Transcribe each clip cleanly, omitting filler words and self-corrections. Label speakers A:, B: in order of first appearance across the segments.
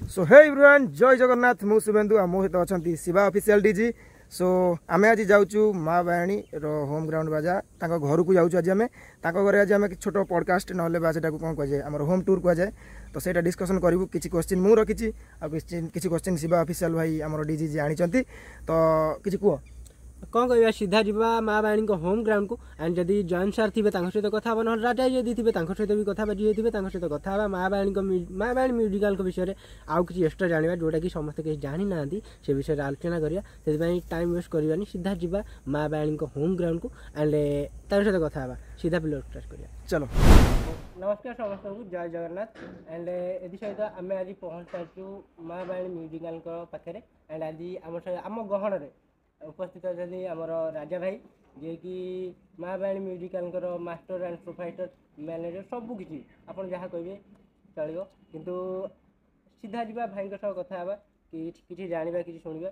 A: सो hey everyone जय जगन्नाथ मु शुभेन्दु आ मो सहित अच्छा शिवा ऑफिशियल डीजी। सो आम आज जाऊँ माँ बायाणी होम ग्राउंड बाजा घर को जाऊँ आज आम घरे आज आम छोट पॉडकास्ट ना बाजा कौन कहुए आम होम टूर कहुए तो सहीटा डिस्कसन करूँ किसी क्वेश्चन मुझे रखी किसी क्वेश्चन शिवा ऑफिशियल भाई आम डीजी जी आनी तो किसी कह
B: कौन कह सीधा जीवा माँ बाणी होम ग्राउंड को एंड जदि जॉइन सार थे सहित कथा ना राजा जदि थे सहित भी कथा जी थे सहित कथा माँ बाणी म्यूजिकाल विषय में आउ कि एक्सट्रा जाना जोटा कि समस्त किसी जानी ना से विषय में आलोचना करिया से टाइम वेस्ट करवानी सीधा जीवा माँ बाणी होम ग्राउंड को एंड सहित कथा सीधा पिलर स्टार्ट करिया
A: चलो।
B: नमस्कार समस्त को जय जगन्नाथ एंड ये सहित आम आज पहुँच सारी माँ बाणी म्यूजिकाल पाखे एंड आज आम गहन में उपस्थित अच्छे आमर राजा भाई जे कि माँ बाणी म्यूजिकाल मास्टर एंड प्रोफाइटर मैनेजर सबकि आप जहाँ कहे चलो किंतु सीधा जी भाई सह कथा कि जाना कि शुणा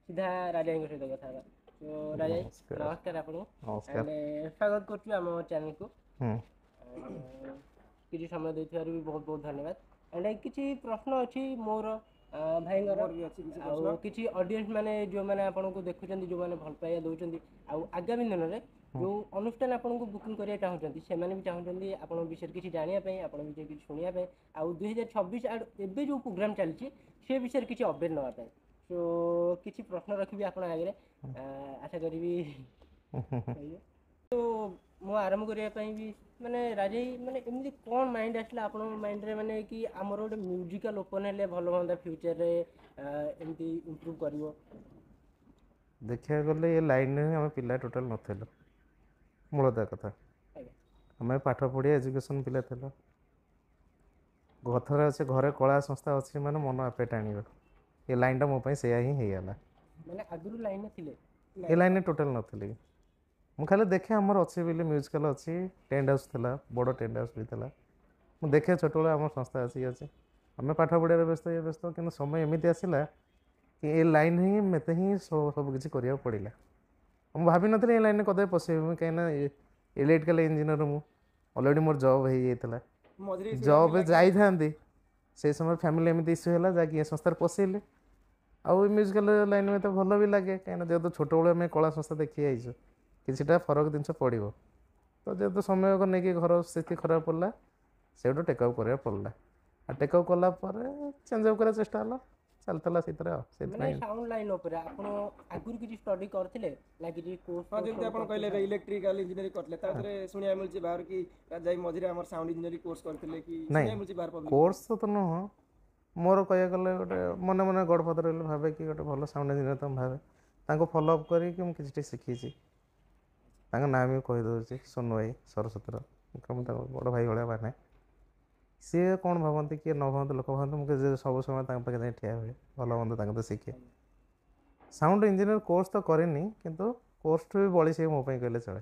B: सीधा राजा भाई सहित कथा तो राजा नमस्कार आपको स्वागत करूँ चैनल को किसी समय देथिबार भी बहुत बहुत धन्यवाद एंड किसी प्रश्न अच्छी मोर भाई किसी ऑडियंस माने जो मैंने आपन को देखुं जो मैंने भल पाइया दौरान आगामी दिन में जो अनुष्ठान आपन को बुकिंग करने चाहते से भी चाहते आप विषय किसी जानापी आप विषय किसी शुणापी आउ 2026 एवं जो प्रोग्राम चलती से विषय किसी अपडेट नापी तो किसी प्रश्न रखी आप आगे आशा करी तो मु आरंभ करने भी माने राजा माने एमती कौन माइंड आसला आप माइंड रे माने कि आमर गोटे म्यूजिकल ओपन हेल्ले भल हाँ फ्यूचर रे एमती इम्प्रूव कर
C: देखा गले ये लाइन में आम पिला टोटाल नथिलु मूलता कथा आम पाठ पढ़िया एजुकेशन पिला थिलु कथार अच्छे घरे कला संस्था अच्छी माने मन आपे टाणी ये लाइन टा मो पई सेया ही हेयला
B: माने आगुरु लाइन थिले
C: ये लाइन टोटाल नथिली मु खाली देखे आमर अच्छे बोले म्यूजिकल अच्छी टेंट हाउस था बड़ टेंट हाउस भी था मुझे देखे छोट बड़े आम संस्था अच्छी अच्छे आम पाठ पढ़िया व्यस्त ये व्यस्त कि समय एमती आसला कि ये लाइन ही मत ही सब किसी करा पड़ा मुझे भाभी नी ये लाइन कदे पशेबी कहीं इलेक्ट्रिकल इंजीनियर मु अलरेडी मोर जॉब हो जाता जॉब जाई से समय फैमिली एमती इश्यू है जहाँकि ये संस्थार पशेले आउ म्यूजिकल लाइन में तो भल भी लगे कहीं जेहतु छोट बड़े आम कला संस्था देखी आईचु किसीटा फरक जिन पड़ो तो जेहतु समय को लेकिन घर स्थिति खराब पड़ा से टेकअप करा पड़ा टेकअप कलापर चेंज अप कर चेष्टा चलता से
B: साउंड लाइन ऊपर आपण आगुर किछि स्टडी करथिले ना किछि कोर्स
A: हां जेंते आपण कहले इलेक्ट्रिकल इंजीनियरिंग करले तारे सुनिया मिलछि बाहर की राजाई मझिरे हमर साउंड इंजीनियरिंग कोर्स करथिले कि सुनिया मिलछि बाहर पब्लिक
C: कोर्स तो न मोर कहिया गले गोटे मन मन गडफादर भाबे कि गोटे भलो साउंड इंजीनियर तुम भाबे तांको फॉलो अप करी कि किछि सिखिछि तांका नाम भी कहि दउछि सोनू भाई सरस्वती कम बड़ भाई भाया माने सी कौन भावती किए न भावती लोक भावती मुझे सब समय पाखे ठिया हुए भल मंद तो शिखे साउंड इंजीनियर कोर्स तो करेनि किंतु कोर्स भी बड़ी से मो कहले चले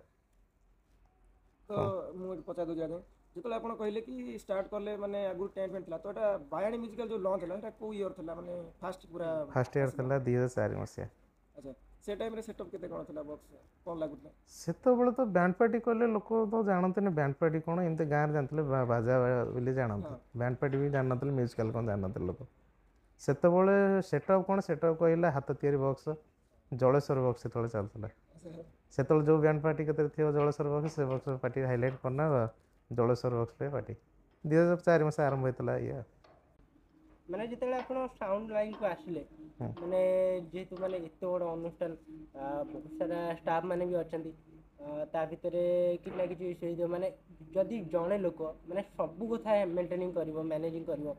A: तो मुझे पचार दूसरा जो आप कहले कि स्टार्ट कले माने आगु टेंट फेंट था तो एटा बायाणी म्यूजिकल जो लॉन्च है को ईयर था माने
C: फर्स्ट ईयर था 2004 मसिया
A: अच्छा से टाइम रे सेटअप केते कोन थला बॉक्स कोन लागुतला
C: सेतो बेले तो बैंड पार्टी कहले लोक तो जानते ने बैंड पार्टी कोन एमते गांव जानतले बाजा बोली जानते बैंड पार्टी भी जानतले म्यूजिकल कोन जानतले लोक सेतो बेले सेटअप कोन सेटअप कहला हाथ तयारी बॉक्स जलेश्वर बॉक्स सेतो चलतला सेतो जो बैंड पार्टी केते थियो जलेश्वर बॉक्स से बॉक्स पार्टी हाईलाइट करना जलेश्वर बॉक्स पे पार्टी 2004 में आरंभ होतला ये
B: माने जिते आप साउंड लाइन को आसिले माने जेहेतु माने एत बड़ अनुष्ठान बहुत सारा स्टाफ माने भी अच्छा ता भितर कि ना कि विषय माने जदि जड़े लोक माने सबू कथा मेंटेनिंग करिवो मैनेजिंग करिवो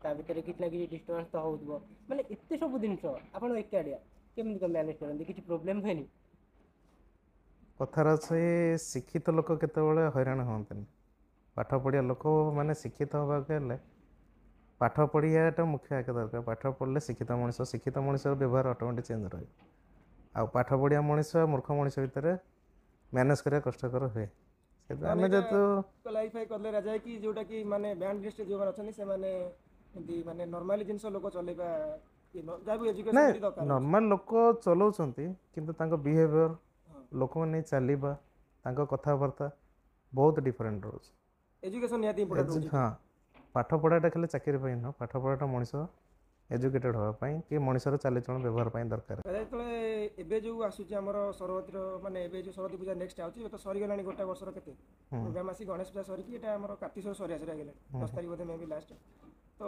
B: ता भितर कि ना कि डिस्टर्बेंस तो होउथबो माने एते सब जिंस आपण एकाडिया केमि को मैनेज करन किछि प्रॉब्लम होइनी
C: कथार अच्छे शिक्षित लोक केतबेले हैरान होंतन पाठ पढ़िया लोक माने शिक्षित होबा गेले पाठ पढ़ियाटा मुख्य आगे दरकार पाठ पढ़ले शिक्षित मनीष व्यवहार ऑटोमेटिक चेंज रही आ पाठ पढ़िया मनीष मूर्ख मनीष भितर मैनेज करा कष्टकर हुए आमे जेतो
A: क्वालिफाई करले राजा कि जोटा कि माने बैंड लिस्ट जो माने अछन से माने एंती माने नॉर्मली जिंस लोक चलेबा कि जाबु एजुकेशन भी दरकार
C: नॉर्मल लोक चलाउछंती किंतु तांको बिहेवियर लोक माने चलीबा तांको कथा वार्ता बहुत डिफरेंट रोज
A: एजुकेशन नियाती इंपोर्टेंट
C: हां ପାଠ ପଢ଼ାଟା ଖାଲି ଚାକିରି ପାଇଁ ନୁହଁ, ପାଠ ପଢ଼ାଟା ମଣିଷ ଏଜୁକେଟେଡ଼ ହେବା ପାଇଁ କି ମଣିଷର ଚାଲିଚଳନ ବ୍ୟବହାର ପାଇଁ ଦରକାର।
A: ଯେତେବେଳେ ଏବେ ଯେଉଁ ଆସୁଛି ଆମର ସରସ୍ୱତୀର ମାନେ ଏବେ ଯେଉଁ ସରସ୍ୱତୀ ପୂଜା ନେକ୍ସଟ ଆସୁଛି ଏବେ ତ ସରିଗଲାଣି ଗୋଟେ ବର୍ଷର କେତେ ପ୍ରୋଗ୍ରାମ ଆସି ଗଣେଶ ପୂଜା ସରିକି ଏଇଟା ଆମର କାର୍ତ୍ତିକ ସରିଆ ସରିଗଲାଣି 10 ତାରିଖ ବୋଧେ ମେ ବି ଲାଷ୍ଟ। ତ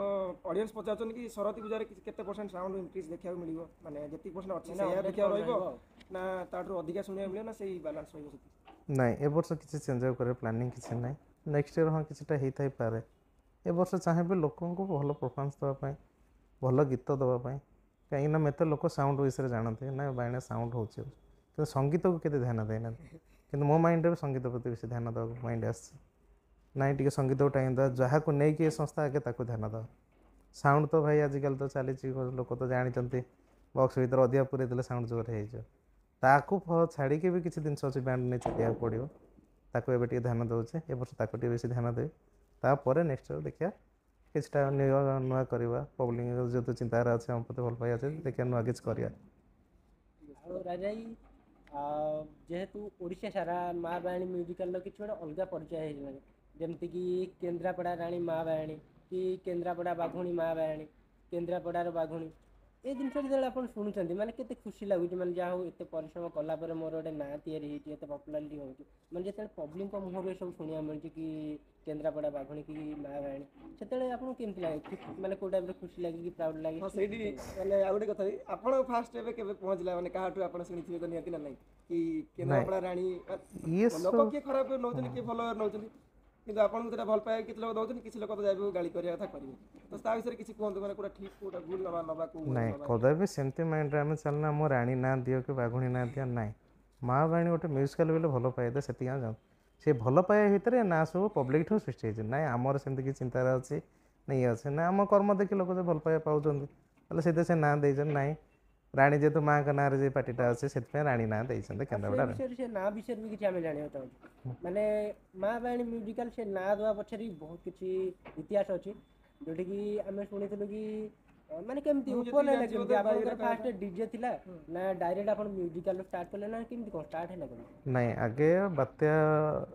A: ଅଡ଼ିଏନ୍ସ ପଚାରୁଛନ୍ତି କି ସରସ୍ୱତୀ ପୂଜାରେ କେତେ ପରସେଣ୍ଟ ସାଉଣ୍ଡ ଇନକ୍ରିଜ୍ ଦେଖିବାକୁ ମିଳିବ, ମାନେ ଯେତିକି ପରସେଣ୍ଟ ଅଛି ସେଇଆ ଦେଖିବାକୁ ରହିବ ନା ତାଠୁ ଅଧିକା ଶୁଣିବାକୁ ମିଳିବ ନା ସେଇ ବାଲାନ୍ସ ରହିବ ସେତିକି?
C: ନାଇଁ ଏ ବର୍ଷ କିଛି ଚେଞ୍ଜ ଆଉଟ୍ କରିବା ପ୍ଲାନିଂ କିଛି ନାହିଁ। ନେକ୍ସଟ ଇୟର ହଁ କିଛିଟା ହେଇଥାଇପାରେ। ଏ ବର୍ଷ ଚାହିଁବି ଲୋକଙ୍କୁ ଭଲ ପରଫର୍ମାନ୍ସ ଦେବା ପାଇଁ, ଭଲ ଗୀତ ଦେବା ପାଇଁ। କାହିଁକିନା ଏତେ ଲୋକ ସାଉଣ୍ଡ ବିଷୟରେ ଜାଣନ୍ତି ନା ବାଇନା ସାଉଣ୍ଡ ହେଉଛି, କିନ୍ତୁ ସଙ୍ଗୀତକୁ କେତେ ଧ୍ୟାନ ଦେଇନାହାନ୍ତି। କିନ୍ତୁ ମୋ ମାଇଣ୍ଡରେ ବି ସଙ୍ଗୀତ ପ୍ରତି ବେଶୀ ଧ୍ୟାନ ଦେବାକୁ ମାଇଣ୍ଡ ଆସିଛି। ନାଇଁ ଟିକେ ସଙ୍ଗୀତକୁ ଟାଇମ୍ ଦେବା, ଯାହାକୁ ନେଇକି ଏ ସଂସ୍ଥା ଆଗେ ତାକୁ ଧ୍ୟାନ ଦେବା। ସାଉଣ୍ଡ ତ ଭାଇ ଆଜିକାଲି ତ ଚାଲିଛି, ଲୋକ ତ ଜାଣିଛନ୍ତି ବକ୍ସ ଭିତରେ ଅଧିକା ପୁରେଇ ଦେଲେ ସାଉଣ୍ଡ ଜୋରରେ ହେଇଯିବ। ତାକୁ ଛାଡ଼ିକି ବି କିଛି ଜିନିଷ ଅଛି ବ୍ୟାଣ୍ଡ ନେଇ ଚାଲିବାକୁ ପଡ଼ିବ। ତାକୁ ଏବେ ଟିକେ ଧ୍ୟାନ ଦେଉଛି, ଏ ବର୍ଷ ତାକୁ ଟିକେ ବେଶୀ ଧ୍ୟାନ ଦେବି। ତାପରେ ନେକ୍ସଟ ଇୟର ଦେଖିବା କିଛିଟା ନୂଆ କରିବା। ପବ୍ଲିକର ଯେହେତୁ ଚିନ୍ତାଧାରା ଅଛି, ଆମ ପ୍ରତି ଭଲ ପାଇବା ଅଛି, ଦେଖିବା ନୂଆ କିଛି କରିବା।
B: ଆଉ ରାଜା ଯେହେତୁ ଓଡ଼ିଶା ସାରା ମା ବାୟାଣୀ ମ୍ୟୁଜିକାଲର କିଛି ଗୋଟେ ଅଲଗା ପରିଚୟ ହେଇଗଲାଣି, ଯେମିତିକି କେନ୍ଦ୍ରାପଡ଼ା ରାଣୀ ମା ବାୟାଣୀ କି କେନ୍ଦ୍ରାପଡ଼ା ବାଘୁଣୀ ମା ବାୟାଣୀ, କେନ୍ଦ୍ରାପଡ଼ାର ବାଘୁଣୀ, ଏ ଜିନିଷ ଯେତେବେଳେ ଆପଣ ଶୁଣୁଛନ୍ତି ମାନେ କେତେ ଖୁସି ଲାଗୁଛି, ମାନେ ଯାହା ହଉ ଏତେ ପରିଶ୍ରମ କଲା ପରେ ମୋର ଗୋଟେ ନାଁ ତିଆରି ହେଇଛି, ଏତେ ପପୁଲାରିଟି ହେଉଛି। ମାନେ ଯେତେବେଳେ ପବ୍ଲିକଙ୍କ ମୁହଁରୁ ଏସବୁ ଶୁଣିବାକୁ ମିଳୁଛି କି କେନ୍ଦ୍ରାପଡ଼ା ବାଘୁଣୀ କି ମା ବାୟାଣୀ, ସେତେବେଳେ ଆପଣଙ୍କୁ କେମିତି ଲାଗେ? ମାନେ କେଉଁ ଟାଇପ୍ର ଖୁସି ଲାଗେ କି ପ୍ରାଉଡ଼ ଲାଗେ?
A: ହଁ ସେଇଠି ମାନେ ଆଉ ଗୋଟେ କଥା ଆପଣ ଫାଷ୍ଟ ଏବେ କେବେ ପହଞ୍ଚିଲା ମାନେ କାହାଠୁ ଆପଣ ଶୁଣିଥିବେ ତ ନିହାତି ନା ନାହିଁ କି କେନ୍ଦ୍ରାପଡ଼ା ରାଣୀ ଲୋକ କିଏ ଖରାପ ନେଉଛନ୍ତି କିଏ ଭଲ ନେଉଛନ୍ତି, କିନ୍ତୁ ଆପଣଙ୍କୁ ସେଟା ଭଲ ପାଇବା କିଛି ଲୋକ ଦେଉଛନ୍ତି, କିଛି ଲୋକ ତ ଯାଇ ଗାଳି କରିବା କଥା କରିବେ। ତ ତା ବିଷୟରେ କିଛି କୁହନ୍ତୁ, ମାନେ କୋଉଟା ଠିକ୍ କୋଉଟା ଭୁଲ ନବା କୋଉ
C: ନାଇଁ କଦାପି ସେମିତି ମାଇଣ୍ଡରେ ଆମେ ଚାଲିନା ମୋ ରାଣୀ ନାଁ ଦିଅ କି ବାଘୁଣୀ ନାଁ ଦିଅ, ନାଇଁ। ମା ବାୟାଣୀ ଗୋଟେ ମ୍ୟୁଜିକାଲ ବୋଲି ଭଲ ପାଇବା ସେତିକି ଆମେ ଜାଣୁ। ସେ ଭଲ ପାଇବା ଭିତରେ ନାଁ ସବୁ ପବ୍ଲିକଠୁ ସୃଷ୍ଟି ହେଇଛି। ନାଇଁ ଆମର ସେମିତି କିଛି ଚିନ୍ତାଧାରା ଅଛି ନା ଇଏ ଅଛି ନା, ଆମ କର୍ମ ଦେଖି ଲୋକ ଯେ ଭଲ ପାଇବା ପାଉଛନ୍ତି ତାହେଲେ ସେଥିରେ ସେ ନାଁ ଦେଇଛନ୍ତି। ନାଇଁ ରାଣୀ ଯେହେତୁ ମାଆଙ୍କ ନାଁରେ ଯେ ପାର୍ଟିଟା ଅଛି ସେଥିପାଇଁ ରାଣୀ ନାଁ ଦେଇଛନ୍ତି କେନ୍ଦ୍ରାପଡ଼ା।
B: ସେ ନାଁ ବିଷୟରେ ବି କିଛି ଆମେ ଜାଣିବାକୁ ଚାହୁଁଛୁ। ମାନେ ମା ବାୟାଣୀ ମ୍ୟୁଜିକାଲ ସେ ନାଁ ଦେବା ପଛରେ ବି ବହୁତ କିଛି ଇତିହାସ ଅଛି, ଯୋଉଠିକି ଆମେ ଶୁଣିଥିଲୁ କି ମାନେ କେମିତି ଉତ୍ପନ୍ନ ହେଲା, କେମିତି ଆପଣଙ୍କର ଫାଷ୍ଟ ଡିଜେ ଥିଲା ନା ଡାଇରେକ୍ଟ ଆପଣ ମ୍ୟୁଜିକାଲ ଷ୍ଟାର୍ଟ କଲେ ନା କେମିତି କ'ଣ ଷ୍ଟାର୍ଟ ହେଲା କେମିତି?
C: ନାଇଁ ଆଗେ ବାତ୍ୟା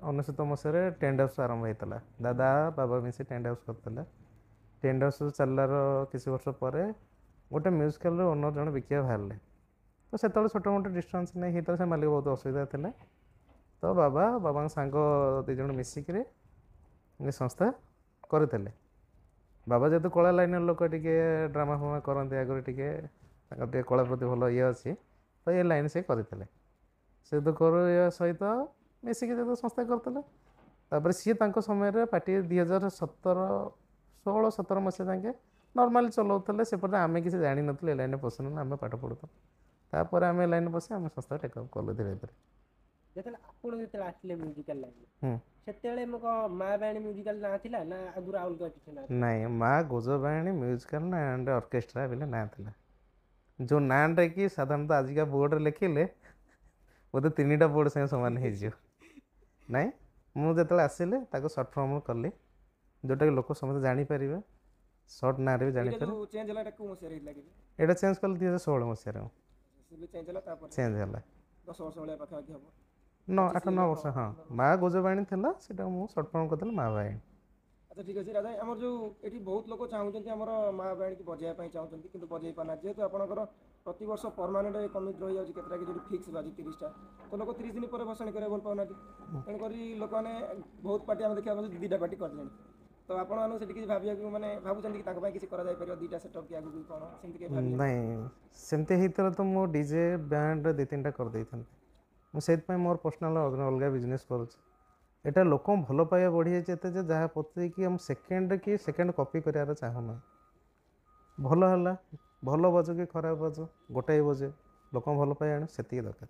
C: 1999 ମସିହାରେ ଟେଣ୍ଟ ହାଉସ୍ ଆରମ୍ଭ ହେଇଥିଲା। ଦାଦା ବାବା ମିଶି ଟେଣ୍ଟ ହାଉସ୍ କରିଥିଲେ। ଟେଣ୍ଟ ହାଉସ୍ ଚାଲିଲାର କିଛି ବର୍ଷ ପରେ ଗୋଟେ ମ୍ୟୁଜିକାଲର ଓନର ଜଣେ ବିକିବା ବାହାରିଲେ। ତ ସେତେବେଳେ ଛୋଟ ମୋଟ ଡିଷ୍ଟାନ୍ସ ନେଇ ହେଇଥିଲା, ସେ ମାଲିକ ବହୁତ ଅସୁବିଧା ଥିଲେ। ତ ବାବାଙ୍କ ସାଙ୍ଗ 2 ଜଣ ମିଶିକିରି ସଂସ୍ଥା କରିଥିଲେ। ବାବା ଯେହେତୁ କଳା ଲାଇନର ଲୋକ, ଟିକେ ଡ୍ରାମା ଫ୍ରାମା କରନ୍ତି, ଆଗରୁ ଟିକେ ତାଙ୍କର ଟିକେ କଳା ପ୍ରତି ଭଲ ଇଏ ଅଛି, ତ ଏ ଲାଇନ୍ ସେ କରିଥିଲେ। ସେ ତ କରିବା ସହିତ ମିଶିକି ଯେହେତୁ ସଂସ୍ଥା କରିଥିଲେ, ତାପରେ ସିଏ ତାଙ୍କ ସମୟରେ ପାର୍ଟି 2016-17 ମସିହା ଯାକେ ନର୍ମାଲି ଚଲାଉଥିଲେ। ସେପଟେ ଆମେ କିଛି ଜାଣିନଥିଲୁ, ଏ ଲାଇନରେ ପସନ୍ଦ ନା, ଆମେ ପାଠ ପଢ଼ୁଥିଲୁ। ତାପରେ ଆମେ ଏ ଲାଇନରେ ପଶି ଆମେ ସଂସ୍ଥା ଟେକଅପ୍ କଲୁ ଧୀରେ ଧୀରେ।
B: ଯେତେବେଳେ ଆସିଲେ ମ୍ୟୁଜିକାଲ ଲାଇନ୍, ସେତେବେଳେ ମୋ ମା ବାୟାଣୀ ମ୍ୟୁଜିକାଲ ନାଁ ଥିଲା ନା ଆଗରୁ ଆଉ ଅଲଗା କିଛି ନାଁ?
C: ନାଇଁ ମା ଗଜବାୟାଣୀ ମ୍ୟୁଜିକାଲ ଆଣ୍ଡ ଅର୍କେଷ୍ଟ୍ରା ବୋଲି ନାଁ ଥିଲା। ଯେଉଁ ନାଁଟା କି ସାଧାରଣତଃ ଆଜିକା ବୋର୍ଡ଼ରେ ଲେଖିଲେ ବୋଧେ 3ଟା ବୋର୍ଡ଼ ସାଙ୍ଗେ ସମାନ ହେଇଯିବ। ନାଇଁ ମୁଁ ଯେତେବେଳେ ଆସିଲି ତାକୁ ସର୍ଟ ଫର୍ମ କଲି, ଯେଉଁଟାକି ଲୋକ ସମସ୍ତେ ଜାଣିପାରିବେ, ସର୍ଟ ନାଁରେ ବି ଜାଣିପାରିବେ। ଏଇଟା ଚେଞ୍ଜ କଲି 2016 ମସିହାରେ ଚେଞ୍ଜ ହେଲା।
A: 10 ବର୍ଷ ଭଳିଆ ପାଖାପାଖି ହେବ।
C: 8-9 ବର୍ଷ। ହଁ ମା ଗଜବାୟାଣୀ ଥିଲା, ସେଇଟା ମୁଁ ସର୍ଟ ଫର୍ମ କରିଥିଲି ମା ବାୟାଣୀ।
A: ଆଚ୍ଛା ଠିକ୍ ଅଛି ରାଜା, ଆମର ଯେଉଁ ଏଠି ବହୁତ ଲୋକ ଚାହୁଁଛନ୍ତି ଆମର ମା ବାୟାଣୀକି ବଜାଇବା ପାଇଁ ଚାହୁଁଛନ୍ତି କିନ୍ତୁ ବଜାଇ ପାରୁନାହାନ୍ତି, ଯେହେତୁ ଆପଣଙ୍କର ପ୍ରତିବର୍ଷ ପରମାନେଣ୍ଟ କମିଟି ରହିଯାଉଛି କେତେଟା କି ଯଦି ଫିକ୍ସ ବାଜି 30ଟା, ତ ଲୋକ 30 ଦିନ ପରେ ଭସାଣି କରିବାକୁ ଭଲ ପାଉନାହାନ୍ତି। ତେଣୁକରି ଲୋକମାନେ ବହୁତ ପାର୍ଟି ଆମେ ଦେଖିବାକୁ ପାଉଛୁ 2ଟା ପାର୍ଟି କରିଲେଣି। ତ ଆପଣମାନଙ୍କୁ ସେଠି କିଛି ଭାବିବାକୁ ମାନେ ଭାବୁଛନ୍ତି କି ତାଙ୍କ ପାଇଁ କିଛି କରାଯାଇପାରିବ 2ଟା ସେଟଅପ୍ କି ଆଗକୁ କ'ଣ ସେମିତି କିଛି ଭାବିଲେ?
C: ନାଇଁ ସେମିତି ହେଇଥିଲେ ତ ମୁଁ ଡିଜେ ବ୍ୟାଣ୍ଡ 2-3ଟା କରିଦେଇଥାନ୍ତି। ମୁଁ ସେଇଥିପାଇଁ ମୋର ପର୍ସନାଲ ଅଲଗା ବିଜନେସ୍ କରୁଛି। ଏଇଟା ଲୋକଙ୍କୁ ଭଲ ପାଇବା ବଢ଼ିଯାଇଛି ଏତେ ଯେ ଯାହା ପ୍ରତି କି ଆମେ ସେକେଣ୍ଡ କପି କରିବାର ଚାହୁଁନା। ଭଲ ହେଲା, ଭଲ ବଜୁ କି ଖରାପ ବଜୁ, ଗୋଟାଏ ବଜୁ ଲୋକଙ୍କୁ ଭଲ ପାଇବା ଆଣୁ, ସେତିକି ଦରକାର।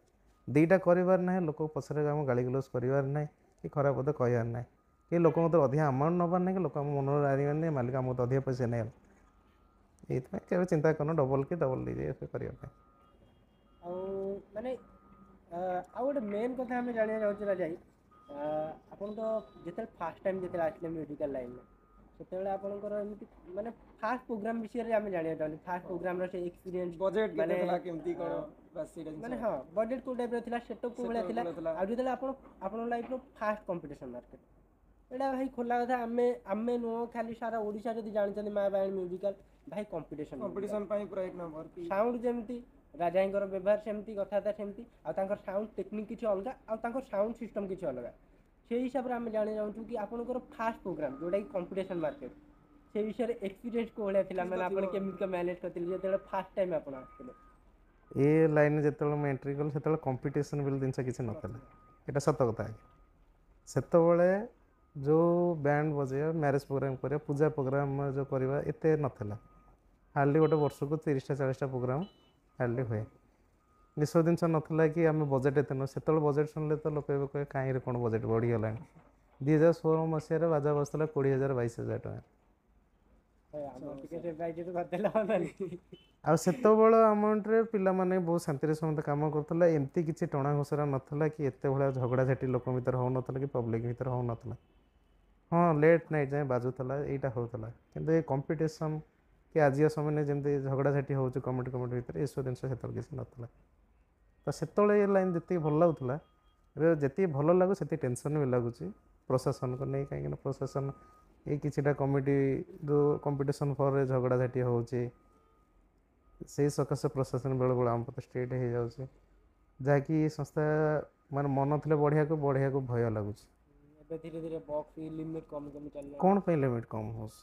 C: 2ଟା କରିବାର ନାହିଁ, ଲୋକ ପଛରେ ଆମ ଗାଳିଗୁଲଜ କରିବାର ନାହିଁ କି ଖରାପ ପଦେ କହିବାର ନାହିଁ, କି ଲୋକ ମତେ ଅଧିକା ଆମାଉଣ୍ଟ ନେବାର ନାହିଁ, କି ଲୋକ ଆମ ମନରେ ରାଣିବାର ନାହିଁ, ମାଲିକ ଆମକୁ ଅଧିକା ପଇସା ନେଇଗଲା। ଏଇଥିପାଇଁ କେବେ ଚିନ୍ତା କରୁନ ଡବଲ ଡିଜେ କରିବା ପାଇଁ।
B: ଆଉ ମାନେ ଆଉ ଗୋଟେ ମେନ୍ କଥା ଆମେ ଜାଣିବାକୁ ଚାହୁଁଛୁ ରାଜା ଭାଇ, ଆପଣ ତ ଯେତେବେଳେ ଫାଷ୍ଟ ଟାଇମ୍ ଯେତେବେଳେ ଆସିଲେ ମ୍ୟୁଜିକାଲ ଲାଇନରେ, ସେତେବେଳେ ଆପଣଙ୍କର ଏମିତି ମାନେ ଫାଷ୍ଟ ପ୍ରୋଗ୍ରାମ ବିଷୟରେ ଆମେ ଜାଣିବାକୁ ଚାହୁଁଛୁ। ଫାଷ୍ଟ ପ୍ରୋଗ୍ରାମର ସେ ଏକ୍ସପିରିଏନ୍ସ
A: ବଜେଟ୍ କେତେ ଥିଲା, କେମିତି କ'ଣ
B: ମାନେ ହଁ ବଜେଟ୍ କୋଉ ଟାଇପ୍ର ଥିଲା, ସେଟଅପ୍ କୋଉ ଭଳିଆ ଥିଲା, ଆଉ ଯେତେବେଳେ ଆପଣଙ୍କ ଲାଇଫ୍ର ଫାଷ୍ଟ କମ୍ପିଟିସନ୍ ମାର୍କେଟ ଏଇଟା ଭାଇ ଖୋଲା କଥା ଆମେ ଆମେ ନୁହଁ ଖାଲି ସାରା ଓଡ଼ିଶା ଯଦି ଜାଣିଛନ୍ତି ମା ବାୟାଣୀ ମ୍ୟୁଜିକାଲ ଭାଇ
A: କମ୍ପିଟିସନ ପାଇଁ ପୁରା ଏକ ନମ୍ବର।
B: ସାଉଣ୍ଡ ଯେମିତି ରାଜାଙ୍କର ବ୍ୟବହାର ସେମିତି କଥାବାର୍ତ୍ତା ସେମିତି ଆଉ ତାଙ୍କର ସାଉଣ୍ଡ ଟେକ୍ନିକ୍ କିଛି ଅଲଗା ଆଉ ତାଙ୍କର ସାଉଣ୍ଡ ସିଷ୍ଟମ୍ କିଛି ଅଲଗା। ସେଇ ହିସାବରେ ଆମେ ଜାଣି ଚାହୁଁଛୁ କି ଆପଣଙ୍କର ଫାଷ୍ଟ ପ୍ରୋଗ୍ରାମ୍ ଯେଉଁଟାକି କମ୍ପିଟିସନ୍ ମାର୍କେଟ ସେ ବିଷୟରେ ଏକ୍ସପିରିଏନ୍ସ କେଉଁ ଭଳିଆ ଥିଲା ମାନେ ଆପଣ କେମିତି ମ୍ୟାନେଜ୍ କରିଥିଲେ ଯେତେବେଳେ ଫାଷ୍ଟ ଟାଇମ୍ ଆପଣ ଆସିଥିଲେ?
C: ଏ ଲାଇନ୍ରେ ଯେତେବେଳେ ମୁଁ ଏଣ୍ଟ୍ରି କଲି ସେତେବେଳେ କମ୍ପିଟିସନ୍ ବୋଲି ଜିନିଷ କିଛି ନଥିଲା, ଏଇଟା ସତ କଥା। ସେତେବେଳେ ଯେଉଁ ବ୍ୟାଣ୍ଡ ବଜେଇବା, ମ୍ୟାରେଜ୍ ପ୍ରୋଗ୍ରାମ୍ କରିବା, ପୂଜା ପ୍ରୋଗ୍ରାମ୍ ଯେଉଁ କରିବା ଏତେ ନଥିଲା। ହାର୍ଡ଼ଲି ଗୋଟେ ବର୍ଷକୁ 30ଟା 40ଟା ପ୍ରୋଗ୍ରାମ୍ ହାର୍ଡ଼ଲି ହୁଏ। ଏସବୁ ଜିନିଷ ନଥିଲା କି ଆମେ ବଜେଟ୍ ଏତେ ନୁହଁ। ସେତେବେଳେ ବଜେଟ୍ ଶୁଣିଲେ ତ ଲୋକ ଏବେ କହିବେ କାହିଁରେ କ'ଣ ବଜେଟ୍ ବଢ଼ିଗଲାଣି। 2016 ମସିହାରେ ବାଜା ବସିଥିଲା 20,000 22,000 ଟଙ୍କା। ଆଉ ସେତେବେଳେ ଆମାଉଣ୍ଟରେ ପିଲାମାନେ ବହୁତ ଶାନ୍ତିରେ ସମସ୍ତେ କାମ କରୁଥିଲେ। ଏମିତି କିଛି ଟଣା ଘୋଷରା ନଥିଲା କି ଏତେ ଭଳିଆ ଝଗଡ଼ାଝାଟି ଲୋକ ଭିତରେ ହେଉନଥିଲା କି ପବ୍ଲିକ୍ ଭିତରେ ହେଉନଥିଲା। ହଁ ଲେଟ୍ ନାଇଟ୍ ଯାଏଁ ବାଜୁଥିଲା, ଏଇଟା ହେଉଥିଲା। କିନ୍ତୁ ଏ କମ୍ପିଟିସନ୍ କି ଆଜିକା ସମୟରେ ଯେମିତି ଝଗଡ଼ାଝାଟି ହେଉଛି କମିଟି ଭିତରେ ଏସବୁ ଜିନିଷ ସେତେବେଳେ କିଛି ନଥିଲା। ତ ସେତେବେଳେ ଏ ଲାଇନ୍ ଯେତିକି ଭଲ ଲାଗୁଥିଲା, ଏବେ ଯେତିକି ଭଲ ଲାଗୁ ସେତିକି ଟେନସନ୍ ବି ଲାଗୁଛି ପ୍ରଶାସନକୁ ନେଇ। କାହିଁକିନା ପ୍ରଶାସନ ଏଇ କିଛିଟା କମିଟି ଯେଉଁ କମ୍ପିଟିସନ୍ ଫରରେ ଝଗଡ଼ାଝାଟି ହେଉଛି ସେଇ ସକାଶେ ପ୍ରଶାସନ ବେଳେବେଳେ ଆମ ପ୍ରତି ଷ୍ଟ୍ରିକ୍ଟ ହେଇଯାଉଛି, ଯାହାକି ସଂସ୍ଥା ମାନେ ମନ ଥିଲେ ବଢ଼ିବାକୁ ଭୟ ଲାଗୁଛି।
B: ଏବେ ଧୀରେ ଧୀରେ ବକ୍ସ ଲିମିଟ୍ କମି ଚାଲିଲାଣି।
C: କ'ଣ ପାଇଁ ଲିମିଟ୍ କମ୍ ହେଉଛି?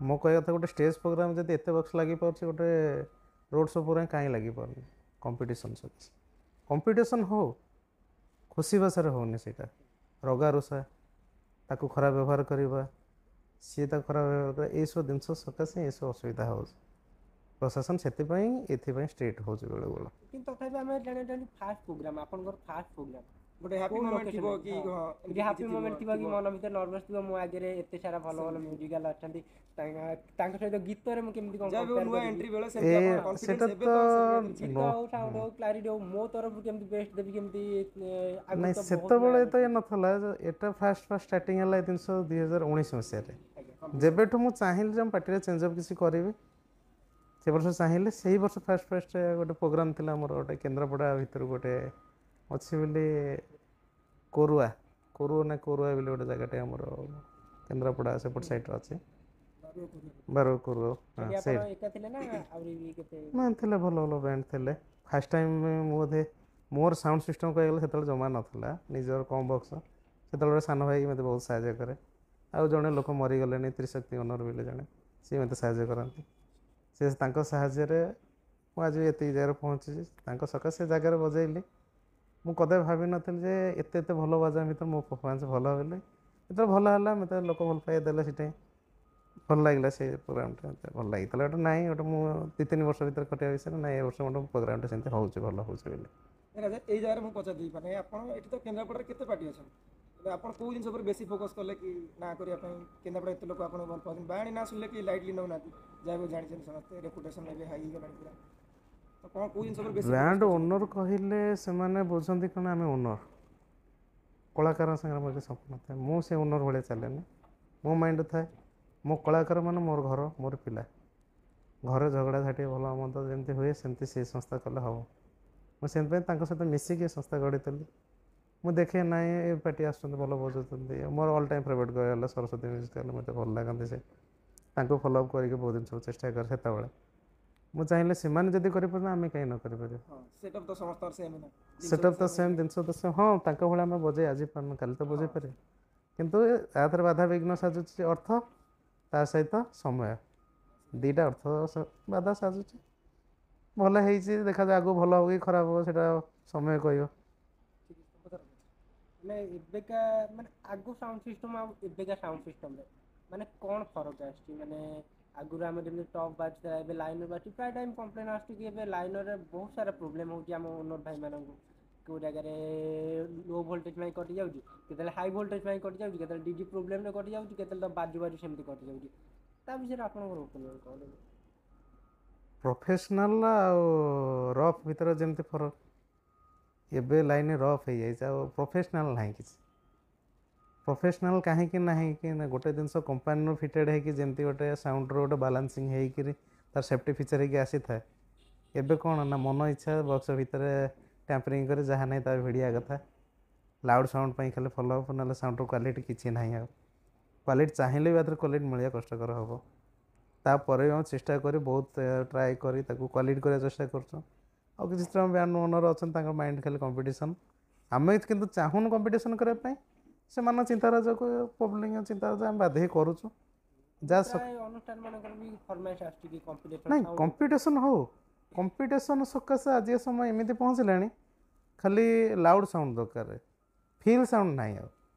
C: ମୋ କହିବା କଥା ଗୋଟେ ଷ୍ଟେଜ୍ ପ୍ରୋଗ୍ରାମ୍ ଯଦି ଏତେ ବକ୍ସ ଲାଗିପାରୁଛି, ଗୋଟେ ରୋଡ଼ ଶୋ ପ୍ରୋଗ୍ରାମ୍ କାହିଁ ଲାଗିପାରୁନି? କମ୍ପିଟିସନ୍ ସକାଶେ କମ୍ପିଟିସନ୍ ହଉ, ଖୁସି ଭାଷାରେ ହେଉନି ସେଇଟା। ରଗାରୁଷା, ତାକୁ ଖରାପ ବ୍ୟବହାର କରିବା, ସିଏ ତାକୁ ଖରାପ ବ୍ୟବହାର କରିବା, ଏଇସବୁ ଜିନିଷ ସକାଶେ ଏସବୁ ଅସୁବିଧା ହେଉଛି। ପ୍ରଶାସନ ସେଥିପାଇଁ ଏଥିପାଇଁ ଷ୍ଟ୍ରିକ୍ଟ ହେଉଛି ବେଳେବେଳେ।
B: କିନ୍ତୁ ତଥାପି ଆମେ ଜାଣିବାକୁ ଫାଷ୍ଟ ପ୍ରୋଗ୍ରାମ୍ ଆପଣଙ୍କର ଫାଷ୍ଟ ପ୍ରୋଗ୍ରାମ୍
A: ଗୋଟେ ହ୍ୟାପି ମୋମେଣ୍ଟ ଥିବ କି
B: ହ୍ୟାପି ମୋମେଣ୍ଟ ଥିବ କି ମନ ଭିତରେ ନର୍ଭସ୍ ଥିବ ମୋ ଆଗରେ ଏତେ ସାରା ଭଲ ଭଲ ମ୍ୟୁଜିକାଲ ଅଛନ୍ତି, ତାଙ୍କ ସହିତ ଗୀତରେ ମୁଁ କେମିତି କ'ଣ
C: ସେଟା ତ
B: ଗୀତ ହଉ ସାଉଣ୍ଡ ହଉ କ୍ଲାରିଟି ହଉ ମୋ ତରଫରୁ କେମିତି ବେଷ୍ଟ ଦେବି କେମିତି
C: ନାଇଁ ସେତେବେଳେ ତ ଏ ନଥିଲା। ଏଟା ଫାଷ୍ଟ ଷ୍ଟାର୍ଟିଂ ହେଲା ଏ ଜିନିଷ 2019 ମସିହାରେ। ଯେବେଠୁ ମୁଁ ଚାହିଁଲି ଯେ ମୁଁ ପାର୍ଟିରେ ଚେଞ୍ଜ ଅପ୍ କିଛି କରିବି, ସେ ବର୍ଷ ଚାହିଁଲେ ସେଇ ବର୍ଷ ଫାଷ୍ଟ ଗୋଟେ ପ୍ରୋଗ୍ରାମ୍ ଥିଲା ଆମର ଗୋଟେ କେନ୍ଦ୍ରାପଡ଼ା ଭିତରୁ ଗୋଟେ ଅଛି ବୋଲି କୋରୁଆ ବୋଲି ଗୋଟେ ଜାଗାଟେ ଆମର କେନ୍ଦ୍ରାପଡ଼ା ସେପଟ ସାଇଡ଼୍ରେ ଅଛି। ବାରୁକୋରୁଅ ନା ଥିଲେ ଭଲ ବ୍ୟାଣ୍ଡ ଥିଲେ। ଫାଷ୍ଟ ଟାଇମ୍ ମୁଁ ବୋଧେ ମୋର ସାଉଣ୍ଡ ସିଷ୍ଟମ୍ କହିଗଲେ ସେତେବେଳେ ଜମା ନଥିଲା, ନିଜର କମ୍ ବକ୍ସ। ସେତେବେଳେ ସାନ ଭାଇ ମୋତେ ବହୁତ ସାହାଯ୍ୟ କରେ। ଆଉ ଜଣେ ଲୋକ ମରିଗଲେଣି ତ୍ରିଶକ୍ତି ଅନର ବୋଲି ଜଣେ, ସିଏ ମୋତେ ସାହାଯ୍ୟ କରନ୍ତି। ସେ ତାଙ୍କ ସାହାଯ୍ୟରେ ମୁଁ ଆଜି ଏତିକି ଜାଗାରେ ପହଞ୍ଚିଛି। ତାଙ୍କ ସକାଶେ ସେ ଜାଗାରେ ବଜାଇଲି। ମୁଁ କଦାପି ଭାବିନଥିଲି ଯେ ଏତେ ଭଲ ବାଜା ଭିତରେ ମୋ ପରଫର୍ମାନ୍ସ ଭଲ ବୋଲି। ଯେତେବେଳେ ଭଲ ହେଲା ମୋତେ ଲୋକ ଭଲ ପାଇବା ଦେଲେ, ସେଠି ଭଲ ଲାଗିଲା। ସେ ପ୍ରୋଗ୍ରାମ୍ଟା ମୋତେ ଭଲ ଲାଗିଥିଲା। ଗୋଟେ ନାଇଁ ଗୋଟେ ମୁଁ 2-3 ବର୍ଷ ଭିତରେ ଖଟିବା ବିଷୟରେ ନାଇଁ ଏ ବର୍ଷ ଗୋଟେ ପ୍ରୋଗ୍ରାମ୍ଟା ସେମିତି ହେଉଛି ଭଲ ହେଉଛି ବୋଲି।
A: ଏଇ ଜାଗାରେ ମୁଁ ପଚାରିଦେବି, ମାନେ ଆପଣ ଏଠି ତ କେନ୍ଦ୍ରାପଡ଼ାରେ କେତେ ପାର୍ଟି ଅଛନ୍ତି, ଆପଣ କେଉଁ ଜିନିଷ ଉପରେ ବେଶୀ ଫୋକସ୍ କଲେ କି ନା କରିବା ପାଇଁ? କେନ୍ଦ୍ରାପଡ଼ା ଏତେ ଲୋକ ଆପଣଙ୍କୁ ଭଲ ପାଉଛନ୍ତି, ବାୟାଣୀ ନା ଶୁଣିଲେ କି ଲାଇଟଲି ନେଉନାହାନ୍ତି, ଯାହାକୁ ଜାଣିଛନ୍ତି ସମସ୍ତେ, ରେପୁଟେସନ୍ ଏବେ ହାଇ ହେଇଗଲାଣି ପୁରା। ତ କ'ଣ କେଉଁ ଜିନିଷ ଉପରେ ବେଶୀ
C: ବ୍ୟାଣ୍ଡ ଓନର୍ କହିଲେ ସେମାନେ ବୁଝନ୍ତି କ'ଣ ଆମେ ଓନର୍। କଳାକାରଙ୍କ ସାଙ୍ଗରେ ମୋର କିଛି ସମ୍ପର୍କ ନଥାଏ। ମୁଁ ସେ ଓନର୍ ଭଳିଆ ଚାଲେନି। ମୋ ମାଇଣ୍ଡ ଥାଏ ମୋ କଳାକାର ମାନେ ମୋର ଘର, ମୋର ପିଲା। ଘରେ ଝଗଡ଼ାଝାଟି ଭଲ ମନ୍ଦ ଯେମିତି ହୁଏ ସେମିତି ସେ ସଂସ୍ଥା କଲେ ହେବ। ମୁଁ ସେଥିପାଇଁ ତାଙ୍କ ସହିତ ମିଶିକି ସଂସ୍ଥା ଗଢ଼ିଥିଲି। ମୁଁ ଦେଖେ ନାଇଁ ଏ ପାର୍ଟି ଆସୁଛନ୍ତି ଭଲ ବଜାଉଛନ୍ତି। ମୋର ଅଲ୍ ଟାଇମ୍ ଫେଭରେଟ୍ କହିଗଲେ ସରସ୍ୱତୀ ମ୍ୟୁଜିକାଲ୍, ମୋତେ ଭଲ ଲାଗନ୍ତି। ସେ ତାଙ୍କୁ ଫଲୋ ଅପ୍ କରିକି ବହୁତ ଜିନିଷ ଚେଷ୍ଟା କରେ। ସେତେବେଳେ ମୁଁ ଚାହିଁଲେ ସେମାନେ ଯଦି କରିପାରିବେ ଆମେ କାହିଁ ନ କରିପାରିବୁ?
A: ସେଟଅପ୍ ତ ସମସ୍ତଙ୍କର ସେମ୍ ନା,
C: ସେଟଅପ୍ ତ ସେମ୍, ଜିନିଷ ତ ସେମ୍। ହଁ ତାଙ୍କ ଭଳିଆ ଆମେ ବଜେଇ ଆଜି ପାରୁନୁ, କାଲି ତ ବଜେଇ ପାରିବେ। କିନ୍ତୁ ତା ଦେହରେ ବାଧାବିଘ୍ନ ସାଜୁଛି ଅର୍ଥ, ତା ସହିତ ସମୟ। ଦୁଇଟା ଅର୍ଥ ବାଧା ସାଜୁଛି। ଭଲ ହେଇଛି, ଦେଖାଯାଉ ଆଗକୁ ଭଲ ହେବ କି ଖରାପ ହେବ ସେଇଟା ସମୟ କହିବ।
B: ମାନେ ଏବେକା ମାନେ ଆଗ ସାଉଣ୍ଡ ସିଷ୍ଟମ୍ ଆଉ ଏବେକା ସାଉଣ୍ଡ ସିଷ୍ଟମ୍ରେ ମାନେ କ'ଣ ଫରକ ଆସିଛି? ମାନେ ଆଗରୁ ଆମେ ଯେମିତି ଟପ୍ ବାଜୁଥିଲା, ଏବେ ଲାଇନର୍ ବାଜୁଛି। ପ୍ରାୟ ଟାଇମ୍ କମ୍ପ୍ଲେନ୍ ଆସୁଛି କି ଏବେ ଲାଇନର୍ରେ ବହୁତ ସାରା ପ୍ରୋବ୍ଲେମ୍ ହେଉଛି ଆମ ଓନର୍ ଭାଇମାନଙ୍କୁ। କେଉଁ ଜାଗାରେ ଲୋ ଭୋଲ୍ଟେଜ୍ ପାଇଁ କଟିଯାଉଛି, କେତେବେଳେ ହାଇ ଭୋଲ୍ଟେଜ୍ ପାଇଁ କଟିଯାଉଛି, କେତେବେଳେ ଡିଜି ପ୍ରୋବ୍ଲେମ୍ରେ କଟିଯାଉଛି, କେତେବେଳେ ତ ବାଜୁ ସେମିତି କଟିଯାଉଛି। ତା ବିଷୟରେ ଆପଣଙ୍କର ଓପିନିଅନ୍ କ'ଣ?
C: ପ୍ରଫେସନାଲ୍ ଆଉ ରଫ୍ ଭିତରେ ଯେମିତି ଫରକ, ଏବେ ଲାଇନ୍ ରଫ୍ ହେଇଯାଇଛି, ଆଉ ପ୍ରଫେସନାଲ୍ ନାହିଁ କିଛି। ପ୍ରଫେସନାଲ୍ କାହିଁକି ନାହିଁ କି ନା ଗୋଟେ ଜିନିଷ କମ୍ପାନୀରୁ ଫିଟେଡ଼୍ ହେଇକି ଯେମିତି ଗୋଟେ ସାଉଣ୍ଡର ଗୋଟେ ବାଲାନ୍ସିଂ ହେଇକିରି ତାର ସେଫ୍ଟି ଫିଚର୍ ହେଇକି ଆସିଥାଏ। ଏବେ କ'ଣ ନା ମନ ଇଚ୍ଛା ବକ୍ସ ଭିତରେ ଟ୍ୟାମ୍ପରିଂ କରି ଯାହା ନାହିଁ ତା ଭିଡ଼ିବା କଥା। ଲାଉଡ଼ ସାଉଣ୍ଡ ପାଇଁ ଖାଲି ଫଲୋ ହେବ, ନହେଲେ ସାଉଣ୍ଡର କ୍ୱାଲିଟି କିଛି ନାହିଁ। ଆଉ କ୍ୱାଲିଟି ଚାହିଁଲେ ବି ଏଥିରେ କ୍ୱାଲିଟି ମିଳିବା କଷ୍ଟକର ହେବ। ତାପରେ ବି ଆମେ ଚେଷ୍ଟା କରି ବହୁତ ଟ୍ରାଏ କରି ତାକୁ କ୍ୱାଲିଟି କରିବା ଚେଷ୍ଟା କରୁଛୁ। ଆଉ କିଛି ବ୍ୟାଣ୍ଡ ଓନର୍ ଅଛନ୍ତି ତାଙ୍କ ମାଇଣ୍ଡ ଖାଲି କମ୍ପିଟିସନ୍, ଆମେ କିନ୍ତୁ ଚାହୁଁନୁ କମ୍ପିଟିସନ୍ କରିବା ପାଇଁ। ସେମାନଙ୍କ ଚିନ୍ତାଧାରା ଯୋଗୁଁ ପବ୍ଲିକ୍ ଚିନ୍ତାଧାରା ଆମେ ବାଧ୍ୟ ହେଇ କରୁଛୁ। ଯାହା
B: ଅନୁଷ୍ଠାନ ମାନଙ୍କର ବି ଫରମାଇଶ ଆସୁଛି କି କମ୍ପିଟିସନ
C: ନାଇଁ କମ୍ପିଟିସନ୍ ହଉ, କମ୍ପିଟିସନ୍ ସକାଶେ ଆଜି ସମୟ ଏମିତି ପହଞ୍ଚିଲାଣି ଖାଲି ଲାଉଡ଼ ସାଉଣ୍ଡ ଦରକାର, ଫିଲ୍ ସାଉଣ୍ଡ ନାହିଁ। ଆଉ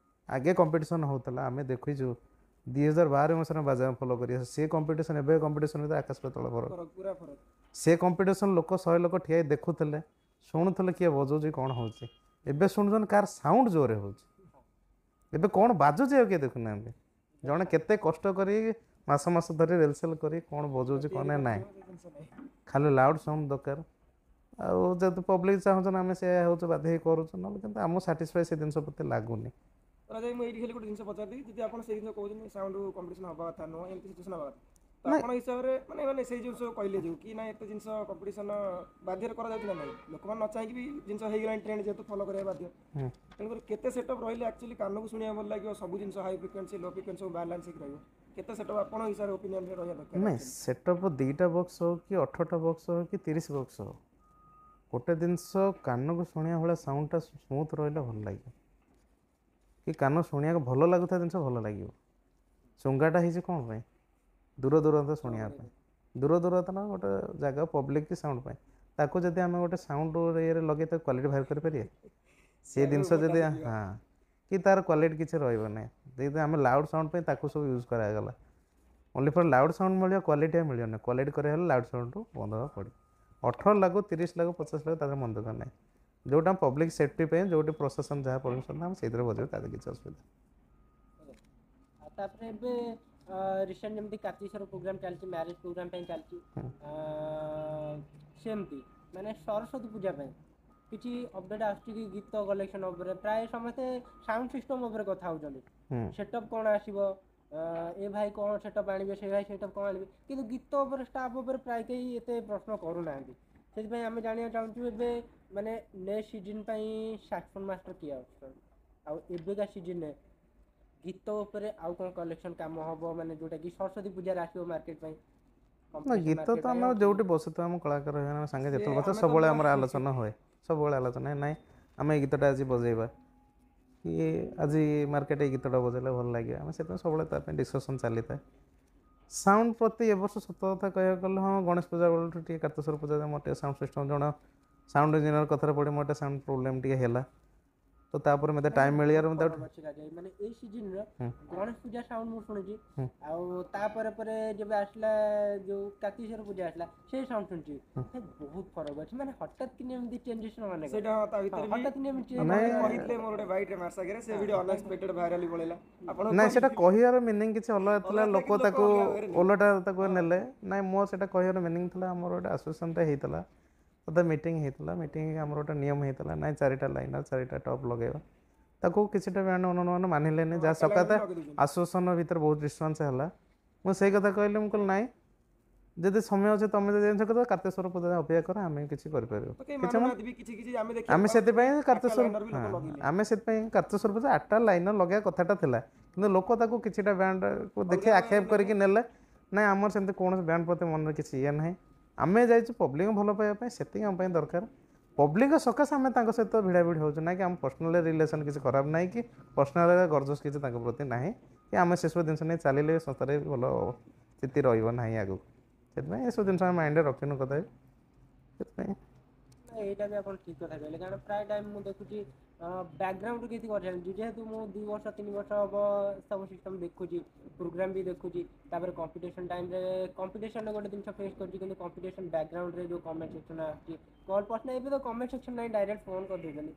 C: ଆଗେ କମ୍ପିଟିସନ୍ ହେଉଥିଲା, ଆମେ ଦେଖିଛୁ 2012 ମସିହାରେ ବାଜା ଫଲୋ କରି ସେ କମ୍ପିଟିସନ୍, ଏବେ କମ୍ପିଟିସନ୍ ଭିତରେ ଆକାଶ ପାତାଳ ଫରକ। ସେ କମ୍ପିଟିସନ୍ ଲୋକ 100 ଲୋକ ଠିଆ ହେଇ ଦେଖୁଥିଲେ, ଶୁଣୁଥିଲେ କିଏ ବଜାଉଛି କ'ଣ ହେଉଛି। ଏବେ ଶୁଣୁଛନ୍ତି କାହାର ସାଉଣ୍ଡ ଜୋରରେ ହେଉଛି, ଏବେ କ'ଣ ବାଜୁଛି ଆଉ କିଏ ଦେଖୁନାହାନ୍ତି। ଜଣେ କେତେ କଷ୍ଟ କରି ମାସ ମାସ ଧରି ରିହର୍ସାଲ କରି କ'ଣ ବଜାଉଛି କ'ଣ ନାହିଁ, ଖାଲି ଲାଉଡ଼ ସାଉଣ୍ଡ ଦରକାର। ଆଉ ଯେହେତୁ ପବ୍ଲିକ୍ ଚାହୁଁଛନ୍ତି ଆମେ ସେ ହେଉଛି ବାଧ୍ୟ ହେଇ କରୁଛୁ, ନହେଲେ କିନ୍ତୁ ଆମକୁ ସାଟିସ୍ଫାଏ ସେ ଜିନିଷ ପ୍ରତି ଲାଗୁନି।
A: ମୁଁ ଏଇଠି ଖାଲି ଗୋଟେ ଜିନିଷ ପଚାରିବି, ଯଦି ଆପଣ ସେଇ ଜିନିଷ କହୁଛନ୍ତି ସାଉଣ୍ଡ କମ୍ପିଟିସନ୍ ହେବା କଥା ନୁହଁ, ଏମିତି ସିଚୁଏସନ୍ ହେବା କଥା, ତ ଆପଣ ହିସାବରେ ମାନେ ସେଇ ଜିନିଷ କହିଲେ ଯେଉଁ କି ନା ଏତେ ଜିନିଷ କମ୍ପିଟିସନ୍ ବାଧ୍ୟରେ କରାଯାଉଛି ନା ନାହିଁ, ଲୋକମାନେ ନ ଚାହିଁକି ବି ଜିନିଷ ହେଇଗଲାଣି ଟ୍ରେଣ୍ଡ ଯେହେତୁ ଫଲୋ କରିବା ବାଧ୍ୟ। ତେଣୁକରି କେତେ ସେଟଅପ୍ ରହିଲେ ଆକ୍ଚୁଆଲି କାନକୁ ଶୁଣିବାକୁ ଭଲ ଲାଗିବ, ସବୁ ଜିନିଷ ହାଇ ଫ୍ରିକ୍ୱେନ୍ସି ଲୋ ଫ୍ରିକ୍ୱେନ୍ସି ସବୁ ବାଲାନ୍ସ ହେଇକି ରହିବ, କେତେ ସେଟଅପ୍ ଆପଣ ହିସାବରେ ଓପିନିଅନ୍ରେ ରହିବା ଦରକାର?
C: ନାଇଁ ସେଟଅପ୍ 2ଟା ବକ୍ସ ହଉ କି 18ଟା ବକ୍ସ ହଉ କି 30 ବକ୍ସ ହଉ, ଗୋଟେ ଜିନିଷ କାନକୁ ଶୁଣିବା ଭଳିଆ ସାଉଣ୍ଡଟା ସ୍ମୁଥ୍ ରହିଲେ ଭଲ ଲାଗିବ। କି କାନ ଶୁଣିବାକୁ ଭଲ ଲାଗୁଥିବା ଜିନିଷ ଭଲ ଲାଗିବ। ଚୁଙ୍ଗାଟା ହେଇଛି କ'ଣ ପାଇଁ? ଦୂର ଦୂରାନ୍ତ ଶୁଣିବା ପାଇଁ, ଦୂର ଦୂରାନ୍ତ ନା ଗୋଟେ ଜାଗା ପବ୍ଲିକ୍ ସାଉଣ୍ଡ ପାଇଁ। ତାକୁ ଯଦି ଆମେ ଗୋଟେ ସାଉଣ୍ଡ ଇଏରେ ଲଗେଇ ତାକୁ କ୍ୱାଲିଟି ବାହାର କରିପାରିବା, ସେ ଜିନିଷ ଯଦି ହଁ କି ତା'ର କ୍ୱାଲିଟି କିଛି ରହିବ ନାହିଁ। ଯଦି ଆମେ ଲାଉଡ଼ ସାଉଣ୍ଡ ପାଇଁ ତାକୁ ସବୁ ୟୁଜ୍ କରାଗଲା, ଓନ୍ଲି ଫର୍ ଲାଉଡ଼ ସାଉଣ୍ଡ ମିଳିବ, କ୍ୱାଲିଟି ମିଳିବନି। କ୍ୱାଲିଟି କରିବା ହେଲେ ଲାଉଡ଼ ସାଉଣ୍ଡରୁ ବନ୍ଦ ହେବାକୁ ପଡ଼ିବ। 18 ଲାଗୁ 30 ଲାଗୁ 50 ଲାଗୁ ତାদের ମନ ଦରକାର ନାହିଁ। ଯେଉଁଟା ପବ୍ଲିକ୍ ସେଫ୍ଟି ପାଇଁ ଯେଉଁଠି ପ୍ରଶାସନ ଯାହା ପରମିସନ୍ ଆମେ ସେଇଥିରେ ବଜାଇବୁ, ତାদের କିଛି ଅସୁବିଧା।
B: ତାପରେ ଏବେ ରିସେଣ୍ଟ ଯେମିତି କାର୍ତ୍ତିକେଶ୍ୱର ପ୍ରୋଗ୍ରାମ ଚାଲିଛି, ମ୍ୟାରେଜ ପ୍ରୋଗ୍ରାମ ପାଇଁ ଚାଲିଛି, ସେମିତି ମାନେ ସରସ୍ୱତୀ ପୂଜା ପାଇଁ କିଛି ଅପଡେଟ୍ ଆସୁଛି କି ଗୀତ କଲେକ୍ସନ ଉପରେ? ପ୍ରାୟ ସମସ୍ତେ ସାଉଣ୍ଡ ସିଷ୍ଟମ ଉପରେ କଥା ହଉଛନ୍ତି, ସେଟଅପ୍ କ'ଣ ଆସିବ, ଏ ଭାଇ କ'ଣ ସେଟଅପ୍ ଆଣିବେ, ସେ ଭାଇ ସେଟଅପ୍ କ'ଣ ଆଣିବେ, କିନ୍ତୁ ଗୀତ ଉପରେ ଷ୍ଟାଫ୍ ଉପରେ ପ୍ରାୟ କେହି ଏତେ ପ୍ରଶ୍ନ କରୁନାହାନ୍ତି। ସେଥିପାଇଁ ଆମେ ଜାଣିବାକୁ ଚାହୁଁଛୁ ଏବେ ମାନେ ନେକ୍ସଟ ସିଜନ୍ ପାଇଁ ସାକ୍ସୋଫୋନ୍ ମାଷ୍ଟର କିଏ ଆସୁଛନ୍ତି, ଆଉ ଏବେକା ସିଜନ୍ରେ ଗୀତ ଉପରେ ଆଉ କ'ଣ କଲେକ୍ସନ କାମ ହେବ, ମାନେ ଯେଉଁଟାକି ସରସ୍ୱତୀ ପୂଜାରେ ଆସିବ ମାର୍କେଟ ପାଇଁ?
C: ନା ଗୀତ ତ ଆମେ ଯେଉଁଠି ବସିଥାଉ ଆମ କଳାକାର ସାଙ୍ଗେ ଯେତେବେଳେ ବସିଥାଉ ସବୁବେଳେ ଆମର ଆଲୋଚନା ହୁଏ, ସବୁବେଳେ ଆଲୋଚନା ନାହିଁ ଆମେ ଏଇ ଗୀତଟା ଆଜି ବଜେଇବା କି ଆଜି ମାର୍କେଟ ଏଇ ଗୀତଟା ବଜାଇଲେ ଭଲ ଲାଗିବ, ଆମେ ସେଥିପାଇଁ ସବୁବେଳେ ତା ପାଇଁ ଡିସ୍କସନ୍ ଚାଲିଥାଏ। ସାଉଣ୍ଡ ପ୍ରତି ଏ ବର୍ଷ ସତ କଥା କହିବାକୁ ଗଲେ, ହଁ ଗଣେଶ ପୂଜା ବେଳଠୁ ଟିକେ କାର୍ତ୍ତିକେଶ୍ୱର ପୂଜା ମୋର ଟିକେ ସାଉଣ୍ଡ ସିଷ୍ଟମ୍ ଜଣେ ସାଉଣ୍ଡ ଇଞ୍ଜିନିୟର କଥାରେ ପଡ଼ି ମୋର ଟିକେ ସାଉଣ୍ଡ ପ୍ରୋବ୍ଲେମ୍ ଟିକେ ହେଲା, ତ ତାପରେ ମୋତେ ଟାଇମ୍ ମିଳିବାର
B: ମାନେ ଏଇ ସିଜନ୍ରେ ଗଣେଶ ପୂଜା ସାଉଣ୍ଡ ମୁଁ ଶୁଣିଛି, ଆଉ ତାପରେ ପରେ ଯେବେ ଆସିଲା ଯୋଉ କାର୍ତ୍ତିକେଶ୍ୱର ପୂଜା ଆସିଲା ସେଇ ସାଉଣ୍ଡ ଶୁଣିଛି, ବହୁତ ଫରକ ଅଛି। ମାନେ ହଠାତ୍ କିନି ଏମିତି ଚେଞ୍ଜେସ୍ ମାନେ
A: ସେଇଟା ତା ଭିତରେ ହଠାତ୍ କିନି ଏମିତି କହିଥିଲେ ମୋର ଗୋଟେ ଭାଇଟେ ମାସ ଆଗରେ, ସେ ଭିଡ଼ିଓ ଅନଏକ୍ସପେକ୍ଟେଡ୍ ଭାଇରାଲି ପଳେଇଲା। ଆପଣ
C: ନାଇଁ ସେଟା କହିବାର ମିନିଂ କିଛି ଅଲଗା ଥିଲା, ଲୋକ ତାକୁ ଓଲଟା ତାକୁ ନେଲେ। ନାଇଁ ମୋ ସେଟା କହିବାର ମିନିଂ ଥିଲା, ଆମର ଗୋଟେ ଆସୋସିଏସନଟା ହେଇଥିଲା, ଗୋଟେ ମିଟିଂ ହେଇଥିଲା, ମିଟିଂ ଆମର ଗୋଟେ ନିୟମ ହେଇଥିଲା, ନାଇଁ 4ଟା ଲାଇନର 4ଟା ଟପ୍ ଲଗାଇବା, ତାକୁ କିଛିଟା ବ୍ୟାଣ୍ଡ ଅନୁମାନ ମାନିଲେନି, ଯାହା ସକାଶେ ଆସୋସିଏସନ ଭିତରେ ବହୁତ ଡିଷ୍ଟର୍ବାନ୍ସ ହେଲା। ମୁଁ ସେଇ କଥା କହିଲି, ମୁଁ କହିଲି ନାଇଁ ଯଦି ସମୟ ଅଛି ତମେ ଯଦି ଜିନିଷ କରିବ କାର୍ତ୍ତିକେଶ୍ୱର ପୂଜା ଅପେକ୍ଷା କର, ଆମେ କିଛି କରିପାରିବୁ ଆମେ ସେଥିପାଇଁ କାର୍ତ୍ତିକେଶ୍ୱର ଆମେ ସେଥିପାଇଁ କାର୍ତ୍ତିକେଶ୍ୱର ପୂଜା 8ଟା ଲାଇନର ଲଗେଇବା କଥାଟା ଥିଲା, କିନ୍ତୁ ଲୋକ ତାକୁ କିଛିଟା ବ୍ୟାଣ୍ଡକୁ ଦେଖି ଆକ୍ଷେପ କରିକି ନେଲେ। ନାଇଁ ଆମର ସେମିତି କୌଣସି ବ୍ୟାଣ୍ଡ ପ୍ରତି ମନରେ କିଛି ଇଏ ନାହିଁ, ଆମେ ଯାଇଛୁ ପବ୍ଲିକ୍ ଭଲ ପାଇବା ପାଇଁ, ସେତିକି ଆମ ପାଇଁ ଦରକାର। ପବ୍ଲିକ୍ ସକାଶେ ଆମେ ତାଙ୍କ ସହିତ ଭିଡ଼ାଭିଡ଼ି ହେଉଛୁ, ନାହିଁ କି ଆମ ପର୍ସନାଲ ରିଲେସନ୍ କିଛି ଖରାପ ନାହିଁ, କି ପର୍ସନାଲ ଗର୍ଜସ୍ କିଛି ତାଙ୍କ ପ୍ରତି ନାହିଁ, କି ଆମେ ସେସବୁ ଜିନିଷ ନେଇ ଚାଲିଲେ ସଂସ୍ଥାରେ ଭଲ ସ୍ଥିତି ରହିବ ନାହିଁ ଆଗକୁ। ସେଥିପାଇଁ ଏସବୁ ଜିନିଷ ଆମେ ମାଇଣ୍ଡରେ ରଖିନୁ କଥା, ସେଥିପାଇଁ
B: ଏଇଟା ବି ଆପଣ ଠିକ୍ କଥା କହିଲେ। କାରଣ ପ୍ରାୟ ଟାଇମ୍ ମୁଁ ଦେଖୁଛି ବ୍ୟାକଗ୍ରାଉଣ୍ଡରୁ କିଛି କରିଥାନ୍ତି, ଯେହେତୁ ମୁଁ 2 ବର୍ଷ 3 ବର୍ଷ ହେବ ସବୁ ସିଷ୍ଟମ୍ ଦେଖୁଛି, ପ୍ରୋଗ୍ରାମ୍ ବି ଦେଖୁଛି, ତାପରେ କମ୍ପିଟିସନ୍ ଟାଇମ୍ରେ କମ୍ପିଟିସନ୍ରେ ଗୋଟେ ଜିନିଷ ଫେସ୍ କରୁଛି, କିନ୍ତୁ କମ୍ପିଟିସନ୍ ବ୍ୟାକଗ୍ରାଉଣ୍ଡରେ ଯେଉଁ କମେଣ୍ଟ ସେକ୍ସନ୍ ଆସୁଛି, କଲ୍ ପର୍ସନାଲ ଏବେ ତ କମେଣ୍ଟ ସେକ୍ସନ୍ ନାହିଁ, ଡାଇରେକ୍ଟ ଫୋନ୍ କରିଦେଉଛନ୍ତି,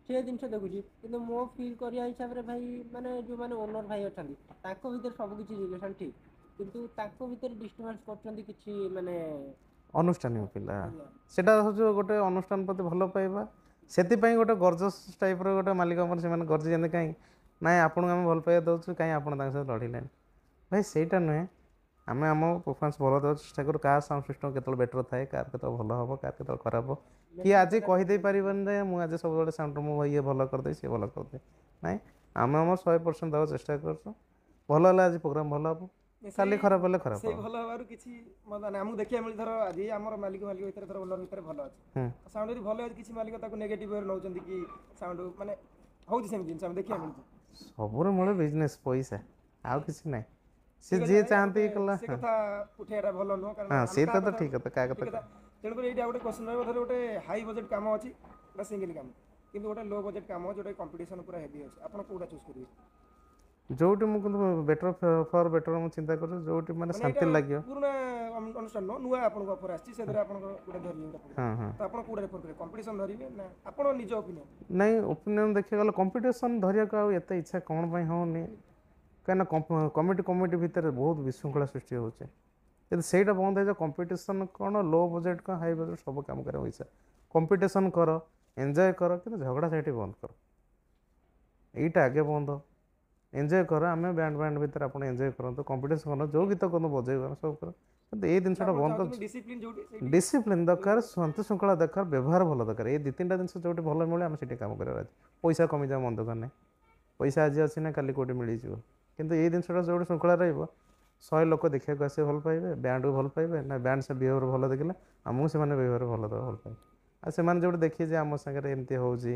B: ସେ ଜିନିଷ ଦେଖୁଛି। କିନ୍ତୁ ମୋ ଫିଲ୍ କରିବା ହିସାବରେ ଭାଇ ମାନେ ଯେଉଁମାନେ ଓନର୍ ଭାଇ ଅଛନ୍ତି ତାଙ୍କ ଭିତରେ ସବୁ କିଛି ରିଲେସନ୍ ଠିକ୍, କିନ୍ତୁ ତାଙ୍କ ଭିତରେ ଡିଷ୍ଟର୍ବାନ୍ସ କରୁଛନ୍ତି କିଛି ମାନେ
C: ଅନୁଷ୍ଠାନିକ ପିଲା, ସେଇଟା ହେଉଛି ଗୋଟେ ଅନୁଷ୍ଠାନ ପ୍ରତି ଭଲ ପାଇବା, ସେଥିପାଇଁ ଗୋଟେ ଗର୍ଜସ୍ ଟାଇପ୍ର ଗୋଟେ ମାଲିକ ଆମର ସେମାନେ ଗର୍ଜିଛନ୍ତି, କାହିଁ ନାଇଁ ଆପଣଙ୍କୁ ଆମେ ଭଲ ପାଇବା ଦେଉଛୁ, କାହିଁ ଆପଣ ତାଙ୍କ ସହିତ ଲଢ଼ିଲେନି। ଭାଇ ସେଇଟା ନୁହେଁ, ଆମେ ଆମ ପରଫର୍ମାନ୍ସ ଭଲ ଦେବାକୁ ଚେଷ୍ଟା କରୁ। କାହା ସାଉଣ୍ଡ ସିଷ୍ଟମ୍ କେତେବେଳେ ବେଟର୍ ଥାଏ, କାହାର କେତେବେଳେ ଭଲ ହେବ, କାହାର କେତେବେଳେ ଖରାପ ହେବ। କିଏ ଆଜି କହିଦେଇ ପାରିବନି ଯେ ମୁଁ ଆଜି ସବୁବେଳେ ସାଉଣ୍ଡ ମୁଁ ଇଏ ଭଲ କରିଦେଇ ସିଏ ଭଲ କରିଦେଇ। ନାଇଁ, ଆମେ ଆମର 100% ଦେବାକୁ ଚେଷ୍ଟା କରୁଛୁ। ଭଲ ହେଲେ ଆଜି ପ୍ରୋଗ୍ରାମ୍ ଭଲ ହେବ, କାଲି ଖରାପ ହେଲେ ଖରାପ
A: ସେଇ
C: ହେବ।
A: ଭଲ ହେବାରୁ କିଛି ମାନେ ଆମକୁ ଦେଖିବା ମିଳି ଧର ଆଜି ଆମର ମାଲିକ ଭିତରେ ଧର ଓନର ଭିତରେ ଭଲ ଅଛି, ସାଉଣ୍ଡ ଯଦି ଭଲ ଅଛି କିଛି ମାଲିକ ତାକୁ ନେଗେଟିଭ୍ ୱେରେ ନେଉଛନ୍ତି କି ସାଉଣ୍ଡ ମାନେ ହେଉଛି ସେମିତି ଜିନିଷ ଆମେ ଦେଖିବା ମିଳୁଛି।
C: ସବୁରେ ମୂଳ ବିଜନେସ୍ ପଇସା, ଆଉ କିଛି ନାହିଁ। ସେ
A: ଠିକ୍ ଅଛି
C: ଯିଏ
A: ଭାଇ,
C: ଚାହାନ୍ତି
A: ଗୋଟେ
C: କଲା
A: ସେ କଥା ଉଠେଇବାଟା ଭଲ ନୁହଁ, କାରଣ
C: ହଁ
A: ଆମେ
C: ସେଇଟା
A: କାହା
C: ତ
A: କଥା
C: ଠିକ୍ କଥା, କାହା
A: ଠିକ୍ କଥା। ତେଣୁକରି ଏଇଟା ଗୋଟେ କ୍ୱେଶ୍ଚନ୍ ରହିବ, ଧର ଗୋଟେ ହାଇ ବଜେଟ୍ କାମ ଅଛି ବା ସିଙ୍ଗିଲ୍ କାମ, କିନ୍ତୁ ଗୋଟେ ଲୋ ବଜେଟ୍ କାମ ଅଛି ଯୋଉଟା କମ୍ପିଟିସନ୍ ପୁରା ହେଭି ଅଛି, ଆପଣ କୋଉଟା ଚୁଜ୍ କରିବେ?
C: ଯୋଉଠି ମୁଁ କିନ୍ତୁ ବେଟର୍ ଫର୍ ବେଟର୍ ମୁଁ ଚିନ୍ତା କରୁଛି, ଯୋଉଠି ମାନେ
A: ମାନେ ଏଇଟା
C: ଶାନ୍ତି ଲାଗିବ।
A: ପୁରୁଣା ଅନୁଷ୍ଠାନ ନୁହଁ, ନୂଆ ଆପଣଙ୍କ ଅଫର୍ ଆସିଛି, ସେଥିରେ ଆପଣଙ୍କର ଗୋଟେ ଧରିବେ ଗୋଟେ ପ୍ରୋଗ୍ରାମ୍,
C: ହଁ ହଁ
A: ତ ଆପଣ କୋଉଟା ରେଫର୍ କରିବେ? କମ୍ପିଟିସନ୍ ଧରିବେ ନା ଆପଣ ନିଜ ଓପିନିଅନ୍?
C: ନାଇଁ, ଓପିନିଅନ୍ ଦେଖିବାକୁ ଗଲେ କମ୍ପିଟିସନ୍ ଧରିବାକୁ ଆଉ ଏତେ ଇଚ୍ଛା କ'ଣ ପାଇଁ ହେଉନି, କାହିଁକିନା କମିଟି ଭିତରେ ବହୁତ ବିଶୃଙ୍ଖଳା ସୃଷ୍ଟି ହେଉଛି। ଯଦି ସେଇଟା ବନ୍ଦ ହେଇଯାଉ, କମ୍ପିଟିସନ୍ କ'ଣ ଲୋ ବଜେଟ୍ କ'ଣ ହାଇ ବଜେଟ୍ ସବୁ କାମ କରିବାକୁ ଇଚ୍ଛା। କମ୍ପିଟିସନ୍ କର, ଏନ୍ଜୟ କର, କିନ୍ତୁ ଝଗଡ଼ା ଝାଟି ବନ୍ଦ କର। ଏଇଟା ଆଗେ ବନ୍ଦ। ଏନ୍ଜୟ କର, ଆମେ ବ୍ୟାଣ୍ଡ ଭିତରେ ଆପଣ ଏନ୍ଜୟ କରନ୍ତୁ, କମ୍ପିଟିସନ୍ କର, ଯେଉଁ ଗୀତ କରନ୍ତୁ ବଜେଇବ ସବୁ କର, କିନ୍ତୁ ଏଇ ଜିନିଷଟା
A: ଆପଣ
C: ବନ୍ଦ
A: ଚାହୁଁଛନ୍ତି
C: କରୁଛି।
A: ଡିସିପ୍ଲିନ୍ ଯୋଉଠି ସେଇଠି
C: ଡିସିପ୍ଲିନ୍ ଦରକାର, ଶାନ୍ତି ଶୃଙ୍ଖଳା ଦରକାର, ବ୍ୟବହାର ଭଲ ଦରକାର। ଏଇ 2-3ଟା ଜିନିଷ ଯୋଉଠି ଭଲ ମିଳେ ଆମେ ସେଠି କାମ କରିବାର ଅଛି। ପଇସା କମିଯାଉ ମନ ଦରକାର ନାହିଁ, ପଇସା ଆଜି ଅଛି ନା କାଲି କେଉଁଠି ମିଳିଯିବ, କିନ୍ତୁ ଏଇ ଜିନିଷଟା ଯୋଉଠି ଶୃଙ୍ଖଳା ରହିବ, 100 ଲୋକ ଦେଖିବାକୁ ଆସିବେ ଭଲ ପାଇବେ, ବ୍ୟାଣ୍ଡକୁ ଭଲ ପାଇବେ, ନା ବ୍ୟାଣ୍ଡ ସେ ବିହେଭିଅର ଭଲ ଦେଖିଲା ଆମକୁ ସେମାନେ ବିହେଭିଅର ଭଲ ଦେବା ଭଲ ପାଇବେ। ଆଉ ସେମାନେ ଯୋଉଠି ଦେଖିବେ ଯେ ଆମ ସାଙ୍ଗରେ ଏମିତି ହେଉଛି,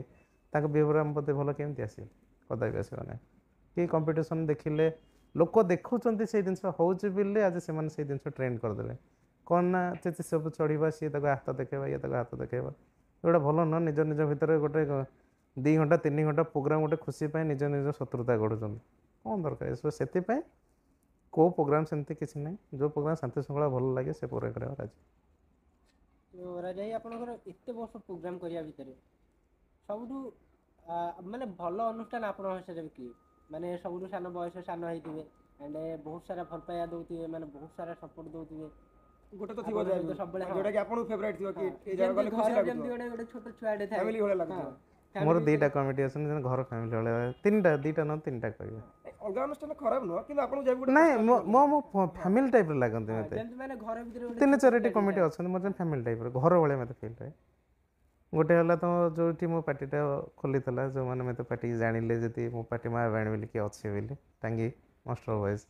C: ତାଙ୍କ ବିହେଭିଅର ଆମ ପ୍ରତି ଭଲ କେମିତି ଆସିବ? କଦାପି ଆସିବ ନାହିଁ। କି କମ୍ପିଟିସନ୍ ଦେଖିଲେ ଲୋକ ଦେଖୁଛନ୍ତି ସେଇ ଜିନିଷ ହେଉଛି ବୋଲି ଆଜି ସେମାନେ ସେଇ ଜିନିଷ ଟ୍ରେଣ୍ଡ କରିଦେଲେ। କ'ଣ ନା ସବୁ ଚଢ଼ିବା, ସିଏ ତାକୁ ହାତ ଦେଖେଇବା, ଇଏ ତାକୁ ହାତ ଦେଖେଇବା, ଏଗୁଡ଼ା ଭଲ ନୁହଁ। ନିଜ ନିଜ ଭିତରେ ଗୋଟେ 2 ଘଣ୍ଟା 3 ଘଣ୍ଟା ପ୍ରୋଗ୍ରାମ୍ ଗୋଟେ ଖୁସି ପାଇଁ ନିଜ ଶତ୍ରୁତା ଗଢ଼ୁଛନ୍ତି, କ'ଣ ଦରକାର ଏସବୁ? ସେଥିପାଇଁ କେଉଁ ପ୍ରୋଗ୍ରାମ୍ ସେମିତି କିଛି ନାହିଁ, ଯେଉଁ ପ୍ରୋଗ୍ରାମ୍ ଶାନ୍ତି ଶୃଙ୍ଖଳା ଭଲ ଲାଗେ ସେ ପ୍ରୋଗ୍ରାମ୍ କରିବା ରାଜି।
B: ରାଜା ଭାଇ, ଆପଣଙ୍କର ଏତେ ବର୍ଷ ପ୍ରୋଗ୍ରାମ୍ କରିବା ଭିତରେ ସବୁଠୁ ମାନେ ଭଲ ଅନୁଷ୍ଠାନ ଆପଣଙ୍କ ହିସାବରେ କିଏ? ମାନେ ସବୁଠୁ ସାନ ବୟସ ସାନ ହେଇଥିବେ, ଆଣ୍ଡ ବହୁତ ସାରା ଭଲ ପାଇବା ଦେଉଥିବେ, ମାନେ ବହୁତ ସାରା ସପୋର୍ଟ ଦେଉଥିବେ।
A: ଗୋଟେ ତ ଥିବ
B: ଆପଣଙ୍କ ସହିତ
A: ଯାହା
B: ସବୁବେଳେ
A: ଯୋଉଟା କି ଆପଣଙ୍କୁ ଫେଭରାଇଟ୍ ଥିବ କି ଏଇ ଜାଗା
B: ଯେମିତି
A: ଗଲେ ଖୁସି
B: ଘର
A: ଲାଗୁଥିବ,
B: ଯେମିତି ଗୋଟେ ଛୋଟ ଛୁଆଟେ ଥାଏ,
A: ଫ୍ୟାମିଲି ଭଳିଆ ଲାଗୁଥିବ।
C: ମୋର 2ଟା କମିଟି ଅଛନ୍ତି, ଘର ଫ୍ୟାମିଲି ଭଳିଆ। 2ଟା ନୁହଁ 3ଟା କହିବେ।
A: ଅଲଗା ଅନୁଷ୍ଠାନ ଖରାପ ନୁହଁ, କିନ୍ତୁ ଆପଣଙ୍କୁ ଯାଇ ଗୋଟେ
C: ନାଇଁ,
A: ପର୍ସନାଲି ଭଲ
C: ମୋ
A: ଲାଗେ।
C: ଫ୍ୟାମିଲି ଟାଇପ୍ର ଲାଗନ୍ତି ମୋତେ।
B: ଯେମିତି ମାନେ ଘର ଭିତରେ ଗୋଟେ
C: 3-4ଟି କମିଟି ଅଛନ୍ତି ମୋର, ଯେମିତି ଫ୍ୟାମିଲି ଟାଇପ୍ର ଘର ଭଳିଆ ମୋତେ ଫିଲ୍ ହୁଏ। ଗୋଟେ ହେଲା ତ ଯୋଉଠି ମୋ ପାର୍ଟିଟା ଖୋଲିଥିଲା, ଯେଉଁମାନେ ମୋତେ ପାର୍ଟି ଜାଣିଲେ, ଯଦି ମୋ ପାର୍ଟି ମା ବାଣୀ ବୋଲି କିଏ ଅଛି ବୋଲି, ଟାଙ୍ଗି master voice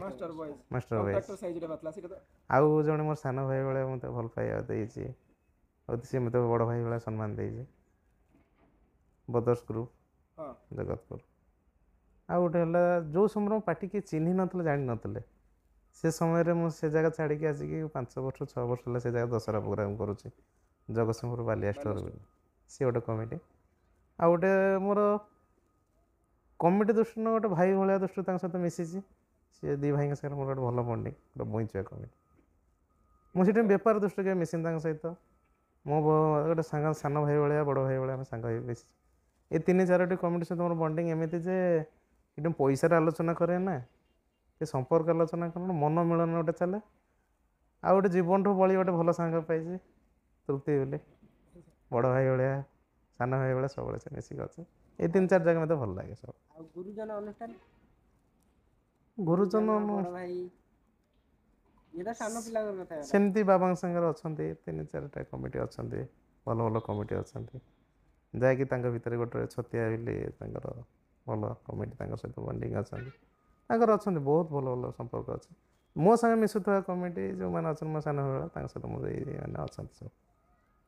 A: master boys
C: master voice.
A: Contractor ସାଇଜରେ ବାଥିଲା ସେଇଟା ତ।
C: ଆଉ ଜଣେ ମୋର ସାନ ଭାଇ ଭଳିଆ ମୋତେ ଭଲ ପାଇବା ଦେଇଛି, ଆଉ ସିଏ ମୋତେ ବଡ଼ ଭାଇ ଭଳିଆ ସମ୍ମାନ ଦେଇଛି, ବଦର୍ସ ଗ୍ରୁପ୍
A: ହଁ
C: ଜଗତପୁର। ଆଉ ଗୋଟେ ହେଲା ଯେଉଁ ସମୟରେ ମୋ ପାର୍ଟି କିଏ ଚିହ୍ନି ନଥିଲେ, ଜାଣିନଥିଲେ, ସେ ସମୟରେ ମୁଁ ସେ ଜାଗା ଛାଡ଼ିକି ଆସିକି 5 ବର୍ଷ 6 ବର୍ଷ ହେଲା ସେ ଜାଗା ଦଶହରା ପ୍ରୋଗ୍ରାମ୍ କରୁଛି, ଜଗତସିଂହପୁର ବାଲିଆ ଷ୍ଟୋର ବୋଲି। ସିଏ ଗୋଟେ କମିଟି। ଆଉ ଗୋଟେ ମୋର କମିଟି ଦୃଷ୍ଟିରୁ ଗୋଟେ ଭାଇ ଭଳିଆ ଦୃଷ୍ଟିରୁ ତାଙ୍କ ସହିତ ମିଶିଛି, ସିଏ 2 ଭାଇଙ୍କ ସାଙ୍ଗରେ ମୋର ଗୋଟେ ଭଲ ବଣ୍ଡିଂ, ଗୋଟେ ବଇଁଚୁଆ କମିଟି। ମୁଁ ସେଠି ବେପାର ଦୃଷ୍ଟିରୁ କେବେ ମିଶିନି ତାଙ୍କ ସହିତ। ମୋ ଗୋଟେ ସାନ ଭାଇ ଭଳିଆ, ବଡ଼ ଭାଇ ଭଳିଆ ଆମେ ସାଙ୍ଗ ହେଇକି ମିଶିଛୁ। ଏ 3-4ଟି କମିଟି ସହିତ ମୋର ବଣ୍ଡିଂ ଏମିତି ଯେ ଏଠି ପଇସାରେ ଆଲୋଚନା କରେ ନା, ଏ ସମ୍ପର୍କ ଆଲୋଚନା କରେ ନା, ମନ ମିଳନ ଗୋଟେ ଚାଲେ। ଆଉ ଗୋଟେ ଜୀବନଠୁ ବଳି ଗୋଟେ ଭଲ ସାଙ୍ଗ ପାଇଛି, ତୃପ୍ତି ବୋଲି, ବଡ଼ ଭାଇ ଭଳିଆ, ସାନ ଭାଇ ଭଳିଆ ସବୁବେଳେ ସେ ମିଶିକି ଅଛି। ଏଇ 3-4 ଜାଗା ମୋତେ ଭଲ ଲାଗେ ସବୁ।
B: ଆଉ ଗୁରୁଜନ ଅନୁଷ୍ଠାନ,
C: ଗୁରୁଜନ
B: ବଡ଼ ଭାଇ, ଇଏ ତ ସାନ ପିଲାଙ୍କ କଥା ହେଲା।
C: ସେମିତି ବାବାଙ୍କ ସାଙ୍ଗରେ ଅଛନ୍ତି, 3-4ଟା କମିଟି ଅଛନ୍ତି, ଭଲ ଭଲ କମିଟି ଅଛନ୍ତି, ଯାହାକି ତାଙ୍କ ଭିତରେ ଗୋଟେ ଛତିଆ ବୋଲି ତାଙ୍କର ଭଲ କମିଟି, ତାଙ୍କ ସହିତ ବଣ୍ଡିଙ୍ଗ ଅଛନ୍ତି, ତାଙ୍କର ଅଛନ୍ତି ବହୁତ ଭଲ ଭଲ ସମ୍ପର୍କ ଅଛି। ମୋ ସାଙ୍ଗେ ମିଶୁଥିବା କମିଟି ଯେଉଁମାନେ ଅଛନ୍ତି ମୋ ସାନ ଭାଇ ତାଙ୍କ ସହିତ ମୋର ଏଇମାନେ ଅଛନ୍ତି ସବୁ।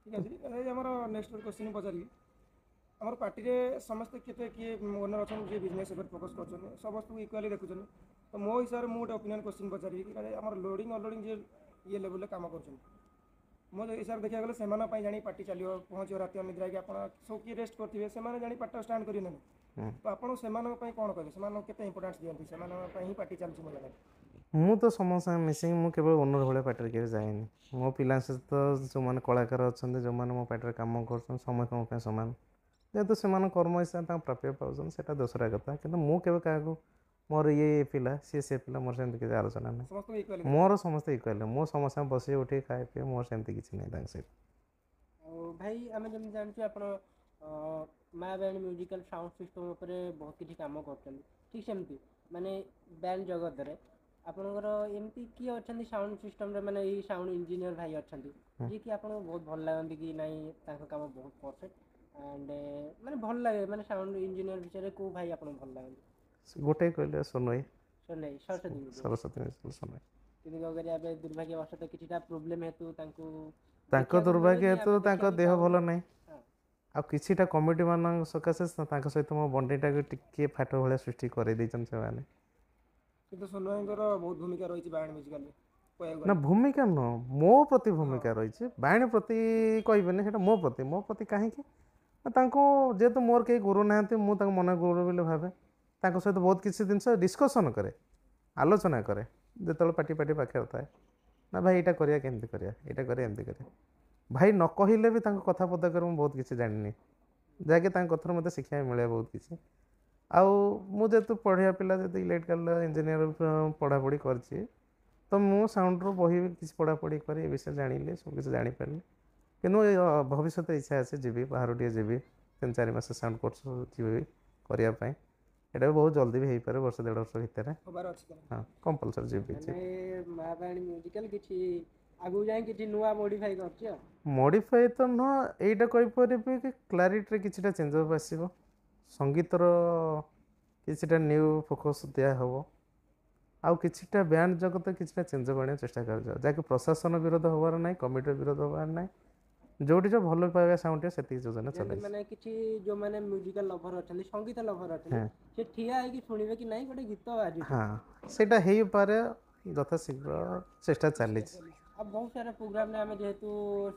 A: ଠିକ୍ ଅଛି। ଏଇ ଆମର ନେକ୍ସଟ କ୍ୱେଶ୍ଚିନ୍ ପଚାରିବି, ଆମର ପାର୍ଟିରେ ସମସ୍ତେ କେତେ କିଏ ଓନର୍ ଅଛନ୍ତି ଯିଏ ବିଜନେସ୍ ଉପରେ ଫୋକସ୍ କରୁଛନ୍ତି, ସମସ୍ତଙ୍କୁ ଇକ୍ୱାଲି ଦେଖୁଛନ୍ତି, ତ ମୋ ହିସାବରେ ମୁଁ ଗୋଟେ ଓପିନିଅନ୍ କ୍ୱେଶ୍ଚିନ୍ ପଚାରିବି କି ଆମର ଲୋଡ଼ିଂ ଅନଲୋଡ଼ିଂ ଯିଏ ଇଏ ଲେଭେଲରେ କାମ କରୁଛନ୍ତି, ମୋ ହିସାବରେ ଦେଖିବାକୁ ଗଲେ ସେମାନଙ୍କ ପାଇଁ ଜାଣି ପାର୍ଟି ଚାଲିବ, ପହଞ୍ଚିବ ରାତି ଅନିଦ୍ରା ହେଇକି ଆପଣ ସବୁ କିଏ ରେଷ୍ଟ କରିଥିବେ, ସେମାନେ ଜାଣି ପାର୍ଟିଟା ଷ୍ଟାର୍ଟ କରିବେ ନାହିଁ, ତ ଆପଣ ସେମାନଙ୍କ ପାଇଁ କ'ଣ କହିବେ? ସେମାନଙ୍କୁ କେତେ ଇମ୍ପୋର୍ଟାନ୍ସ ଦିଅନ୍ତି? ସେମାନଙ୍କ ପାଇଁ ହିଁ ପାର୍ଟି ଚାଲିଛି ମଜା ଲାଗେ।
C: ମୁଁ ତ ସମସ୍ତଙ୍କ ସାଙ୍ଗେ ମିଶିକି ମୁଁ କେବଳ ଓନର ଭଳିଆ ପାର୍ଟିରେ କେବେ ଯାଇନି। ମୋ ପିଲାଙ୍କ ସହିତ ଯେଉଁମାନେ କଳାକାର ଅଛନ୍ତି, ଯେଉଁମାନେ ମୋ ପାର୍ଟିରେ କାମ କରୁଛନ୍ତି, ସମସ୍ତଙ୍କ ପାଇଁ ସମାନ। ଯେହେତୁ ସେମାନେ କର୍ମ ହିସାବରେ ତାଙ୍କ ପ୍ରାପ୍ୟ ପାଉଛନ୍ତି, ସେଇଟା ଦୋସରା କଥା, କିନ୍ତୁ ମୁଁ କେବେ କାହାକୁ ମୋର ଇଏ ପିଲା ସେ ପିଲା ମୋର ସେମିତି କିଛି ଆଲୋଚନା ନାହିଁ।
A: ସମସ୍ତଙ୍କୁ ଇକ୍ୱାଲି
C: ମୋର ସମସ୍ତେ ଇକ୍ୱାଲି, ମୁଁ ସମସ୍ତଙ୍କୁ ବସି ଉଠି ଖାଇ ପିଏ, ମୋର ସେମିତି କିଛି ନାହିଁ ତାଙ୍କ ସହିତ।
B: ଆଉ ଭାଇ, ଆମେ ଯେମିତି ଜାଣିଛୁ ଆପଣ ମା ବାଣୀ ମ୍ୟୁଜିକାଲ ସାଉଣ୍ଡ ସିଷ୍ଟମ୍ ଉପରେ ବହୁତ କିଛି କାମ କରୁଛନ୍ତି, ଠିକ୍ ସେମିତି ମାନେ ବ୍ୟାଣ୍ଡ ଜଗତରେ ଆପଣଙ୍କର ଏମିତି କିଏ ଅଛନ୍ତି ସାଉଣ୍ଡ ସିଷ୍ଟମରେ ମାନେ ଏଇ ସାଉଣ୍ଡ ଇଞ୍ଜିନିୟର ଭାଇ ଅଛନ୍ତି ଯିଏକି ଆପଣଙ୍କୁ ବହୁତ ଭଲ ଲାଗନ୍ତି କି ନାଇଁ ତାଙ୍କ କାମ ବହୁତ ପରଫେକ୍ଟ ଆଣ୍ଡ ମାନେ ଭଲ ଲାଗେ ମାନେ ସାଉଣ୍ଡ ଇଞ୍ଜିନିୟର ବିଷୟରେ କେଉଁ ଭାଇ ଆପଣଙ୍କୁ ଭଲ ଲାଗନ୍ତି?
C: ଗୋଟେ କହିଲେ ସୋନୁ
B: ନାଇଁ ସରସ୍ୱତୀ
C: ସରସ୍ୱତୀ ମିଶ୍ର ସୋନୁ।
B: କିନ୍ତୁ କ'ଣ କରିବା ଏବେ ଦୁର୍ଭାଗ୍ୟବଶତଃ କିଛିଟା ପ୍ରୋବ୍ଲେମ୍ ହେତୁ ତାଙ୍କୁ
C: ତାଙ୍କ
B: ଦେଖିବାକୁ
C: ଦୁର୍ଭାଗ୍ୟ
B: ମିଳୁନି,
C: ହେତୁ
B: ଆମେ
C: ତାଙ୍କ
B: ଦେଖିବାକୁ
C: ଦେହ
B: ପାଉନୁ।
C: ଭଲ ନାହିଁ।
B: ହଁ।
C: ଆଉ କିଛିଟା କମିଟି ମାନଙ୍କ ସକାଶେ ତାଙ୍କ ସହିତ ମୋ ବଣ୍ଡିଂଟାକୁ ଟିକେ ଫାଟ ଭଳିଆ ସୃଷ୍ଟି କରିଦେଇଛନ୍ତି ସେମାନେ।
A: କିନ୍ତୁ ସୋନୁ ଭାଇଙ୍କର ବହୁତ ଭୂମିକା ରହିଛି ବାହାଣି ମ୍ୟୁଜିକାଲରେ କହିବାକୁ
C: ନା
A: ଗଲେ।
C: ଭୂମିକା ନୁହଁ, ମୋ ପ୍ରତି ଭୂମିକା ରହିଛି। ବାଣୀ ପ୍ରତି କହିବେନି, ସେଇଟା ମୋ ପ୍ରତି କାହିଁକି ନା ତାଙ୍କୁ ଯେହେତୁ ମୋର କେହି ଗୁରୁ ନାହାନ୍ତି, ମୁଁ ତାଙ୍କୁ ମନେ ଗୁରୁ ବୋଲି ଭାବେ। ତାଙ୍କ ସହିତ ବହୁତ କିଛି ଜିନିଷ ଡିସ୍କସନ୍ କରେ, ଆଲୋଚନା କରେ ଯେତେବେଳେ ପାଟି ପାଖରେ ଥାଏ। ନା ଭାଇ ଏଇଟା କରିବା, କେମିତି କରିବା, ଏଇଟା କରିବା, ଏମିତି କରିବା। ଭାଇ ନ କହିଲେ ବି ତାଙ୍କ କଥା ପଦକରେ ମୁଁ ବହୁତ କିଛି ଜାଣିନି, ଯାହାକି ତାଙ୍କ କଥାରୁ ମୋତେ ଶିକ୍ଷା ମିଳେ ବହୁତ କିଛି। ଆଉ ମୁଁ ଯେହେତୁ ପଢ଼ିବା ପିଲା, ଯେହେତୁ ଇଲେକ୍ଟ୍ରିକାଲ ଇଞ୍ଜିନିୟର ପଢ଼ାପଢ଼ି କରିଛି, ତ ମୁଁ ସାଉଣ୍ଡର ବହି କିଛି ପଢ଼ାପଢ଼ି କରି ଏ ବିଷୟରେ ଜାଣିଲି, ସବୁ କିଛି ଜାଣିପାରିଲି। କିନ୍ତୁ ଭବିଷ୍ୟତ ଇଚ୍ଛା ଅଛି, ଯିବି ବାହାରୁ ଟିକେ ଯିବି, 3-4 ମାସ ସାଉଣ୍ଡ କୋର୍ସ ଯିବି କରିବା ପାଇଁ। ଏଇଟା ବି ବହୁତ ଜଲ୍ଦି ବି ହେଇପାରେ, 1-1.5 ବର୍ଷ ଭିତରେ।
A: ହବାର ଅଛି ତାହେଲେ।
C: ହଁ, କମ୍ପଲସରି ଯିବି।
B: ମାନେ ମା ବାଣୀ ମ୍ୟୁଜିକାଲ କିଛି ଆଗକୁ ଯାଇ କିଛି ନୂଆ ମୋଡିଫାଇ କରୁଛି ଆଉ।
C: ମଡ଼ିଫାଇ ତ ନୁହଁ, ଏଇଟା କହିପାରିବି କି କ୍ଲାରିଟିରେ କିଛିଟା ଚେଞ୍ଜଅପ୍ ଆସିବ। ସଙ୍ଗୀତର କିଛିଟା ନ୍ୟୁ ଫୋକସ୍ ଦିଆହେବ। ଆଉ କିଛିଟା ବ୍ୟାଣ୍ଡ ଜଗତ କିଛିଟା ଚେଞ୍ଜଅପ୍ ଆଣିବାକୁ ଚେଷ୍ଟା କରାଯାଉ, ଯାହାକି ପ୍ରଶାସନ ବିରୋଧ ହେବାର ନାହିଁ, କମିଟିର ବିରୋଧ ହେବାର ନାହିଁ। ଯୋଉଠି ଯୋଉ ଭଲ ପାଇବା ସାଉଣ୍ଡ ସେତିକି ଯୋଜନା
B: ଯେମିତି
C: ଚଲାଇଛି।
B: ମାନେ କିଛି ଯୋଉମାନେ ମ୍ୟୁଜିକାଲ ଲଭର ଅଛନ୍ତି, ସଙ୍ଗୀତ ଲଭର ଅଛନ୍ତି,
C: ହଁ
B: ସେ ଠିଆ ହେଇକି ଶୁଣିବେ କି ନାଇଁ ଗୋଟେ ଗୀତ ବାଜୁଛି।
C: ହଁ, ସେଇଟା ହେଇପାରେ, ଯଥାଶୀଘ୍ର ଚେଷ୍ଟା ଚାଲିଛି।
B: ଆଉ ବହୁତ ସାରା ପ୍ରୋଗ୍ରାମରେ ଆମେ ଯେହେତୁ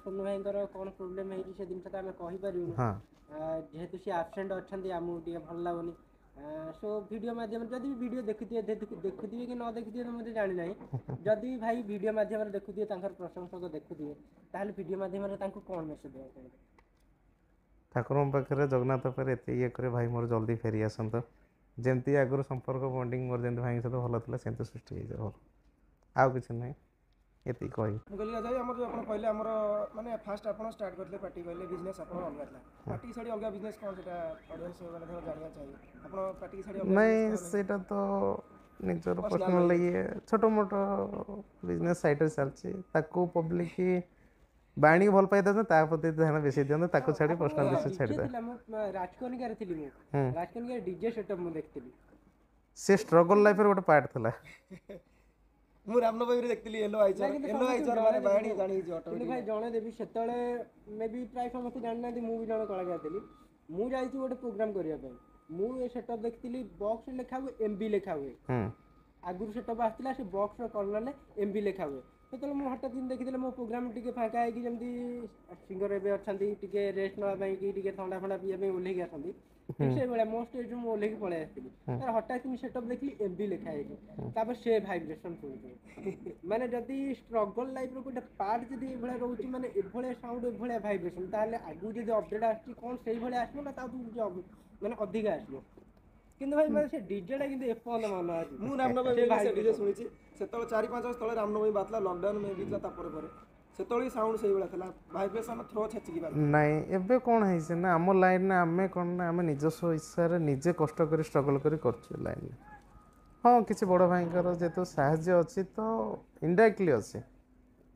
B: ସୋନୁ ଭାଇଙ୍କର କ'ଣ ପ୍ରୋବ୍ଲେମ୍ ହେଇଛି ସେ ଜିନିଷ ତ ଆମେ କହିପାରିବୁନି।
C: ହଁ
B: ଯେହେତୁ ସିଏ ଆବସେଣ୍ଟ ଅଛନ୍ତି, ଆମକୁ ଟିକେ ଭଲ ଲାଗୁନି। ସୋ ଭିଡ଼ିଓ ମାଧ୍ୟମରେ ଯଦି ବି ଭିଡ଼ିଓ ଦେଖୁଥିବେ କି ନ ଦେଖୁଥିବେ ତ ମୋତେ ଜାଣିନାହିଁ। ଯଦି ବି ଭାଇ ଭିଡ଼ିଓ ମାଧ୍ୟମରେ ଦେଖୁଥିବେ, ତାଙ୍କର ପ୍ରଶଂସକ ଦେଖୁଥିବେ, ତାହେଲେ ଭିଡ଼ିଓ ମାଧ୍ୟମରେ ତାଙ୍କୁ କ'ଣ ମେସେଜ୍ ଦେବାକୁ ଚାହିଁବେ?
C: ଠାକୁରଙ୍କ ପାଖରେ, ଜଗନ୍ନାଥ ପାଖରେ ଏତେ ଇଏ କରେ, ଭାଇ ମୋର ଜଲ୍ଦି ଫେରି ଆସନ୍ତୁ। ଯେମିତି ଆଗରୁ ସମ୍ପର୍କ ବଣ୍ଡିଙ୍ଗ ମୋର ଯେମିତି ଭାଇଙ୍କ ସହିତ ଭଲ ଥିଲା, ସେମିତି ସୃଷ୍ଟି ହେଇଯାଉ। ଆଉ କିଛି ନାହିଁ, ଏତିକି କହିବି।
A: ମୁଁ କହିଲି ଅଜୟ, ଆମର ଯେଉଁ ଆପଣ କହିଲେ ଆମର ମାନେ ଫାଷ୍ଟ ଆପଣ ଷ୍ଟାର୍ଟ କରିଥିଲେ ପାର୍ଟି କହିଲେ ବିଜନେସ୍ ଆପଣଙ୍କର ଅଲଗା ଥିଲା। ପାର୍ଟି ଛାଡ଼ି ଅଲଗା ବିଜନେସ୍ କ'ଣ, ସେଇଟା ଅଡ଼ିଏନ୍ସ ମାନେ ଧର ଜାଣିବାକୁ ଚାହିଁବେ। ଆପଣ ପାର୍ଟି ଛାଡ଼ି ଅଲଗା
C: ନାଇଁ,
A: ବିଜନେସ୍ କ'ଣ?
C: ସେଇଟା ତ ନିଜର
A: Personal
C: ପର୍ସନାଲ
A: ରହିବ।
C: ଇଏ, ଛୋଟ ମୋଟ ବିଜନେସ୍ ସାଇଡ଼ରେ ଚାଲିଛି। ତାକୁ ପବ୍ଲିକ ବାଣୀ ଭଲ ପାଇଥାନ୍ତେ, ତା ପ୍ରତି ଧ୍ୟାନ ବେଶୀ ଦିଅନ୍ତେ, ତାକୁ ଛାଡ଼ି ପର୍ସନାଲ
B: ଆପଣଙ୍କର
C: ବିଷୟ
B: ଡିଜେ
C: ଛାଡ଼ିଦେବେ।
B: ଥିଲା, ମୁଁ ରାଜକନିକାରେ ଥିଲି, ମୁଁ ରାଜକନିକାରେ ଡିଜେ ସେଟଅପ୍ ମୁଁ ଦେଖିଥିଲି।
C: ସେ ଷ୍ଟ୍ରଗଲ୍ ଲାଇଫ୍ର ଗୋଟେ ପାର୍ଟ ଥିଲା।
A: ମୁଁ ରାମନବମୀରେ ଦେଖିଥିଲି ୟେଲୋ ଆଇଚର,
B: କିନ୍ତୁ
A: ୟେଲୋ ଆଇଚର ମାନେ ବାଣୀ ଜାଣିଛି
B: କିନ୍ତୁ
A: ଅଟୋମେଟିକ୍।
B: ଭାଇ ଜଣେ ଦେବି, ସେତେବେଳେ ମେ ବି ପ୍ରାୟ ସମସ୍ତେ ଜାଣିନାହାନ୍ତି, ମୁଁ ବି ଜଣେ କଳାକାର ଥିଲି। ମୁଁ ଯାଇଛି ଗୋଟେ ପ୍ରୋଗ୍ରାମ କରିବା ପାଇଁ, ମୁଁ ଏ ସେଟଅପ୍ ଦେଖିଥିଲି, ବକ୍ସରେ ଲେଖା ହୁଏ MB ଲେଖା ହୁଏ। ଆଗରୁ ସେଟଅପ୍ ଆସିଥିଲା, ସେ ବକ୍ସର କର୍ଣ୍ଣରରେ MB ଲେଖା ହୁଏ। ସେତେବେଳେ ମୁଁ ହଠାତ୍ ଦିନ ଦେଖିଥିଲି ମୋ ପ୍ରୋଗ୍ରାମ ଟିକେ ଫାଙ୍କା ହେଇକି, ଯେମିତି ସିଙ୍ଗର ଏବେ ଅଛନ୍ତି ଟିକେ ରେଷ୍ଟ ନେବା ପାଇଁ କି ଟିକେ ଥଣ୍ଡା ଫଣ୍ଡା ପିଇବା ପାଇଁ ଓହ୍ଲେଇକି ଆସନ୍ତି, ଠିକ୍ ସେଇଭଳିଆ ମୋ ଷ୍ଟେଜ୍ରୁ ମୁଁ ଓହ୍ଲେଇକି ପଳେଇ ଆସିଥିଲି। ହଠାତ୍ ମୁଁ ସେଟଅପ୍ ଦେଖିଲି MB ଲେଖା ହେଇଛି, ତାପରେ ସେ ଭାଇବ୍ରେସନ୍ ଶୁଣୁଛି। ମାନେ ଯଦି ଷ୍ଟ୍ରଗଲ୍ ଲାଇଫ୍ର ଗୋଟେ ପାର୍ଟ ଯଦି ଏଭଳିଆ ରହୁଛି, ମାନେ ଏଭଳିଆ ସାଉଣ୍ଡ, ଏଭଳିଆ ଭାଇବ୍ରେସନ୍, ତାହେଲେ ଆଗକୁ ଯଦି ଅପଡେଟ୍ ଆସୁଛି କ'ଣ ସେଇଭଳିଆ ଆସିବ ନା ତାଠୁ ମାନେ ଅଧିକା ଆସିବ। କିନ୍ତୁ ଭାଇ ମାନେ ସେ ଡିଜେଟା କିନ୍ତୁ ଏପର୍ଯ୍ୟନ୍ତ ମନେ ଅଛି।
A: ମୁଁ ରାମନବମୀରେ ସେ ଡିଜେ ଶୁଣିଛି। ସେତେବେଳେ 4-5 ବର୍ଷ ତଳେ ରାମନବମୀ ବାଜିଥିଲା, ଲକଡାଉନ ମେ ବି ଥିଲା ତା ପରେ। ସେତେବେଳେ ବି ସାଉଣ୍ଡ ସେଇଭଳିଆ ଥିଲା, ଭାଇବ୍ରେସନ୍ ଥ୍ରୋ ଛେଚିକି ବାଜୁଥିଲା।
C: ନାଇଁ, ଏବେ କ'ଣ ହେଇଛି ନା ଆମ ଲାଇନରେ ଆମେ କ'ଣ ନା ଆମେ ନିଜସ୍ୱ ଇଚ୍ଛାରେ ନିଜେ କଷ୍ଟ କରି ଷ୍ଟ୍ରଗଲ୍ କରି କରୁଛୁ ଲାଇନରେ। ହଁ, କିଛି ବଡ଼ ଭାଇଙ୍କର ଯେହେତୁ ସାହାଯ୍ୟ ଅଛି, ତ ଇନଡାଇରେକ୍ଟଲି ଅଛି।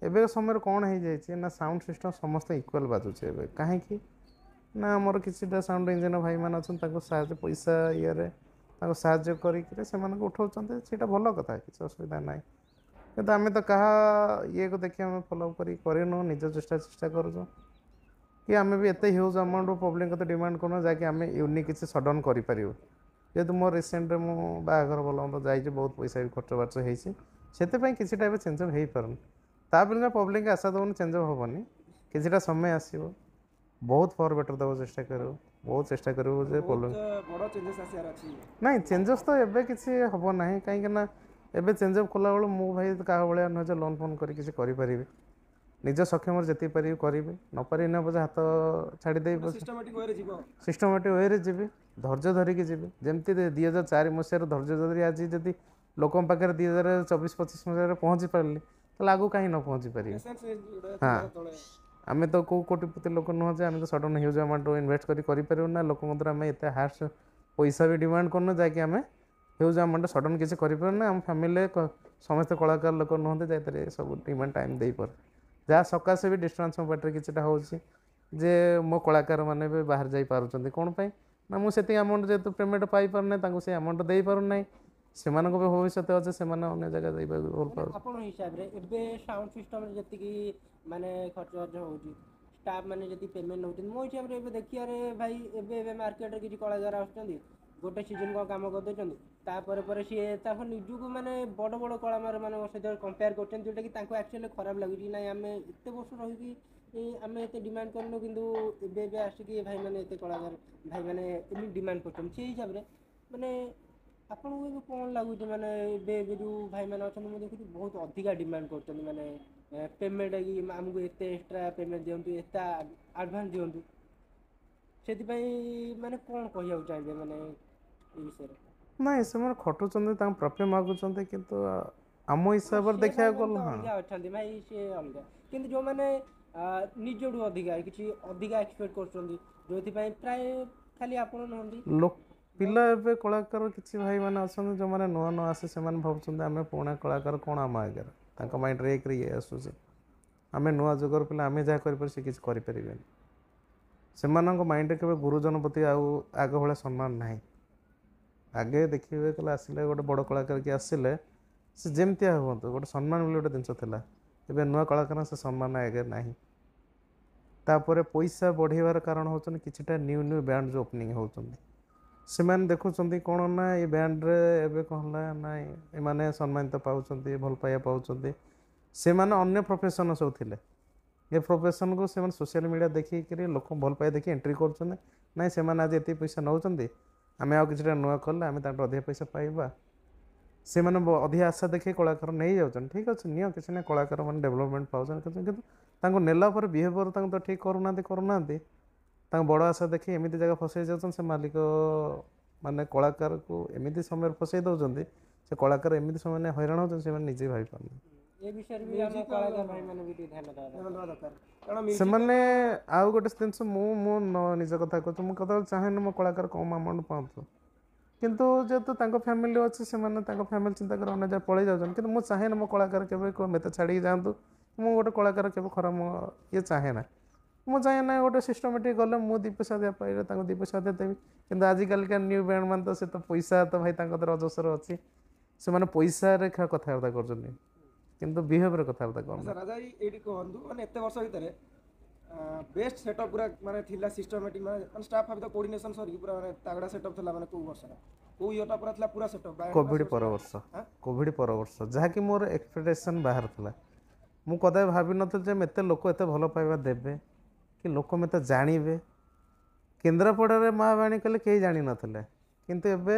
C: ଏବେ ସମୟରେ କ'ଣ ହେଇଯାଇଛି ନା ସାଉଣ୍ଡ ସିଷ୍ଟମ୍ ସମସ୍ତେ ଇକ୍ୱାଲ୍ ବାଜୁଛି ଏବେ। କାହିଁକି ନା ଆମର କିଛିଟା ସାଉଣ୍ଡ ଇଞ୍ଜିନିୟର ଭାଇମାନେ ଅଛନ୍ତି, ତାଙ୍କୁ ସାହାଯ୍ୟ ପଇସା ଇଏରେ ତାଙ୍କୁ ସାହାଯ୍ୟ କରିକିରି ସେମାନଙ୍କୁ ଉଠାଉଛନ୍ତି। ସେଇଟା ଭଲ କଥା, କିଛି ଅସୁବିଧା ନାହିଁ। କିନ୍ତୁ ଆମେ ତ କାହା ଇଏକୁ ଦେଖି ଆମେ ଫଲୋ କରିନୁ, ନିଜ ଚେଷ୍ଟା କରୁଛୁ କି ଆମେ ବି ଏତେ ହ୍ୟୁଜ୍ ଆମାଉଣ୍ଟ ପବ୍ଲିକ କଥା ଡିମାଣ୍ଡ କରୁନୁ, ଯାହାକି ଆମେ ୟୁନିକ୍ କିଛି ସଡନ୍ କରିପାରିବୁ। ଯେହେତୁ ମୋର ରିସେଣ୍ଟରେ ମୁଁ ବାହାଘର ଭଲ ମନ୍ଦ ଯାଇଛି, ବହୁତ ପଇସା ବି ଖର୍ଚ୍ଚ ବାର୍ଚ୍ଚ ହେଇଛି, ସେଥିପାଇଁ କିଛିଟା ଏବେ ଚେଞ୍ଜଅପ୍ ହେଇପାରୁନି। ତା ବୋଲି ପବ୍ଲିକ ଆଶା ଦେଉନି ଚେଞ୍ଜଅପ୍ ହେବନି, କିଛିଟା ସମୟ ଆସିବ, ବହୁତ ଫର୍ ବେଟର୍ ଦେବାକୁ ଚେଷ୍ଟା କରିବୁ, ବହୁତ ଚେଷ୍ଟା କରିବୁ ଯେ
A: ବହୁତ ବଡ଼ ଚେଞ୍ଜେସ୍ ଆସିବାର ଅଛି।
C: ନାଇଁ, ଚେଞ୍ଜେସ୍ ତ ଏବେ କିଛି ହେବ ନାହିଁ। କାହିଁକି ନା ଏବେ ଚେଞ୍ଜଅପ୍ କଲାବେଳୁ ମୁଁ ଭାଇ କାହା ଭଳିଆ ନୁହେଁ ଯେ ଲୋନ୍ ଫୋନ୍ କରି କିଛି କରିପାରିବି। ନିଜ ସକ୍ଷମରେ ଯେତିକି ପାରିବି କରିବି, ନପାରିବି ନା ପଛେ ହାତ ଛାଡ଼ିଦେବି, ପଛେ
A: ସିଷ୍ଟମାଟିକ୍ ୱେରେ ଯିବ।
C: ସିଷ୍ଟମାଟିକ୍ ୱେରେ ଯିବି, ଧୈର୍ଯ୍ୟ ଧରିକି ଯିବି। ଯେମିତି 2004 ମସିହାରୁ ଧୈର୍ଯ୍ୟ ଧରି ଆଜି ଯଦି ଲୋକଙ୍କ ପାଖରେ 2024-25 ମସିହାରେ ପହଞ୍ଚି ପାରିଲି, ତାହେଲେ ଆଗକୁ କାହିଁ ନ ପହଞ୍ଚି ପାରିବି। ହଁ, ଆମେ ତ କେଉଁ କୋଟିପତି ଲୋକ ନୁହଁ ଯେ ଆମେ ତ ସଡନ୍ ହ୍ୟୁଜ୍ ଆମାଉଣ୍ଟ ଇନଭେଷ୍ଟ କରିପାରିବୁ ନା। ଲୋକଙ୍କ ଦ୍ୱାରା ଆମେ ଏତେ ହାର୍ସ ପଇସା ବି ଡିମାଣ୍ଡ କରୁନୁ, ଯାହାକି ଆମେ ହ୍ୟୁଜ୍ ଆମାଉଣ୍ଟ ସଡ଼ନ୍ କିଛି କରିପାରୁନି। ଆମ ଫ୍ୟାମିଲିରେ ସମସ୍ତେ କଳାକାର ଲୋକ ନୁହନ୍ତି ଯାଇଥିରେ ସବୁ ଡିମାଣ୍ଡ ଟାଇମ୍ ଦେଇପାରେ, ଯାହା ସକାଶେ ବି ଡିଷ୍ଟାନ୍ସ ମୋ ପାଖରେ କିଛିଟା ହେଉଛି ଯେ ମୋ କଳାକାରମାନେ ବି ବାହାରେ ଯାଇପାରୁଛନ୍ତି। କ'ଣ ପାଇଁ ନା ମୁଁ ସେତିକି ଆମାଉଣ୍ଟ ଯେହେତୁ ପେମେଣ୍ଟ ପାଇପାରୁନାହିଁ, ତାଙ୍କୁ ସେଇ ଆମାଉଣ୍ଟ ଦେଇପାରୁନାହିଁ। ସେମାନଙ୍କ ବି ଭବିଷ୍ୟତ ଅଛି, ସେମାନେ ଅନ୍ୟ ଜାଗା ଯାଇବାକୁ ଭଲ ପାଉଛନ୍ତି।
B: ଆପଣ ହିସାବରେ ଏବେ ସାଉଣ୍ଡ ସିଷ୍ଟମରେ ଯେତିକି ମାନେ ଖର୍ଚ୍ଚ ହେଉଛି, ଷ୍ଟାଫ୍ ମାନେ ଯେତିକି ପେମେଣ୍ଟ ନେଉଛନ୍ତି, ମୋ ହିସାବରେ ଏବେ ଦେଖିବାରେ ଭାଇ ଏବେ ମାର୍କେଟରେ କିଛି କଳାକାର ଆସୁଛନ୍ତି, ଗୋଟେ ସିଜନ୍ କ'ଣ କାମ କରିଦେଉଛନ୍ତି, ତାପରେ ସିଏ ତାଙ୍କ ନିଜକୁ ମାନେ ବଡ଼ ବଡ଼ କଳାକାରମାନଙ୍କ ସହିତ କମ୍ପେୟାର କରୁଛନ୍ତି, ଯେଉଁଟାକି ତାଙ୍କୁ ଆକ୍ଚୁଆଲି ଖରାପ ଲାଗୁଛି। ନାଇଁ ଆମେ ଏତେ ବର୍ଷ ରହିକି ଆମେ ଏତେ ଡିମାଣ୍ଡ କରିନୁ, କିନ୍ତୁ ଏବେ ଆସିକି ଭାଇମାନେ ଏତେ କଳାକାର ଭାଇମାନେ ଏମିତି ଡିମାଣ୍ଡ କରୁଛନ୍ତି। ସେଇ ହିସାବରେ ମାନେ ଆପଣଙ୍କୁ ଏବେ କ'ଣ ଲାଗୁଛି, ମାନେ ଏବେ ଯେଉଁ ଭାଇମାନେ ଅଛନ୍ତି ମୁଁ ଦେଖୁଛି ବହୁତ ଅଧିକା ଡିମାଣ୍ଡ କରୁଛନ୍ତି, ମାନେ ପେମେଣ୍ଟ କି ଆମକୁ ଏତେ ଏକ୍ସଟ୍ରା ପେମେଣ୍ଟ ଦିଅନ୍ତୁ, ଏତେ ଆଡ଼ଭାନ୍ସ ଦିଅନ୍ତୁ। ସେଥିପାଇଁ ମାନେ କ'ଣ କହିବାକୁ ଚାହିଁବେ ମାନେ ଏ ବିଷୟରେ?
C: ନାଇଁ ସେମାନେ ଖଟୁଛନ୍ତି, ତାଙ୍କ ପ୍ରାପ୍ୟ ମାଗୁଛନ୍ତି, କିନ୍ତୁ ଆମ ହିସାବରେ
B: ସେ
C: ଦେଖିବାକୁ
B: ଭାଇମାନେ
C: ଗଲେ
B: ତ
C: ହଁ
B: ଅଲଗା ଅଛନ୍ତି ଭାଇ, ସିଏ ଅଲଗା। କିନ୍ତୁ ଯେଉଁମାନେ ନିଜଠୁ ଅଧିକା କିଛି ଅଧିକା ଏକ୍ସପେକ୍ଟ କରୁଛନ୍ତି, ଯେଉଁଥିପାଇଁ ପ୍ରାୟ ଖାଲି ଆପଣ ନୁହନ୍ତି
C: ପିଲା ଏବେ କଳାକାର କିଛି ଭାଇମାନେ ଅଛନ୍ତି ଯେଉଁମାନେ ନୂଆ ନୂଆ ଆସେ, ସେମାନେ ଭାବୁଛନ୍ତି ଆମେ ପୁରୁଣା କଳାକାର କ'ଣ ଆମ ଆଗରେ, ତାଙ୍କ ମାଇଣ୍ଡରେ ଏକରେ ଇଏ ଆସୁଛି ଆମେ ନୂଆ ଯୁଗର ପିଲା, ଆମେ ଯାହା କରିପାରୁ ସେ କିଛି କରିପାରିବେନି। ସେମାନଙ୍କ ମାଇଣ୍ଡରେ କେବେ ଗୁରୁଜନ ପ୍ରତି ଆଉ ଆଗ ଭଳିଆ ସମ୍ମାନ ନାହିଁ। ଆଗେ ଦେଖିବେ କହିଲେ ଆସିଲେ ଗୋଟେ ବଡ଼ କଳାକାର କିଏ ଆସିଲେ ସେ ଯେମିତିଆ ହୁଅନ୍ତୁ ଗୋଟେ ସମ୍ମାନ ବୋଲି ଗୋଟେ ଜିନିଷ ଥିଲା। ଏବେ ନୂଆ କଳାକାର ସେ ସମ୍ମାନ ଆଗେ ନାହିଁ। ତାପରେ ପଇସା ବଢ଼େଇବାର କାରଣ ହେଉଛନ୍ତି କିଛିଟା ନ୍ୟୁ ବ୍ୟାଣ୍ଡ ଯେଉଁ ଓପନିଂ ହେଉଛନ୍ତି, ସେମାନେ ଦେଖୁଛନ୍ତି କ'ଣ ନା ଏ ବ୍ୟାଣ୍ଡରେ ଏବେ କ'ଣ ହେଲା ନାଇଁ ଏମାନେ ସମ୍ମାନିତ ପାଉଛନ୍ତି, ଭଲ ପାଇବା ପାଉଛନ୍ତି। ସେମାନେ ଅନ୍ୟ ପ୍ରଫେସନ୍ ସବୁ ଥିଲେ, ଏ ପ୍ରଫେସନ୍କୁ ସେମାନେ ସୋସିଆଲ ମିଡ଼ିଆ ଦେଖିକିରି ଲୋକ ଭଲ ପାଇବା ଦେଖି ଏଣ୍ଟ୍ରି କରୁଛନ୍ତି। ନାଇଁ ସେମାନେ ଆଜି ଏତିକି ପଇସା ନେଉଛନ୍ତି, ଆମେ ଆଉ କିଛିଟା ନୂଆ କଲେ ଆମେ ତାଠୁ ଅଧିକା ପଇସା ପାଇବା। ସେମାନେ ଅଧିକା ଆଶା ଦେଖି କଳାକାର ନେଇଯାଉଛନ୍ତି। ଠିକ୍ ଅଛି ନିଅ କିଛି ନାହିଁ, କଳାକାର ମାନେ ଡେଭଲପମେଣ୍ଟ ପାଉଛନ୍ତି, କିନ୍ତୁ ତାଙ୍କୁ ନେଲା ପରେ ବିହେଭିଅର ତାଙ୍କୁ ତ ଠିକ୍ କରୁନାହାନ୍ତି। ତାଙ୍କୁ ବଡ଼ ଆଶା ଦେଖି ଏମିତି ଜାଗା ଫସାଇ ଯାଉଛନ୍ତି, ସେ ମାଲିକ ମାନେ କଳାକାରକୁ ଏମିତି ସମୟରେ ଫସାଇ ଦେଉଛନ୍ତି, ସେ କଳାକାର ଏମିତି ସମୟରେ ହଇରାଣ ହେଉଛନ୍ତି ସେମାନେ ନିଜେ ଭାବିପାରୁନାହାନ୍ତି।
B: ଏ ବିଷୟରେ ବି ଆମ କଳାକାର ଭାଇମାନେ ବି ଟିକେ ଧ୍ୟାନ ଦେବା ଦରକାର।
C: ସେମାନେ ଆଉ ଗୋଟେ ଜିନିଷ ମୁଁ ନିଜ କଥା କହୁଛି, ମୁଁ କେତେବେଳେ ଚାହେଁନି ମୋ କଳାକାର କମ୍ ଆମାଉଣ୍ଟ ପାଆନ୍ତୁ, କିନ୍ତୁ ଯେହେତୁ ତାଙ୍କ ଫ୍ୟାମିଲି ଅଛି ସେମାନେ ତାଙ୍କ ଫ୍ୟାମିଲି ଚିନ୍ତା କରି ଅନ୍ୟ ଜାଗା ପଳେଇ ଯାଉଛନ୍ତି। କିନ୍ତୁ ମୁଁ ଚାହେଁନି ମୋ କଳାକାର କେବେ ମୋତେ ଛାଡ଼ିକି ଯାଆନ୍ତୁ। ମୁଁ ଗୋଟେ କଳାକାର କେବେ ଖରାପ ଇଏ ଚାହେଁ ନା। ମୁଁ ଚାହେଁ ନା ଗୋଟେ ସିଷ୍ଟମେଟିକ୍ ଗଲେ ମୁଁ ଦୁଇ ପଇସା ଦେବା ପାଇଲେ ତାଙ୍କୁ ଦୁଇ ପଇସା ଦେବି। କିନ୍ତୁ ଆଜିକାଲିକା ନ୍ୟୁ ବ୍ୟାଣ୍ଡ ମାନେ ତ ସେ ତ ପଇସା ତ ଭାଇ ତାଙ୍କ ଦ୍ୱାରା ଅଜସ୍ର ଅଛି, ସେମାନେ ପଇସାରେ କଥାବାର୍ତ୍ତା କରୁଛନ୍ତି କିନ୍ତୁ ବିହେଭିଅର କଥାବାର୍ତ୍ତା କରୁଛନ୍ତି।
A: ରାଜା ଏଇଠି କୁହନ୍ତୁ ମାନେ ଏତେ ବର୍ଷ ଭିତରେ ବେଷ୍ଟ ସେଟଅପ୍ ପୁରା ମାନେ ଥିଲା ସିଷ୍ଟମେଟିକ୍, ମାନେ ଷ୍ଟାଫ୍ ସହିତ କୋର୍ଡିନେସନ୍ ସରିକି ପୁରା ମାନେ ତାଗଡ଼ା ସେଟଅପ୍ ଥିଲା, ମାନେ କେଉଁ ବର୍ଷର କେଉଁ ଇୟର୍ଟା ପୁରା ଥିଲା ପୁରା ସେଟଅପ୍?
C: କୋଭିଡ଼ ପର ବର୍ଷ ଯାହାକି ମୋର ଏକ୍ସପେକ୍ଟେସନ୍ ବାହାର ଥିଲା। ମୁଁ କଦାପି ଭାବିନଥିଲି ଯେ ଏତେ ଲୋକ ଏତେ ଭଲ ପାଇବା ଦେବେ କି ଲୋକ ମୋତେ ଜାଣିବେ। କେନ୍ଦ୍ରାପଡ଼ାରେ ମା ବାଣୀ କଲେ କେହି ଜାଣିନଥିଲେ, କିନ୍ତୁ ଏବେ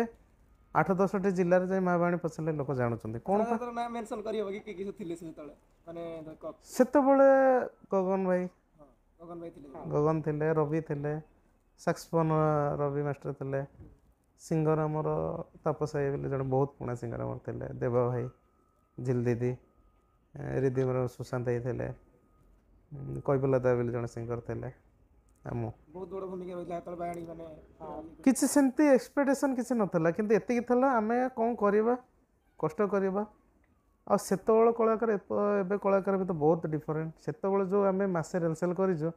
C: 8-10ଟି ଜିଲ୍ଲାରେ ଯାଇ ମା ବାଣୀ ପଚାରିଲେ ଲୋକ ଜାଣୁଛନ୍ତି। କ'ଣ
A: ନାଁ ମେନସନ୍ କରିହେବ କି କିଏ କିଏ ଥିଲେ ସେତେବେଳେ? ମାନେ
C: ସେତେବେଳେ ଗଗନ ଭାଇ
A: ଥିଲେ,
C: ଗଗନ ଥିଲେ, ରବି ଥିଲେ, ସାକ୍ସଫୋନ୍ ରବି ମାଷ୍ଟର ଥିଲେ, ସିଙ୍ଗର ଆମର ତାପସାଇ ବୋଲି ଜଣେ ବହୁତ ପୁରୁଣା ସିଙ୍ଗର ଆମର ଥିଲେ, ଦେବ ଭାଇ, ଝିଲ ଦିଦି, ରିଦିମର ସୁଶାନ୍ତ ଭାଇ ଥିଲେ, କୈବଲତା ବୋଲି ଜଣେ ସିଙ୍ଗର ଥିଲେ।
A: ବହୁତ ବଡ଼ ଭୂମିକା ରହିଥିଲା ସେତେବେଳେ ବାଣୀ ମାନେ
C: କିଛି ସେମିତି ଏକ୍ସପେକ୍ଟେସନ୍ କିଛି ନଥିଲା, କିନ୍ତୁ ଏତିକି ଥିଲା ଆମେ କ'ଣ କରିବା, କଷ୍ଟ କରିବା। ଆଉ ସେତେବେଳେ କଳାକାର ଏବେ କଳାକାର ବି ତ ବହୁତ ଡିଫରେଣ୍ଟ। ସେତେବେଳେ ଯେଉଁ ଆମେ ମାସେ ରିହର୍ସାଲ୍ କରିଛୁ,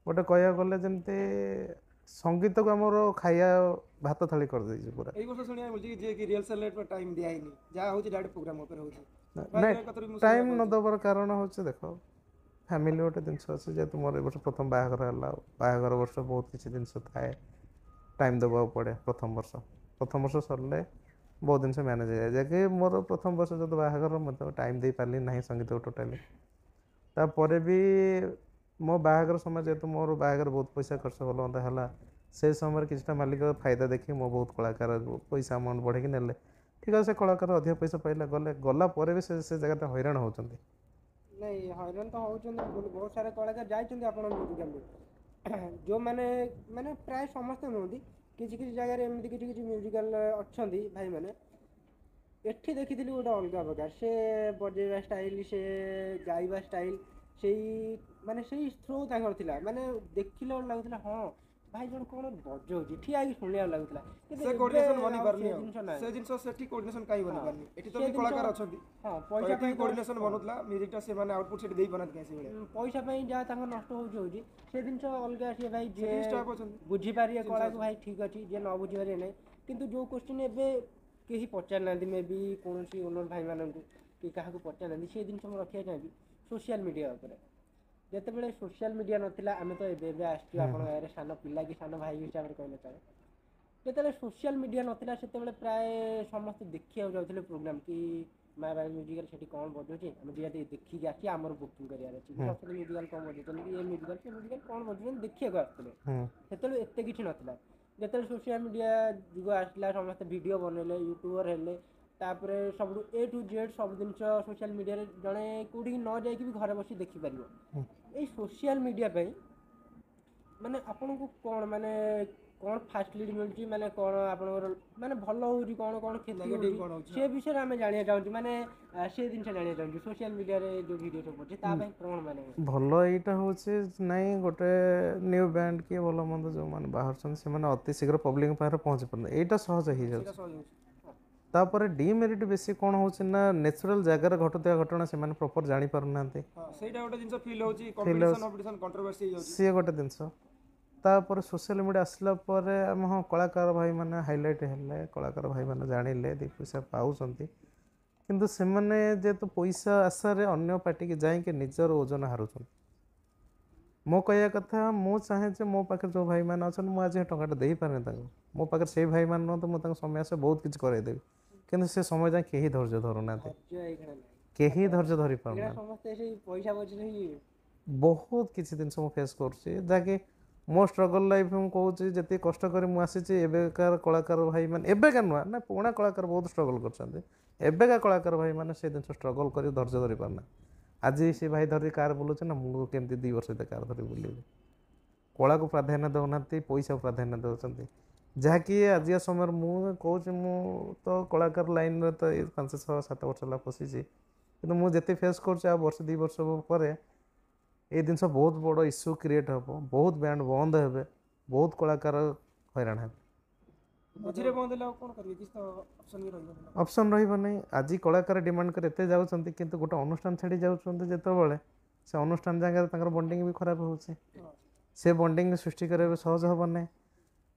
C: ଗୋଟେ କହିବାକୁ ଗଲେ ଯେମିତି ସଙ୍ଗୀତକୁ ଆମର ଖାଇବା ଭାତ ଥାଳି କରିଦେଇଛୁ ପୁରା।
A: ଏଇ ବର୍ଷ ଶୁଣିବାକୁ ମିଳୁଛି ଯିଏ କି ରିହର୍ସାଲ୍ ଟାଇମ୍ ଦିଆହେଇନି, ଯାହା ହେଉଛି ଡାଇରେକ୍ଟ ପ୍ରୋଗ୍ରାମ ଉପରେ ହେଉଛି।
C: ନାଇଁ ଟାଇମ୍ ନ ଦେବାର କାରଣ ହେଉଛି ଦେଖ ଫ୍ୟାମିଲି ଗୋଟେ ଜିନିଷ ଅଛି, ଯେହେତୁ ମୋର ଏ ବର୍ଷ ପ୍ରଥମ ବାହାଘର ହେଲା, ବାହାଘର ବର୍ଷ ବହୁତ କିଛି ଜିନିଷ ଥାଏ, ଟାଇମ୍ ଦେବାକୁ ପଡ଼େ। ପ୍ରଥମ ବର୍ଷ ସରିଲେ ବହୁତ ଜିନିଷ ମ୍ୟାନେଜ୍ ହେଇଯାଏ, ଯାହାକି ମୋର ପ୍ରଥମ ବର୍ଷ ଯଦି ବାହାଘର ମୋତେ ଟାଇମ୍ ଦେଇପାରିଲି ନାହିଁ ସଙ୍ଗୀତକୁ ଟୋଟାଲି। ତାପରେ ବି ମୋ ବାହାଘର ସମୟ ଯେହେତୁ ମୋର ବାହାଘର ବହୁତ ପଇସା ଖର୍ଚ୍ଚ ଭଲ ମନ୍ଦ ହେଲା, ସେ ସମୟରେ କିଛିଟା ମାଲିକ ଫାଇଦା ଦେଖି ମୋ ବହୁତ କଳାକାର ପଇସା ଆମାଉଣ୍ଟ ବଢ଼େଇକି ନେଲେ। ଠିକ୍ ଅଛି ସେ କଳାକାର ଅଧିକ ପଇସା ପାଇଲେ ଗଲା ପରେ ବି ସେ ଜାଗାଟା ହଇରାଣ ହେଉଛନ୍ତି।
B: ନାଇଁ ହଇରାଣ ତ ହେଉଛନ୍ତି, ବହୁତ ସାରା କଳାକାର ଯାଇଛନ୍ତି ଆପଣ ମ୍ୟୁଜିକାଲରେ, ଯେଉଁମାନେ ମାନେ ପ୍ରାୟ ସମସ୍ତେ ନୁହନ୍ତି, କିଛି କିଛି ଜାଗାରେ ଏମିତି କିଛି କିଛି ମ୍ୟୁଜିକାଲ ଅଛନ୍ତି ଭାଇମାନେ। ଏଠି ଦେଖିଥିଲି ଗୋଟେ ଅଲଗା ପ୍ରକାର, ସେ ବଜେଇବା ଷ୍ଟାଇଲ, ସେ ଗାଇବା ଷ୍ଟାଇଲ, ସେଇ ମାନେ ସେଇ ଥ୍ରୋ ତାଙ୍କର ଥିଲା, ମାନେ ଦେଖିଲେ ଲାଗୁଥିଲା ହଁ ଭାଇ ଜଣ କ'ଣ ବଜାଉଛି ଠିଆ ହେଇକି ଶୁଣିବାକୁ ଲାଗୁଥିଲା କିନ୍ତୁ
A: ସେ
B: ଏବେ
A: କୋର୍ଡିନେସନ
B: ଆଉ
A: ବନି ପାରୁନି
B: ସେ
A: ଆଉ
B: ଜିନିଷ ନାହିଁ।
A: ସେ ଜିନିଷ ସେଠି କୋର୍ଡିନେସନ କାହିଁ ବନି ପାରୁନି ଏଠି ତ
B: ସେ
A: ବି
B: ଜିନିଷ
A: କଳାକାର ଅଛନ୍ତି
B: ହଁ
A: ତ
B: ପଇସା
A: ଏଠି
B: ପାଇଁ
A: କୋର୍ଡିନେସନ ବନୁଥିଲା ମ୍ୟୁଜିକଟା ସେମାନେ ଆଉଟପୁଟ ସେଠି ଦେଇ ପାରୁନାହାନ୍ତି କାହିଁ ସେଇଭଳିଆ
B: ପଇସା ପାଇଁ ଯାହା ତାଙ୍କର ନଷ୍ଟ ହଉଛି ସେ ଜିନିଷ ଅଲଗା ସିଏ ଭାଇ
A: ସେଠି ବି
B: ଯିଏ
A: ଷ୍ଟାଫ୍ ଅଛନ୍ତି
B: ବୁଝିପାରିବେ
A: ଜିନିଷ
B: କଳାକୁ
A: ଅଛି।
B: ଭାଇ ଠିକ୍ ଅଛି ଯିଏ ନ ବୁଝିପାରିବେ ନାହିଁ କିନ୍ତୁ ଯେଉଁ କୋଶ୍ଚିନ୍ ଏବେ କେହି ପଚାରିନାହାନ୍ତି ମେ ବି କୌଣସି ଓନର ଭାଇମାନଙ୍କୁ କି କାହାକୁ ପଚାରିନାହାନ୍ତି ସେ ଜିନିଷ ମୁଁ ରଖିବାକୁ ଚାହିଁବି ସୋସିଆଲ ମିଡ଼ିଆ ଉପରେ ଯେତେବେଳେ ସୋସିଆଲ ମିଡ଼ିଆ ନଥିଲା ଆମେ ତ ଏବେ ଏବେ ଆସିଛୁ ଆପଣଙ୍କ ଗାଁରେ ସାନ ପିଲା କି ସାନ ଭାଇ ହିସାବରେ କହିଲେ ଚଳେ ଯେତେବେଳେ ସୋସିଆଲ ମିଡ଼ିଆ ନଥିଲା ସେତେବେଳେ ପ୍ରାୟ ସମସ୍ତେ ଦେଖିବାକୁ ଯାଉଥିଲେ ପ୍ରୋଗ୍ରାମ୍ କି ମା ବାଇ ମ୍ୟୁଜିକାଲ ସେଠି କ'ଣ ବଜୁଛି ଆମେ ଯିବା ଟିକେ ଦେଖିକି ଆସିକି ଆମର ବୁକିଂ କରିବାର ଅଛି କି ସତରେ ମ୍ୟୁଜିକାଲ କ'ଣ ବଜୁଛନ୍ତି କି ଏ ମ୍ୟୁଜିକାଲ ସେ ମ୍ୟୁଜିକାଲ କ'ଣ ବଜୁଛନ୍ତି ଦେଖିବାକୁ ଆସୁଥିଲେ ସେତେବେଳେ ଏତେ କିଛି ନଥିଲା ଯେତେବେଳେ ସୋସିଆଲ ମିଡ଼ିଆ ଯୁଗ ଆସିଲା ସମସ୍ତେ ଭିଡ଼ିଓ ବନେଇଲେ ୟୁଟ୍ୟୁବର ହେଲେ ତାପରେ ସବୁଠୁ A to Z ସବୁ ଜିନିଷ ସୋସିଆଲ ମିଡ଼ିଆରେ ଜଣେ କେଉଁଠିକି ନ ଯାଇକି ବି ଘରେ ବସି ଦେଖିପାରିବ ଏଇ ସୋସିଆଲ ମିଡ଼ିଆ ପାଇଁ ମାନେ ଆପଣଙ୍କୁ କ'ଣ ମାନେ କ'ଣ ଫାସିଲିଟି ମିଳୁଛି ମାନେ କ'ଣ ଆପଣଙ୍କର ମାନେ ଭଲ ହେଉଛି କ'ଣ କ'ଣ କ୍ଷତି
A: ନେଗେଟିଭ କ'ଣ
B: ହେଉଛି
A: ହଉଛି
B: ସେ ବିଷୟରେ ଆମେ ଜାଣିବାକୁ ଚାହୁଁଛୁ ମାନେ ସେ ଜିନିଷ ଜାଣିବାକୁ ଚାହୁଁଛୁ ସୋସିଆଲ ମିଡ଼ିଆରେ ଯେଉଁ ଭିଡ଼ିଓ ସବୁ ଅଛି ତା ପାଇଁ କ'ଣ ମାନେ
C: ଭଲ ଏଇଟା ହେଉଛି ନାଇଁ ଗୋଟେ ନ୍ୟୁ ବ୍ୟାଣ୍ଡ କିଏ ଭଲ ମନ୍ଦ ଯେଉଁମାନେ ବାହାରୁଛନ୍ତି ସେମାନେ ଅତି ଶୀଘ୍ର ପବ୍ଲିକ ପାଖରେ ପହଞ୍ଚି ପାରୁଛନ୍ତି ଏଇଟା ସହଜ ହେଇଯାଉଛି
A: ସେଇଟା ସହଜ ହେଉଛି
C: ତାପରେ ଡିମେରିଟ୍ ବେଶୀ କ'ଣ ହେଉଛି ନା ନ୍ୟାଚୁରାଲ ଜାଗାରେ ଘଟୁଥିବା ଘଟଣା ସେମାନେ ପ୍ରପର ଜାଣିପାରୁନାହାନ୍ତି
A: ହଁ ସେଇଟା ଗୋଟେ ଜିନିଷ ଫିଲ୍ ହେଉଛି କମ୍ପିଟିସନ ଅପିଟିସନ କଣ୍ଟ୍ରୋଭର୍ସି ହେଇଯାଉଛି
C: ସିଏ ଗୋଟେ ଜିନିଷ ତାପରେ ସୋସିଆଲ ମିଡ଼ିଆ ଆସିଲା ପରେ ଆମେ ହଁ କଳାକାର ଭାଇମାନେ ହାଇଲାଇଟ୍ ହେଲେ କଳାକାର ଭାଇମାନେ ଜାଣିଲେ ଦୁଇ ପଇସା ପାଉଛନ୍ତି କିନ୍ତୁ ସେମାନେ ଯେହେତୁ ପଇସା ଆଶାରେ ଅନ୍ୟ ପାର୍ଟିକି ଯାଇକି ନିଜର ଓଜନ ହାରୁଛନ୍ତି ମୋ କହିବା କଥା ମୁଁ ଚାହେଁ ଯେ ମୋ ପାଖରେ ଯେଉଁ ଭାଇମାନେ ଅଛନ୍ତି ମୁଁ ଆଜି ଟଙ୍କାଟା ଦେଇପାରୁନି ତାଙ୍କୁ ମୋ ପାଖରେ ସେଇ ଭାଇମାନେ ନୁହଁନ୍ତି ମୁଁ ତାଙ୍କ ସମୟ ଆସେ ବହୁତ କିଛି କରାଇଦେବି କିନ୍ତୁ ସେ ସମୟ ଯାଏଁ କେହି ଧୈର୍ଯ୍ୟ ଧରୁନାହାନ୍ତି କେହି ଧୈର୍ଯ୍ୟ ଧରି ପାରୁନାହାନ୍ତି
B: ସମସ୍ତେ ସେଇ ପଇସା ପଛରେ ହିଁ
C: ବହୁତ କିଛି ଜିନିଷ ମୁଁ ଫେସ୍ କରୁଛି ଯାହାକି ମୋ ଷ୍ଟ୍ରଗଲ୍ ଲାଇଫ୍ ମୁଁ କହୁଛି ଯେତିକି କଷ୍ଟ କରି ମୁଁ ଆସିଛି ଏବେକାର କଳାକାର ଭାଇମାନେ ଏବେକା ନୁହଁ ନା ପୁରୁଣା କଳାକାର ବହୁତ ଷ୍ଟ୍ରଗଲ୍ କରୁଛନ୍ତି ଏବେକା କଳାକାର ଭାଇମାନେ ସେ ଜିନିଷ ଷ୍ଟ୍ରଗଲ୍ କରି ଧୈର୍ଯ୍ୟ ଧରିପାରୁନା ଆଜି ସେ ଭାଇ ଧରି କାର୍ ବୁଲୁଛି ନା ମୁଁ କେମିତି 2 ବର୍ଷ ଭିତରେ କାର୍ ଧରି ବୁଲିବି କଳାକୁ ପ୍ରାଧାନ୍ୟ ଦେଉନାହାନ୍ତି ପଇସାକୁ ପ୍ରାଧାନ୍ୟ ଦେଉଛନ୍ତି ଯାହାକି ଆଜିକା ସମୟରେ ମୁଁ କହୁଛି ମୁଁ ତ କଳାକାର ଲାଇନ୍ରେ ତ ଏଇ 5, 6, 7 ବର୍ଷ ହେଲା ପଶିଛି କିନ୍ତୁ ମୁଁ ଯେତେ ଫେସ୍ କରୁଛି ଆଉ ବର୍ଷ 2 ବର୍ଷ ପରେ এই ଜିନିଷ ବହୁତ ବଡ଼ ଇସ୍ୟୁ କ୍ରିଏଟ୍ ହେବ ବହୁତ ବ୍ୟାଣ୍ଡ ବନ୍ଦ ହେବେ ବହୁତ କଳାକାର ହଇରାଣ ହେବେ
A: ମଝିରେ ବନ୍ଦ ହେଲେ ଆଉ କ'ଣ କରିବେ କିଛି ତ ଅପସନ୍ ବି ରହିବନି
C: ଅପସନ୍ ରହିବ ନାହିଁ ଆଜି କଳାକାର ଡିମାଣ୍ଡ କରି ଏତେ ଯାଉଛନ୍ତି କିନ୍ତୁ ଗୋଟେ ଅନୁଷ୍ଠାନ ଛାଡ଼ି ଯାଉଛନ୍ତି ଯେତେବେଳେ ସେ ଅନୁଷ୍ଠାନ ଜାଗାରେ ତାଙ୍କର ବଣ୍ଡିଙ୍ଗ ବି ଖରାପ ହେଉଛି ସେ ବଣ୍ଡିଙ୍ଗ ସୃଷ୍ଟି କରିବା ସହଜ ହେବ ନାହିଁ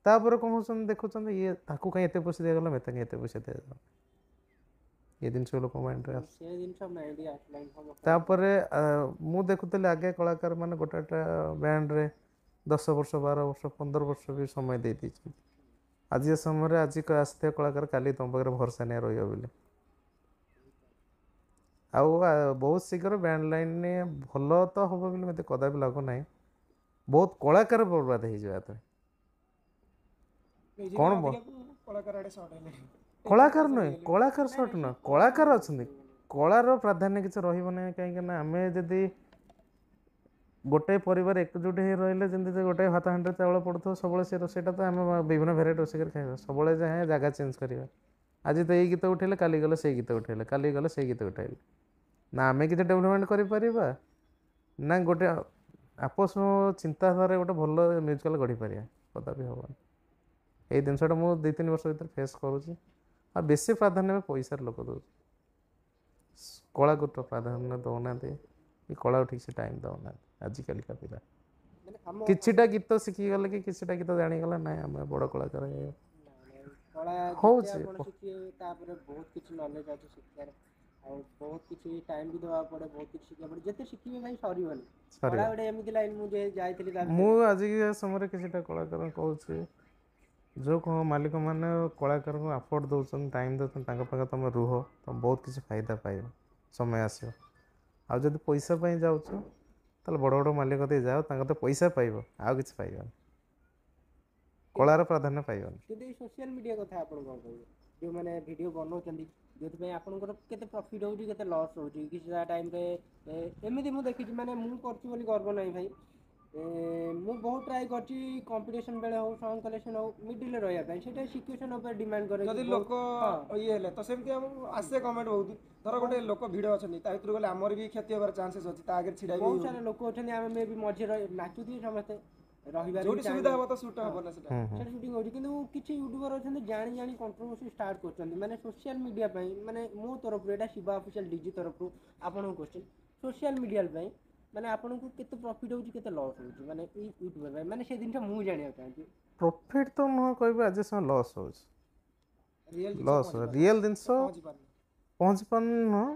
C: ତାପରେ କ'ଣ ହେଉଛନ୍ତି ଦେଖୁଛନ୍ତି ଇଏ ତାକୁ କାହିଁ ଏତେ ପଇସା ଦିଆଗଲା ମୋତେ କାହିଁ ଏତେ ପଇସା ଦିଆଗଲା ଏ ଜିନିଷ ଲୋକ ମାଇଣ୍ଡରେ ଆସୁଛି
B: ସେ ଜିନିଷ ମାଇଣ୍ଡରେ ଆସିଲାଣି ସମସ୍ତେ
C: ତାପରେ ମୁଁ ଦେଖୁଥିଲି ଆଗେ କଳାକାର ମାନେ ଗୋଟେ ବ୍ୟାଣ୍ଡରେ 10 ବର୍ଷ 12 ବର୍ଷ 15 ବର୍ଷ ବି ସମୟ ଦେଇ ଦେଇଛନ୍ତି ଆଜିକା ସମୟରେ ଆଜି ଆସିଥିବା କଳାକାର କାଲି ତୁମ ପାଖରେ ଭରସା ନେଇ ରହିବ ବୋଲି ଆଉ ବହୁତ ଶୀଘ୍ର ବ୍ୟାଣ୍ଡ ଲାଇନ୍ରେ ଭଲ ତ ହେବ ବୋଲି ମୋତେ କଦାପି ଲାଗୁନାହିଁ ବହୁତ କଳାକାର ବର୍ବାଦ ହେଇଯିବ ଏଥିରେ କ'ଣ
A: କଳାକାର ଆଡ଼େ ସର୍ଟ ହେଲେ
C: କଳାକାର ନୁହେଁ କଳାକାର ସର୍ଟ ନୁହେଁ କଳାକାର ଅଛନ୍ତି କଳାର ପ୍ରାଧାନ୍ୟ କିଛି ରହିବ ନାହିଁ କାହିଁକିନା ଆମେ ଯଦି ଗୋଟେ ପରିବାର ଏକଜୁଟ ହେଇ ରହିଲେ ଯେମିତି ଗୋଟେ ଭାତ ହାଣ୍ଡିରେ ଚାଉଳ ପଡ଼ୁଥିବ ସବୁବେଳେ ସେ ରୋଷେଇଟା ତ ଆମେ ବିଭିନ୍ନ ଭେରାଇଟି ରୋଷେଇ କରି ଖାଇବା ସବୁବେଳେ ଯାଏଁ ଜାଗା ଚେଞ୍ଜ କରିବା ଆଜି ତ ଏଇ ଗୀତ ଉଠେଇଲେ କାଲି ଗଲେ ସେଇ ଗୀତ ଉଠେଇଲେ କାଲି ଗଲେ ସେଇ ଗୀତ ଉଠେଇଲେ ନା ଆମେ କିଛି ଡେଭଲପମେଣ୍ଟ କରିପାରିବା ନା ଗୋଟେ ଆପୋଷ ଚିନ୍ତାଧାରାରେ ଗୋଟେ ଭଲ ମ୍ୟୁଜିକାଲ୍ ଗଢ଼ିପାରିବା କଦାପି ହେବନି ଏଇ ଜିନିଷଟା ମୁଁ 2-3 ବର୍ଷ ଭିତରେ ଫେସ୍ କରୁଛି ଆଉ ବେଶୀ ପ୍ରାଧାନ୍ୟ ପଇସାର ଲୋକ ଦେଉଛି କଳାକୁ ତ ପ୍ରାଧାନ୍ୟ ଦେଉନାହାନ୍ତି କି କଳାକୁ ଠିକ୍ ସେ ଟାଇମ୍ ଦେଉନାହାନ୍ତି ଆଜିକାଲିକା ପିଲା କିଛିଟା ଗୀତ ଶିଖିଗଲେ କି କିଛିଟା ଗୀତ ଜାଣିଗଲେ ନାଇଁ ଆମେ ବଡ଼ କଳାକାର
B: କଳା
C: ହେଉଛି
B: ଆପଣ ଶିଖିବେ ତାପରେ ବହୁତ କିଛି ନଲେଜ ଅଛି ଶିଖିବାର ଆଉ ବହୁତ କିଛି ଟାଇମ୍ ବି ଦେବାକୁ ପଡ଼େ ବହୁତ କିଛି ଶିଖିବାକୁ ପଡ଼େ ଯେତେ ଶିଖିବେ ଭାଇ ସରିବନି କଳା ଗୋଟେ ଏମିତି ଲାଇନ୍ ମୁଁ ଯେ ଯାଇଥିଲି
C: ମୁଁ ଆଜିକା ସମୟରେ କିଛିଟା କଳାକାର କହୁଛି ଯେଉଁ ମାଲିକମାନେ କଳାକାରଙ୍କୁ ଆଫୋର୍ଡ଼ ଦେଉଛନ୍ତି ଟାଇମ୍ ଦେଉଛନ୍ତି ତାଙ୍କ ପାଖରେ ତୁମେ ରୁହ ତୁମେ ବହୁତ କିଛି ଫାଇଦା ପାଇବ ସମୟ ଆସିବ ଆଉ ଯଦି ପଇସା ପାଇଁ ଯାଉଛ ତାହେଲେ ବଡ଼ ବଡ଼ ମାଲିକ ଦେଇ ଯାଅ ତାଙ୍କ ତ ପଇସା ପାଇବ ଆଉ କିଛି ପାଇବନି କଳାର ପ୍ରାଧାନ୍ୟ ପାଇବନି
B: କିନ୍ତୁ ଏଇ ସୋସିଆଲ ମିଡ଼ିଆ କଥା ଆପଣ କ'ଣ କହିବେ ଯେଉଁମାନେ ଭିଡ଼ିଓ ବନାଉଛନ୍ତି ଯେଉଁଥିପାଇଁ ଆପଣଙ୍କର କେତେ ପ୍ରଫିଟ୍ ହେଉଛି କେତେ ଲସ୍ ହେଉଛି କିଛିଟା ଟାଇମ୍ରେ ଏମିତି ମୁଁ ଦେଖିଛି ମାନେ ମୁଁ କରୁଛି ବୋଲି ଗର୍ବ ନାହିଁ ଭାଇ ମୁଁ ବହୁତ ଟ୍ରାଏ କରିଛି କମ୍ପିଟିସନ୍ ବେଳେ ହଉ ସଙ୍ଗ କଲେକ୍ସନ୍ ହଉ ମିଡ଼ିଲ୍ରେ ରହିବା ପାଇଁ ସେଇଟା ସିଚୁଏସନ୍ ଉପରେ ଡିମାଣ୍ଡ କରେ
A: ଯଦି ଲୋକ ଇଏ ହେଲେ ତ ସେମିତି ଆମକୁ ଆସେ କମେଣ୍ଟ ବହୁତ ଧର ଗୋଟେ ଲୋକ ଭିଡ଼ ଅଛନ୍ତି ତା ଭିତରୁ ଗଲେ ଆମର ବି କ୍ଷତି ହେବାର ଚାନ୍ସେସ୍ ଅଛି ତା ଆଗରେ ଛିଡ଼ା
B: ବହୁତ ସାରା ଲୋକ ଅଛନ୍ତି ଆମେ ମେ ବି ମଝିରେ ନାଚୁଥିବେ ସମସ୍ତେ ରହିବାର
A: ଯୋଉଠି ସୁବିଧା ହବ ତ ସୁଟ ହବ ନା ସେଟା।
B: ସେଟା ସୁଟିଂ ହେଉଛି କିନ୍ତୁ କିଛି ୟୁଟ୍ୟୁବର ଅଛନ୍ତି ଜାଣି ଜାଣି କଣ୍ଟ୍ରୋଭର୍ସି ଷ୍ଟାର୍ଟ କରୁଛନ୍ତି ମାନେ ସୋସିଆଲ ମିଡ଼ିଆ ପାଇଁ ମାନେ ମୋ ତରଫରୁ ଏଇଟା ଶିବା ଅଫିସିଆଲ ଡିଜି ତରଫରୁ ଆପଣଙ୍କୁ କ୍ୱେଶ୍ଚିନ୍ ସୋସିଆଲ ମିଡ଼ିଆ ପାଇଁ ମାନେ ଆପଣଙ୍କୁ କେତେ ପ୍ରଫିଟ୍ ହେଉଛି କେତେ ଲସ୍ ହେଉଛି ମାନେ ଏଇ ୟୁଟ୍ୟୁବର ପାଇଁ ମାନେ ସେ ଜିନିଷ ମୁଁ ଜାଣିବାକୁ ଚାହୁଁଛି।
C: ପ୍ରଫିଟ୍ ତ ନୁହଁ କହିବି ଆଜି ସମୟ ଲସ୍ ହେଉଛି ଲସ୍ ରିଏଲ୍ ଜିନିଷ ପହଞ୍ଚି ପାରୁନି ନୁହଁ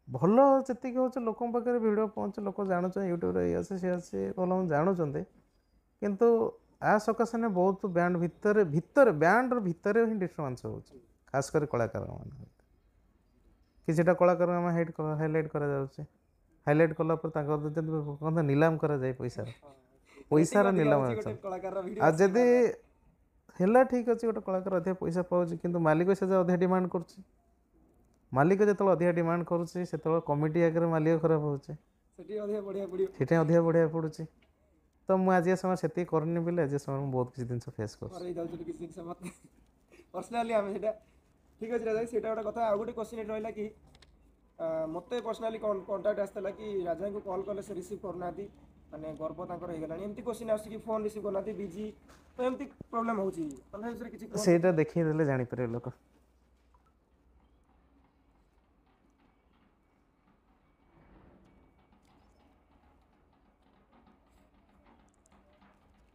C: ଭଲ ଯେତିକି ହେଉଛି ଲୋକଙ୍କ ପାଖରେ ଭିଡ଼ିଓ ପହଞ୍ଚେ ଲୋକ ଜାଣୁଛନ୍ତି ୟୁଟ୍ୟୁବରେ ଇଏ ଅଛି ସିଏ ଅଛି ଭଲ ଜାଣୁଛନ୍ତି କିନ୍ତୁ ଆ ସକାଶେ ବହୁତ ବ୍ୟାଣ୍ଡ ଭିତରେ ବ୍ୟାଣ୍ଡର ଭିତରେ ହିଁ ଡିଷ୍ଟର୍ବାନ୍ସ ହେଉଛି ଖାସ୍ କରି କଳାକାରମାନେ କିଛିଟା କଳାକାର ଆମେ ହାଇଲାଇଟ୍ କରାଯାଉଛି ହାଇଲାଇଟ୍ କଲା ପରେ ତାଙ୍କର ଯେମିତି ନିଲାମ କରାଯାଏ ପଇସାର ନିଲାମ ଅଛି ଆଉ ଯଦି ହେଲା ଠିକ୍ ଅଛି ଗୋଟେ କଳାକାର ଅଧିକା ପଇସା ପାଉଛି କିନ୍ତୁ ମାଲିକ ସେ ଅଧିକା ଡିମାଣ୍ଡ କରୁଛି ମାଲିକ ଯେତେବେଳେ ଅଧିକା ଡିମାଣ୍ଡ କରୁଛି ସେତେବେଳେ କମିଟି ଆଗରେ ମାଲିକ ଖରାପ ହେଉଛି ସେଥିପାଇଁ ଅଧିକା ବଢ଼ିବାକୁ ପଡ଼ୁଛି ତ ମୁଁ ଆଜି ସମୟ ସେତିକି କରିନି ବୋଲି ଆଜି ସମୟ ମୁଁ ବହୁତ କିଛି ଜିନିଷ ଫେସ୍ କରୁଛି
A: ପର୍ସନାଲି ଆମେ ସେଇଟା ଠିକ୍ ଅଛି ରାଜା ସେଇଟା ଗୋଟେ କଥା ଆଉ ଗୋଟେ କ୍ୱେଶ୍ଚିନ୍ ରହିଲା କି ମୋତେ ପର୍ସନାଲି କଣ୍ଟାକ୍ଟ ଆସିଥିଲା କି ରାଜାଙ୍କୁ କଲ୍ କଲେ ସେ ରିସିଭ୍ କରୁନାହାନ୍ତି ମାନେ ଗର୍ବ ତାଙ୍କର ହେଇଗଲାଣି ଏମିତି କ୍ୱେଶ୍ଚିନ୍ ଆସୁଛି କି ଫୋନ୍ ରିସିଭ୍ କରୁନାହାନ୍ତି ବିଜି ତ ଏମିତି ପ୍ରୋବ୍ଲେମ୍ ହେଉଛି ତମେ ବିଷୟରେ କିଛି
C: ସେଇଟା ଦେଖେଇ ଦେଲେ ଜାଣିପାରିବେ ଲୋକ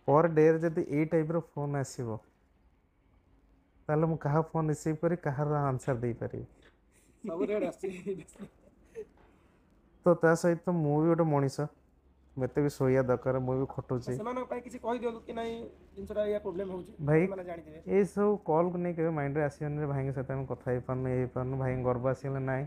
C: पर डेରେ ଯଦି ଏଇ ଟାଇପ୍ର ଫୋନ୍ ଆସିବ ତାହେଲେ ମୁଁ କାହା ଫୋନ୍ ରିସିଭ୍ କରି କାହାର ଆନ୍ସର୍ ଦେଇପାରିବି ତ ତା ସହିତ ମୁଁ ବି ଗୋଟେ ମଣିଷ ମୋତେ ବି ଶୋଇବା ଦରକାର ମୁଁ ବି ଖଟୁଛି
A: ସେମାନଙ୍କ ପାଇଁ କିଛି କହିଦିଅନ୍ତୁ କି ନାଇଁ ଜିନିଷଟା ଏଇଆ ପ୍ରୋବ୍ଲେମ୍ ହେଉଛି
C: ଭାଇ
A: ସେମାନେ ଜାଣିଥିବେ
C: ଏଇସବୁ କଲ୍କୁ ନେଇ କେବେ ମାଇଣ୍ଡରେ ଆସିବନି ଯେ ଭାଇଙ୍କ ସହିତ ଆମେ କଥା ହେଇପାରୁନୁ ହେଇପାରୁନୁ ଭାଇଙ୍କ ଗର୍ବ ଆସିଗଲେ ନାହିଁ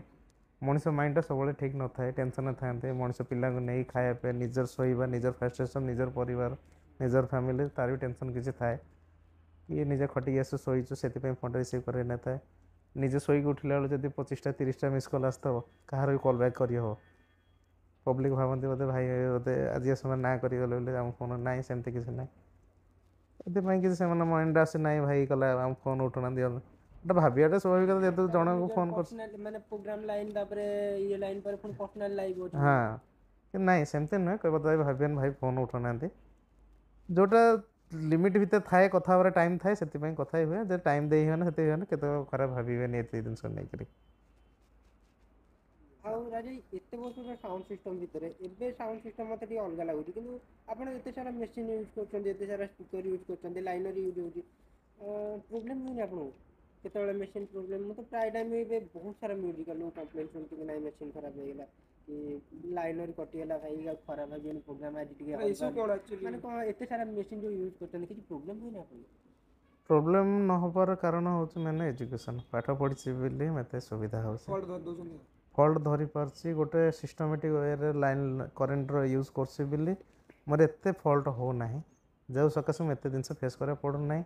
C: ମଣିଷ ମାଇଣ୍ଡଟା ସବୁବେଳେ ଠିକ୍ ନଥାଏ ଟେନସନ୍ରେ ଥାଆନ୍ତି ମଣିଷ ପିଲାଙ୍କୁ ନେଇ ଖାଇବା ପାଇଁ ନିଜର ଶୋଇବା ନିଜର ଫ୍ରଷ୍ଟ୍ରେସନ୍ ନିଜର ପରିବାର ନିଜର ଫ୍ୟାମିଲି ତାର ବି ଟେନସନ୍ କିଛି ଥାଏ କିଏ ନିଜେ ଖଟିକି ଆସୁ ଶୋଇଛୁ ସେଥିପାଇଁ ଫୋନ୍ଟା ରିସିଭ୍ କରି ନଥାଏ ନିଜେ ଶୋଇକି ଉଠିଲା ବେଳକୁ ଯଦି 25ଟା 30ଟା ମିସ୍ କଲ୍ ଆସିଥିବ କାହାର ବି କଲ୍ ବ୍ୟାକ୍ କରିହେବ ପବ୍ଲିକ୍ ଭାବନ୍ତି ବୋଧେ ଭାଇ ବୋଧେ ଆଜି ସମୟ ନା କରିଗଲେ ବୋଲି ଆମ ଫୋନ୍ ନାହିଁ ସେମିତି କିଛି ନାହିଁ ଏଥିପାଇଁ କିଛି ସେମାନେ ମାଇଣ୍ଡରେ ଆସେ ନାହିଁ ଭାଇ କଲା ଆମ ଫୋନ୍ ଉଠୁନାହାନ୍ତି ଗୋଟେ ଭାବିବାଟା ସ୍ୱାଭାବିକ ଯେହେତୁ ଜଣଙ୍କୁ ଫୋନ୍ କରୁଛି
B: ମାନେ ପ୍ରୋଗ୍ରାମ ଲାଇନ ତାପରେ ଇଏ ଲାଇନ ପରେ ପୁଣି ପର୍ସନାଲ ଲାଇଫ ଅଛି
C: ହଁ କିନ୍ତୁ ନାହିଁ ସେମିତି ନୁହେଁ କହିବ ଭାବିବେନି ଭାଇ ଫୋନ୍ ଉଠୁନାହାନ୍ତି ଯେଉଁଟା ଲିମିଟ୍ ଭିତରେ ଥାଏ କଥା ହେବାର ଟାଇମ୍ ଥାଏ ସେଥିପାଇଁ କଥା ହି ହୁଏ ଯେ ଟାଇମ୍ ଦେଇ ହୁଏନା ସେତିକି ହୁଏନା କେତେବେଳେ ଖରାପ ଭାବିବେନି ଏତେ ଜିନିଷ ନେଇକରି
B: ଆଉ ରାଜା ଏତେ ବର୍ଷର ସାଉଣ୍ଡ ସିଷ୍ଟମ ଭିତରେ ଏବେ ସାଉଣ୍ଡ ସିଷ୍ଟମ ମୋତେ ଟିକେ ଅଲଗା ଲାଗୁଛି କିନ୍ତୁ ଆପଣ ଏତେ ସାରା ମେସିନ୍ ୟୁଜ୍ କରୁଛନ୍ତି ଏତେ ସାରା ସ୍ପିକର ୟୁଜ୍ କରୁଛନ୍ତି ଲାଇନର ୟୁଜ୍ ହେଉଛି ପ୍ରୋବ୍ଲେମ୍ ହୁଏନି ଆପଣଙ୍କୁ କେତେବେଳେ ମେସିନ୍ ପ୍ରୋବ୍ଲେମ୍ ମୁଁ ତ ପ୍ରାୟ ଟାଇମ୍ ଏବେ ବହୁତ ସାରା ମ୍ୟୁଜିକାଲ କମ୍ପ୍ଲେନ୍ ଶୁଣିଛି କି ନାଇଁ ମେସିନ୍ ଖରାପ ହେଇଗଲା କି ଲାଇନର କଟିଗଲା ଭାଇ ଆଉ ଖରାପ ହେଇଯିବନି ପ୍ରୋଗ୍ରାମ ଆଜି ଟିକେ ମାନେ କ'ଣ ଏତେ ସାରା ମେସିନ୍ ଯେଉଁ ୟୁଜ୍ କରୁଛନ୍ତି କିଛି ପ୍ରୋବ୍ଲେମ୍ ହୁଏନି ଆପଣଙ୍କୁ
C: ପ୍ରୋବ୍ଲେମ୍ ନ ହେବାର କାରଣ ହେଉଛି ମାନେ ଏଜୁକେସନ୍ ପାଠ ପଢ଼ିଛି ବୋଲି ମୋତେ ସୁବିଧା ହେଉଛି ଫଲ୍ଟ ଧରିପାରୁଛି ଗୋଟେ ସିଷ୍ଟମେଟିକ୍ ୱେରେ ଲାଇନ୍ କରେଣ୍ଟର ୟୁଜ୍ କରୁଛି ବୋଲି ମୋର ଏତେ ଫଲ୍ଟ ହେଉନାହିଁ ଯେଉଁ ସକାଶେ ମୁଁ ଏତେ ଜିନିଷ ଫେସ୍ କରିବାକୁ ପଡ଼ୁନାହିଁ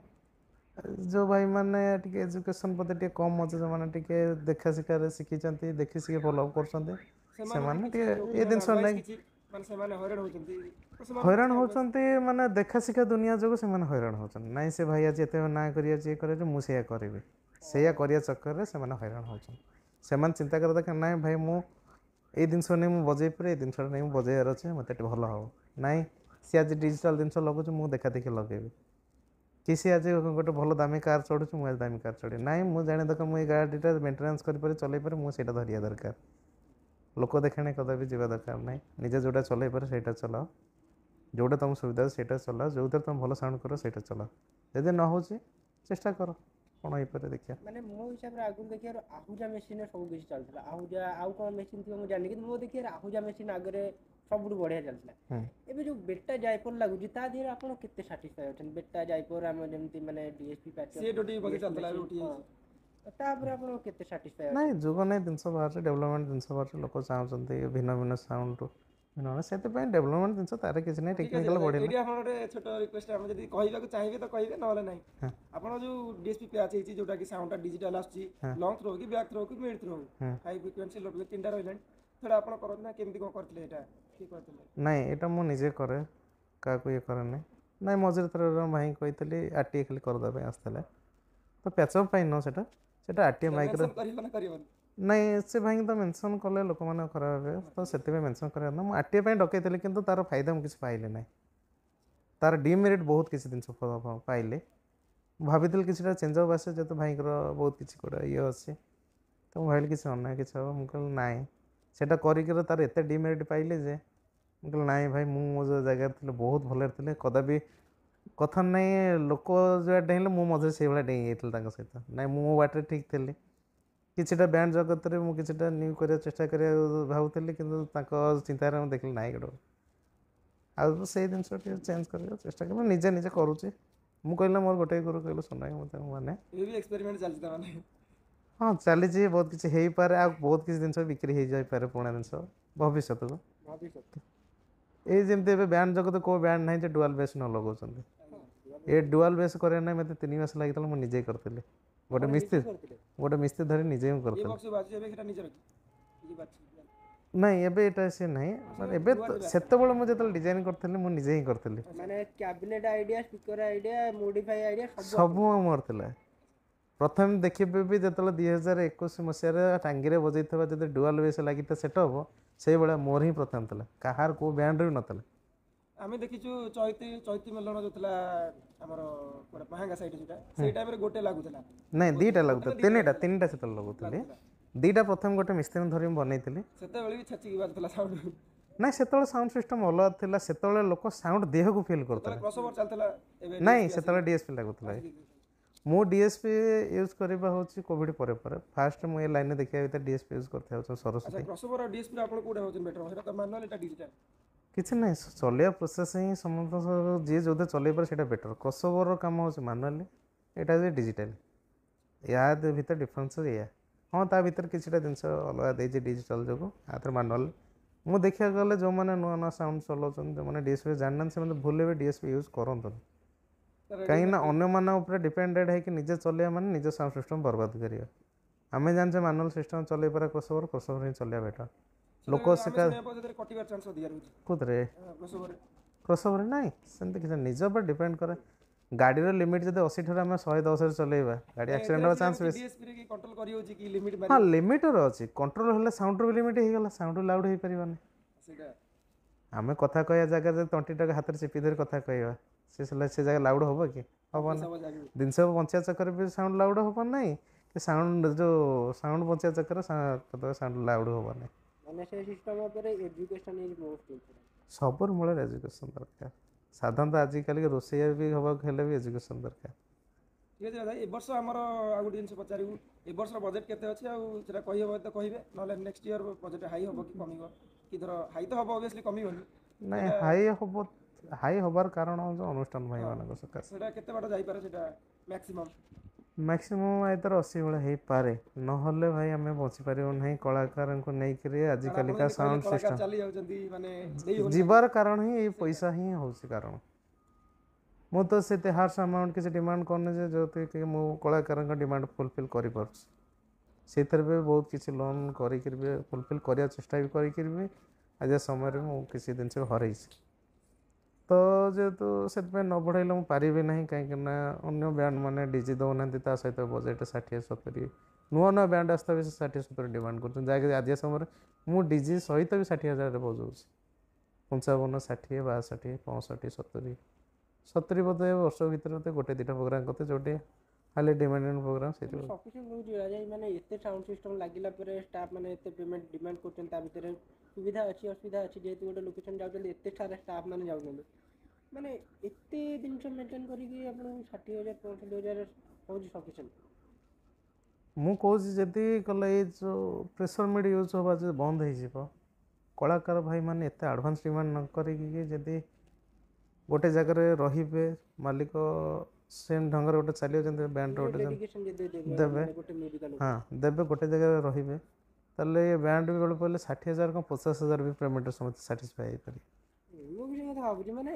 C: ଯେଉଁ ଭାଇମାନେ ଟିକେ ଏଜୁକେସନ୍ ପ୍ରତି ଟିକେ କମ୍ ଅଛି ଯେଉଁମାନେ ଟିକେ ଦେଖା ଶିଖାରେ ଶିଖିଛନ୍ତି ଦେଖି ଶିଖି ଫଲୋ କରୁଛନ୍ତି ସେମାନେ ଟିକେ ଏ ଜିନିଷ ନେଇ ହଇରାଣ ହେଉଛନ୍ତି ମାନେ ଦେଖା ଶିଖା ଦୁନିଆ ଯୋଗୁଁ ସେମାନେ ହଇରାଣ ହେଉଛନ୍ତି ନାଇଁ ସେ ଭାଇ ଆଜି ଏତେ ନା କରିବା ଇଏ କରିବା ମୁଁ ସେଇଆ କରିବି ସେଇଆ କରିବା ଚକ୍କରରେ ସେମାନେ ହଇରାଣ ହେଉଛନ୍ତି ସେମାନେ ଚିନ୍ତା କରିବା ଦରକାର ନାହିଁ ଭାଇ ମୁଁ ଏଇ ଜିନିଷ ନେଇ ମୁଁ ବଜେଇ ପାରେ ଏଇ ଜିନିଷଟା ନେଇ ମୁଁ ବଜେଇବାର ଅଛି ମୋତେ ଟିକେ ଭଲ ହେବ ନାଇଁ ସିଏ ଆଜି ଡିଜିଟାଲ୍ ଜିନିଷ ଲଗାଉଛି ମୁଁ ଦେଖା ଦେଖି ଲଗେଇବି କି ସିଏ ଆଜି ଗୋଟେ ଭଲ ଦାମୀ କାର୍ ଚଢ଼ୁଛି ମୁଁ ଆଜି ଦାମୀ କାର୍ ଚଢ଼ିବି ନାହିଁ ମୁଁ ଜାଣିବା ଦରକାର ମୁଁ ଏଇ ଗାଡ଼ିଟା ମେଣ୍ଟେନାନ୍ସ କରିପାରେ ଚଲେଇ ପାରେ ମୁଁ ସେଇଟା ଧରିବା ଦରକାର ଲୋକ ଦେଖାଣି କଦାପି ଯିବା ଦରକାର ନାହିଁ ନିଜେ ଯେଉଁଟା ଚଲେଇ ପାରେ ସେଇଟା ଚଲାଅ ଯେଉଁଟା ତୁମ ସୁବିଧା ସେଇଟା ଚଲାଅ ଯେଉଁଥିରେ ତୁମେ ଭଲ ସାଉଣ୍ଡ କର ସେଇଟା ଚଲାଅ ଯଦି ନ ହେଉଛି ଚେଷ୍ଟା କର କ'ଣ ହେଇପାରେ ଦେଖିବା
B: ମାନେ ମୋ ହିସାବରେ ଆଗରୁ ଦେଖିବାର ଆହୁଜା ମେସିନ୍ରେ ସବୁ କିଛି ଚାଲୁଥିଲା ଆହୁଜା ଆଉ କ'ଣ ମେସିନ୍ ଥିବ ମୁଁ ଜାଣିନି କିନ୍ତୁ ମୋ ଦେଖିବାର ଆହୁଜା ମେସିନ୍ ଆଗରେ ସବୁଠୁ ବଢ଼ିଆ ଚାଲିଥିଲା ଏବେ ଯେଉଁ ବେଟା ଜାଇପୋର ଲାଗୁଛି ତା ଦେହରେ ଆପଣ କେତେ ସାଟିସ୍ଫାଏ ଅଛନ୍ତି ବେଟା ଜାଇପୋର ଆମର ଯେମିତି ମାନେ ଡିଏସ୍ପି ତାପରେ ଆପଣ କେତେ ସାଟିସ୍ଫାଏ
C: ନାଇଁ ଯୁଗ ନାଇଁ ଜିନିଷ ବାହାରୁଛି ଡେଭଲପମେଣ୍ଟ ଜିନିଷ ବାହାରୁଛି ଲୋକ ଚାହୁଁଛନ୍ତି ଭିନ୍ନ ଭିନ୍ନ ସାଉଣ୍ଡ ସେଥିପାଇଁ ଡେଭଲପମେଣ୍ଟ ଜିନିଷ ତାର କିଛି ନାହିଁ ଟେକ୍ନିକାଲ ବଢ଼ିଲା
A: ଏଇଠି ଆପଣ ଗୋଟେ ଛୋଟ ରିକ୍ୱେଷ୍ଟ ଆମେ ଯଦି କହିବାକୁ ଚାହିଁବେ ତ କହିବେ ନହେଲେ ନାହିଁ ଆପଣ ଯେଉଁ ଡିଏସ୍ପି ପ୍ୟାଚ୍ ହେଇଛି ଯେଉଁଟା କି ସାଉଣ୍ଡଟା ଡିଜିଟାଲ ଆସୁଛି ଲଙ୍ଗ ଥ୍ରୋ କି ବ୍ୟାକ୍ ଥ୍ରୋ କି ମିଡ୍ ଥ୍ରୋ ହାଇ ଫ୍ରିକ୍ୱେନ୍ସି ଲୋ ଫ୍ରିକ୍ୱେନ୍ସି ତିନିଟା ରହିଲାଣି ସେଇଟା ଆପଣ କରନ୍ତି ନା କେମିତି କ'ଣ କରିଥିଲେ ଏଇଟା ଠିକ୍ କରିଥିଲେ
C: ନାଇଁ ଏଇଟା ମୁଁ ନିଜେ କରେ କାହାକୁ ଇଏ କରେନି ନାଇଁ ମଝିରେ ଥରେ ଭାଇ କହିଥିଲି ଆର୍ଟିଏ ଖାଲି କରିଦେବା ପାଇଁ ଆସିଥିଲେ ତ ପ୍ୟାଚଅପ୍ ପାଇଁ ନୁହଁ ସେଇଟା ଆର୍ଟିଏ ମାଇକ୍ର ନାଇଁ ସେ ଭାଇକି ତ ମେନସନ୍ କଲେ ଲୋକମାନେ ଖରାପ ହେବେ ତ ସେଥିପାଇଁ ମେନସନ୍ କରିବା ମୁଁ ଆର୍ଟିଏ ପାଇଁ ଡକେଇଥିଲି କିନ୍ତୁ ତାର ଫାଇଦା ମୁଁ କିଛି ପାଇଲି ନାହିଁ तार डिमेरिट बहुत किसी जिन पाइले भाभी किसी चेंज अफ आसे जो भाईकर बहुत किसी गोटे ये अच्छे तो मुझे भाई किसी अन्याय किसी हम मुझे नाई से तार एत डिमेरिट पाइले जे मुझे नाई भाई मुझे जगह थी बहुत भल थे कदापि कथा नहीं लोक जो डेले मो मझे से भाई डेई सहित ना मो बाटे ठीक थी किसीटा बैंड जगत में मुझे न्यू कर चेष्टा कर भावुली कि चिंतार देखिए नाई गोटे आउ से जिन चेंज कर चेष्टा कर निजे निजे करुचे ମୁଁ କହିଲା ମୋର ଗୋଟେ ଗୁରୁ କହିଲେ ଶୁଣାଇ ମୋତେ ମାନେ
A: ये भी एक्सपेरिमेंट चलता माने
C: ହଁ ଚାଲିଛି ବହୁତ କିଛି ହେଇପାରେ ଆଉ ବହୁତ କିଛି ଜିନିଷ ବିକ୍ରି ହେଇଯାଇପାରେ ପୁରୁଣା ଜିନିଷ ଭବିଷ୍ୟତକୁ ଏଇ ଯେମିତି ଏବେ ବ୍ୟାଣ୍ଡ ଜଗତ କୋଉ ବ୍ୟାଣ୍ଡ ନାହିଁ ଯେ ଡୁଆଲ ବେସ୍ ନ ଲଗାଉଛନ୍ତି ଏ ଡୁଆଲ ବେସ୍ କରିବା ନାହିଁ ମୋତେ 3 ମାସ ଲାଗିଥିଲା ମୁଁ ନିଜେ କରିଥିଲି ଗୋଟେ ମିସ୍ତ୍ରୀ ଧରି ନିଜେ ହିଁ କରିଥିଲି ନାଇଁ ଏବେ ଏଇଟା ସେ ନାହିଁ ଏବେ ସେତେବେଳେ ମୁଁ ଯେତେବେଳେ ଡିଜାଇନ୍ କରିଥିଲି ମୁଁ ନିଜେ ହିଁ କରିଥିଲି
B: ମାନେ cabinet idea speaker idea modify idea
C: ସବୁ ମୋର ଥିଲା ପ୍ରଥମେ ଦେଖିବେ ବି ଯେତେବେଳେ 2021 ମସିହାରେ ଟାଙ୍ଗିରେ ବଜେଇଥିବା ଯଦି ଡୁଆଲ ବେସ୍ ଲାଗିଥିଲା ସେଟଅପ୍ ସେଇଭଳିଆ ମୋର ହିଁ ପ୍ରଥମ ଥିଲା କାହାର କୋଉ ବ୍ୟାଣ୍ଡରେ ବି ନଥିଲା
A: ଆମେ ଦେଖିଛୁ ଚୈତି ମେଲଣ ଯୋଉ ଥିଲା ଆମର କୋଡା ମହାଙ୍ଗା ସାଇଡ ଯୋଟା ସେଇ ଟାଇମ ରେ ଗୋଟେ ଲାଗୁଥିଲା
C: ନାଇଁ ଦିଟା ଲାଗୁଥିଲା ତିନିଟା ସେତେବେଳେ ଲାଗୁଥିଲି ଦିଟା ପ୍ରଥମେ ଗୋଟେ ମିସ୍ତ୍ରୀ ଧରି ମୁଁ ବନେଇଥିଲି
A: ସେତେବେଳେ ବି ଛେଚିକି ବାଜୁଥିଲା ସାଉଣ୍ଡ
C: ନାଇଁ ସେତେବେଳେ ସାଉଣ୍ଡ ସିଷ୍ଟମ ଅଲଗା ଥିଲା ସେତେବେଳେ ଲୋକ ସାଉଣ୍ଡ ଦେହକୁ ଫିଲ୍ କରୁଥିଲେ
A: କ୍ରସଓଭର ଚାଲିଥିଲା ଏବେ
C: ନାଇଁ ସେତେବେଳେ ଡିଏସ୍ପି ଲାଗୁଥିଲା ମୁଁ ଡିଏସ୍ପି ୟୁଜ୍ କରିବା ହେଉଛି କୋଭିଡ ପରେ ଫାଷ୍ଟ ମୁଁ ଏ ଲାଇନରେ ଦେଖିବା ଭିତରେ ଡିଏସ୍ପି ୟୁଜ୍ କରିଥାଏ ସରସ୍ୱତୀ
A: କ୍ରସଓଭର ଆଉ ଡିଏସ୍ପି ଆପଣ କୋଉଟା ହଉଛନ୍ତି ବେଟର ହେଟା ତ ମାନୁଆଲ ଏଟା ଡିଜିଟାଲ
C: କିଛି ନାହିଁ ଚଲେଇବା ପ୍ରୋସେସ୍ ହିଁ ସମସ୍ତ ଯିଏ ଯୋଉଟା ଚଲେଇ ପାରେ ସେଇଟା ବେଟର କ୍ରସଓଭରର କାମ ହେଉଛି ମାନୁଆଲି ଏଇଟା ହେଉଛି ଡିଜିଟାଲ ୟା ଭିତରେ ଡିଫରେନ୍ସ ଏଇଆ ହଁ ତା ଭିତରେ କିଛିଟା ଜିନିଷ ଅଲଗା ଦେଇଛି ଡିଜିଟାଲ ଯୋଗୁଁ ଆଥରେ ମାନୁଆଲ ମୁଁ ଦେଖିବାକୁ ଗଲେ ଯେଉଁମାନେ ନୂଆ ନୂଆ ସାଉଣ୍ଡ ଚଲାଉଛନ୍ତି ଯେଉଁମାନେ ଡିଏସ୍ପି ଜାଣିନାହାନ୍ତି ସେମାନେ ଭୁଲ ଏବେ ଡିଏସ୍ପି ୟୁଜ୍ କରନ୍ତୁନି କାହିଁକିନା ଅନ୍ୟମାନଙ୍କ ଉପରେ ଡିପେଣ୍ଡେଡ୍ ହେଇକି ନିଜେ ଚଲେଇବା ମାନେ ନିଜ ସାଉଣ୍ଡ ସିଷ୍ଟମ୍ ବର୍ବାଦ କରିବା ଆମେ ଜାଣିଛେ ମାନୁଆଲ ସିଷ୍ଟମ୍ ଚଲେଇ ପାରେ କ୍ରସଓଭର ହିଁ ଚଲେଇବା ବେଟର ଲୋକ କୋଉଥିରେ କ୍ରସଓଭର ନାଇଁ ସେମିତି କିଛି ନିଜ ଉପରେ ଡିପେଣ୍ଡ କରେ ଗାଡ଼ିର ଲିମିଟ୍ ଯଦି 80 ଠାରୁ ଆମେ 110ରେ ଚଲେଇବା ଗାଡ଼ି ଆକ୍ସିଡେଣ୍ଟ ହେବା ଚାନ୍ସ ବେଶୀ ହଁ ଲିମିଟର ଅଛି କଣ୍ଟ୍ରୋଲ ହେଲେ ସାଉଣ୍ଡର ବି ଲିମିଟ୍ ହେଇଗଲା ସାଉଣ୍ଡ ଲାଉଡ୍ ହେଇପାରିବନି ଆମେ କଥା କହିବା ଜାଗାରେ ଯଦି ତଣ୍ଟିଟାକୁ ହାତରେ ଚିପି ଧରି କଥା କହିବା ସେ ଜାଗା ଲାଉଡ୍ ହବ କି ହବନି ଜିନିଷ ବଞ୍ଚିବା ଚକ୍କରରେ ବି ସାଉଣ୍ଡ ଲାଉଡ୍ ହବ ନାହିଁ କି ସାଉଣ୍ଡ ଯେଉଁ ସାଉଣ୍ଡ ବଞ୍ଚିବା ଚକ୍କରରେ ସାଉଣ୍ଡ ଲାଉଡ୍ ହବନି
B: ମାନେ ସେ ସିଷ୍ଟମ ଉପରେ ଏଜୁକେସନ ଇଜ ମୋଷ୍ଟ ଇମ୍ପୋର୍ଟାଣ୍ଟ
C: ସବୁର ମୂଳରେ ଏଜୁକେସନ ଦରକାର ସାଧାରଣତଃ ଆଜିକାଲି ରୋଷେଇଆ ବି ହେବାକୁ ହେଲେ ବି ଏଜୁକେସନ ଦରକାର
A: ঠিক আছে দাদা এ বর্ষ আমার ଆଉ ଗୋଟେ ଜିନିଷ ପଚାରିବୁ ଏ ବର୍ଷର ବଜେଟ୍ କେତେ ଅଛି ଆଉ ସେଟା କହିହେବ ତ କହିବେ ନହେଲେ ନେକ୍ସଟ ଇୟର ବଜେଟ୍ ହାଇ ହବ କି କମିବ କି ଧର ହାଇ ତ ହବ ଅବଭିୟସଲି କମିବନି
C: ନାଇଁ ହାଇ ହବାର କାରଣ ହେଉଛି ଅନୁଷ୍ଠାନ ଭାଇମାନଙ୍କ ସକାଶେ
A: ସେଟା କେତେ ବାଟ ଯାଇପାରେ ସେଟା
C: ମ୍ୟାକ୍ସିମମ୍ ଆଇଦର 80 ଭଳିଆ ହେଇପାରେ ନହେଲେ ଭାଇ ଆମେ ବଞ୍ଚିପାରିବୁ ନାହିଁ କଳାକାରଙ୍କୁ ନେଇକରି ଆଜିକାଲିକା ସାଉଣ୍ଡ ସିଷ୍ଟମ
A: ଚାଲି ଯାଉଛନ୍ତି ମାନେ
C: ଯିବାର କାରଣ ହିଁ ଏଇ ପଇସା ହିଁ ହେଉଛି କାରଣ ମୁଁ ତ ସେତେ ହାର୍ସ ଆମାଉଣ୍ଟ କିଛି ଡିମାଣ୍ଡ କରୁନି ଯେ ଯେଉଁଥିକି ମୁଁ କଳାକାରଙ୍କ ଡିମାଣ୍ଡ ଫୁଲଫିଲ୍ କରିପାରୁଛି ସେଥିରେ ବି ବହୁତ କିଛି ଲୋନ୍ କରିକିରି ବି ଫୁଲଫିଲ୍ କରିବା ଚେଷ୍ଟା ବି କରିକିରି ବି ଆଜି ସମୟରେ ମୁଁ କିଛି ଜିନିଷ ହରେଇଛି ତ ଯେହେତୁ ସେଥିପାଇଁ ନ ବଢ଼େଇଲେ ମୁଁ ପାରିବି ନାହିଁ କାହିଁକିନା ଅନ୍ୟ ବ୍ୟାଣ୍ଡ ମାନେ ଡିଜି ଦେଉନାହାନ୍ତି ତା ସହିତ ବଜେଟ୍ 60-70 ନୂଆ ନୂଆ ବ୍ୟାଣ୍ଡ ଆସିଥିବା ବି 60-70 ଡିମାଣ୍ଡ କରୁଛନ୍ତି ଯାହାକି ଆଜି ସମୟରେ ମୁଁ ଡିଜି ସହିତ ବି 60,000ରେ ବଜାଉଛି 55, 60, 62, 65, 70 ବୋଧେ ବର୍ଷ ଭିତରେ ବୋଧେ ଗୋଟେ ଦୁଇଟା ପ୍ରୋଗ୍ରାମ କରିତେ ଯୋଉଠି ହାଇଲି ଡିମାଣ୍ଡେଡ୍ ପ୍ରୋଗ୍ରାମ ସେଇଥିପାଇଁ
B: ସଫିସିଏଣ୍ଟ ରହୁଛି ରାଜା ମାନେ ଏତେ ସାଉଣ୍ଡ ସିଷ୍ଟମ ଲାଗିଲା ପରେ ଷ୍ଟାଫ୍ ମାନେ ଏତେ ପେମେଣ୍ଟ ଡିମାଣ୍ଡ କରୁଛନ୍ତି ତା ଭିତରେ ସୁବିଧା ଅଛି ଅସୁବିଧା ଅଛି ଯେହେତୁ ଗୋଟେ ଲୋକେସନ ଯାଉଛନ୍ତି ଏତେ ସାରା ଷ୍ଟାଫ୍ ମାନେ ଯାଉଛନ୍ତି ମାନେ ଏତେ ଜିନିଷ ମେଣ୍ଟେନ୍ କରିକି ଆପଣଙ୍କୁ 60,000 65,000 ହେଉଛି ସଫିସିଏଣ୍ଟ
C: ମୁଁ କହୁଛି ଯଦି କଲେ ଏଇ ଯେଉଁ ପ୍ରେସର ମିଡ୍ ୟୁଜ୍ ହେବା ଯଦି ବନ୍ଦ ହେଇଯିବ କଳାକାର ଭାଇମାନେ ଏତେ ଆଡ଼ଭାନ୍ସ ଡିମାଣ୍ଡ ନ କରିକି ଯଦି ଗୋଟେ ଜାଗାରେ ରହିବେ ମାଲିକ ସେମ୍ ଢଙ୍ଗରେ ଗୋଟେ ଚାଲିବ ଯେମିତି ବ୍ୟାଣ୍ଡର ଗୋଟେ ଦେବେ ହଁ ଦେବେ ଗୋଟେ ଜାଗାରେ ରହିବେ ତାହେଲେ ଏ ବ୍ୟାଣ୍ଡ ବି ବେଳ ପଡ଼ିଲେ 60,000 କ'ଣ 50,000 ବି ପେମେଣ୍ଟରେ ସମସ୍ତେ ସାଟିସ୍ଫାଏ ହେଇପାରିବେ
B: ମୁଁ ବି ସେ କଥା ଭାବୁଛି ମାନେ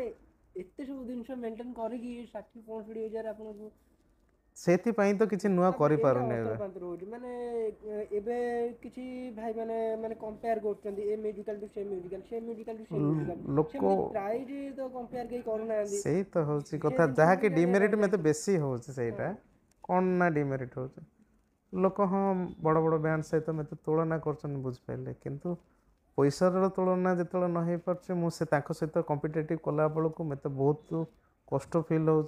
B: ଏତେ ସବୁ ଜିନିଷ ମେଣ୍ଟେନ୍ କରିକି 60-65,000 ଆପଣଙ୍କୁ
C: ସେଥିପାଇଁ ତ କିଛି ନୂଆ କରିପାରୁନି ଏବେ
B: ରହୁଛି ମାନେ ଏବେ କିଛି ଭାଇ ମାନେ କମ୍ପେୟାର କରୁଛନ୍ତି ଏ ମ୍ୟୁଜିକାଲ ଟୁ ସେ ମ୍ୟୁଜିକାଲ ସେ ମ୍ୟୁଜିକାଲ ଟୁ ସେ ମ୍ୟୁଜିକାଲ
C: ଲୋକ
B: ପ୍ରାଇଜ ତ କମ୍ପେୟାର କେହି କରୁନାହାନ୍ତି
C: ସେଇ ତ ହେଉଛି କଥା ଯାହାକି ଡିମେରିଟ୍ ମୋତେ ବେଶୀ ହେଉଛି ସେଇଟା କ'ଣ ନା ଡିମେରିଟ୍ ହେଉଛି ଲୋକ ହଁ ବଡ଼ ବଡ଼ ବ୍ୟାଣ୍ଡ ସହିତ ମୋତେ ତୁଳନା କରୁଛନ୍ତି ବୁଝିପାରିଲେ କିନ୍ତୁ पैसार तुलना जो न हो पारे मुझे सहित कम्पिटेटिव कला बेलू मत बहुत कष्ट फिल हो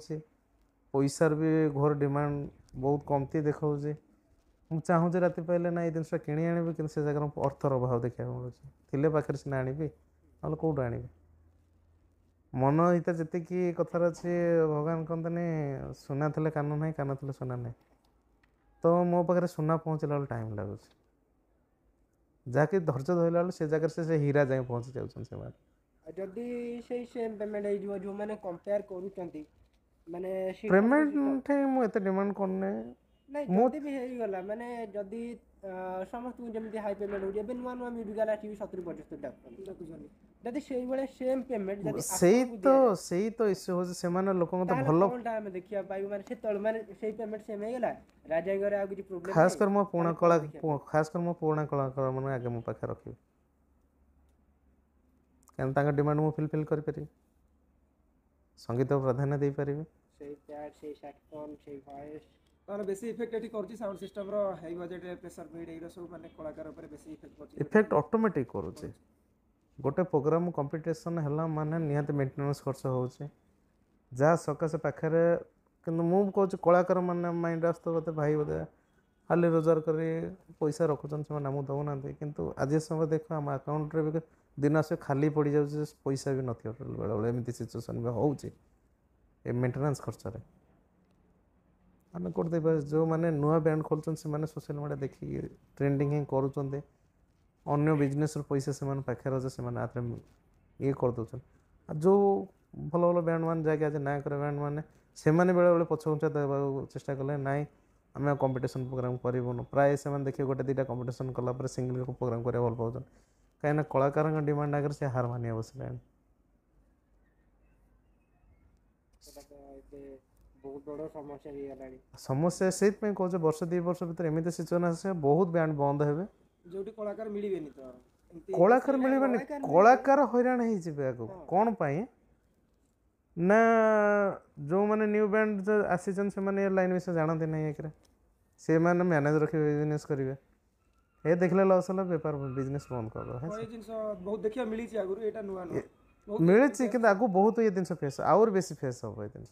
C: पैसार भी घोर डिमांड बहुत कमती देखा मुझे चाहूँ राति पाइले ना ये जिनसा कि आनी कि से जगह अर्थर अभाव देखा मिलूँ पाखे सीना आनी ना कौट आनी मन हित जी कथार अच्छे भगवान कहते सुना थे कान ना कान थे सुना ना तो मो पाखे सुना पहुँचला बेले टाइम लगुच जहाँकि धैर्य धरला से जगह से हीरा जाए पहुँची जाऊँ
B: जदि से सेम पेमेंट हो जो मैंने कंपेयर करूचंती माने
C: पेमेंट मुझे डिमांड करने
B: जदि भी हो गला माने जदि समस्त जमी हाई पेमेंट हो एबे नुआ नुआ म्यूजिकल आर्टिस्ट 70 75 जदि सेही बेले सेम पेमेंट जदि
C: सही तो इश्यू हो से लोक तो भल
B: कोनटा हम देखिया पाइबो माने से तळ माने सेही पेमेंट सेम हे गला राजा घरे आ कुछ प्रॉब्लम
C: खास कर मो पुराना कला खास कर मो पुराना कलाकार माने आगे मो पाखे रखी कारण ताका डिमांड मो फिल कर पारि संगीत प्राधान्य दे पारि
B: सेही पैड सेही सैक्सोफोन सेही वॉइस
A: तार बेसी इफेक्ट एठी करछि साउंड सिस्टम रो हाई बजेट प्रेशर बेड एरो सब माने कलाकार ऊपर बेसी इफेक्ट करछि
C: इफेक्ट ऑटोमेटिक करूछि गोटे प्रोग्राम कंपटीशन हला माने निहात मेंटेनेंस खर्च होउछि जा सकासे पाखरे किंतु मु कहूँ कलाकार मैंने माइंड आसते भाई बोधे खाली रोजगार कर पैसा रखुन से आमको दौना कितु आज समय देख आम आकाउंट रे भी दिन आस खाली पड़ जाए पैसा भी नथियो बेले बेले एमती सिचुएसन भी होउछि मेंटेनेंस खर्च आम कौट देवा जो मैंने नुआ बैंड खोलुन से सोशल मीडिया देखिए ट्रेंडिंग ही करुँच अन्य बिजनेस पैसा से पाखे अच्छे से ये करदे जो भल भल बैंड मान जैक आज नायक बैंड मैंने से बेले बेले पछघुंचा देवा चेष्टा कले नाई आम कंपटीशन प्रोग्राम करूँ प्राय से देखिए गोटे दुटा कंपटीशन कलापर सिंगल प्रोग्राम करा भल पाँच कहीं कलाकार डिमांड आगे से हार मानिया बसला
B: बहुत बड़ समस्या भी गलानी
C: समस्या से कहे वर्ष 2 वर्ष भर एमती सिचुएसन आसे बहुत बैंड बंद हे
A: जोटी कलाकार मिलिबेनी तो
C: कलाकार मिलबेनी कलाकार हैरान हो आगो कौन पाई ना जो मैंने न्यू बैंड आसीचन से माने लाइन विषय जानते नहीं एक से माने मैनेज रखिए बिजनेस करेंगे ये देखले लॉस होला व्यापार बिजनेस बंद कर दो
A: ये जिंस बहुत देखिया मिली छी आगुर एटा नुआ नुआ
C: मिली छी कि आगु बहुत ये दिन फेस और बेसी फेस हो दिन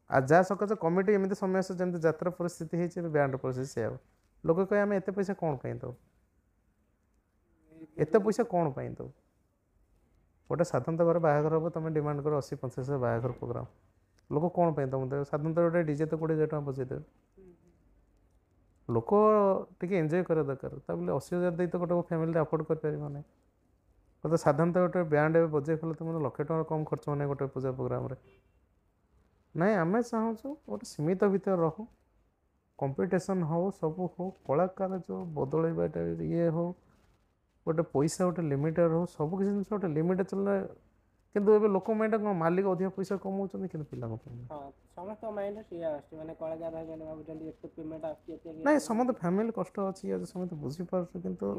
C: आ जा सकाश कमिटी एमती समय से जमी यात्रा परिस्थिति है बैंड परिस्थिति से लोक कहे आम एत पैसा कौन पाई दो एत पैसा कौन पाई दो गोटे साधारणतः घर बाहागर हम तुम डिमांड कर 80-85 बाहागर प्रोग्राम लोक कौन पाई तुम साधारणतः गोटे डीजे तो 20,000 टका बजेदेवे लोक टे एंजय करा दरकार बोले 80,000 दे तो गोटे फैमिली अफोर्ड कर ना तो साधारणतः गोटे बैंड बजे कले तुम 1 लाख टका कम खर्च होना गोटे पूजा प्रोग्राम नाई आम चाहूँ गोटे सीमित भितर रहू कंपटीशन हो सब हो कलाकार जो बदलवाटा ये हो गोटे पैसा गोटे लिमिटेड हो सब किसी जिन गोटे लिमिट चलना किंतु एबे लोक माइंड कौन मालिक अधिक पैसा कमाउछन कि पिला
B: समस्त माइंड से आछे माने कलाकार भाई माने भाबुचंदी एते पेमेंट आछे एते
C: नहीं समस्त फैमिली कष्ट अछि आज समस्त बुझी पारछु किंतु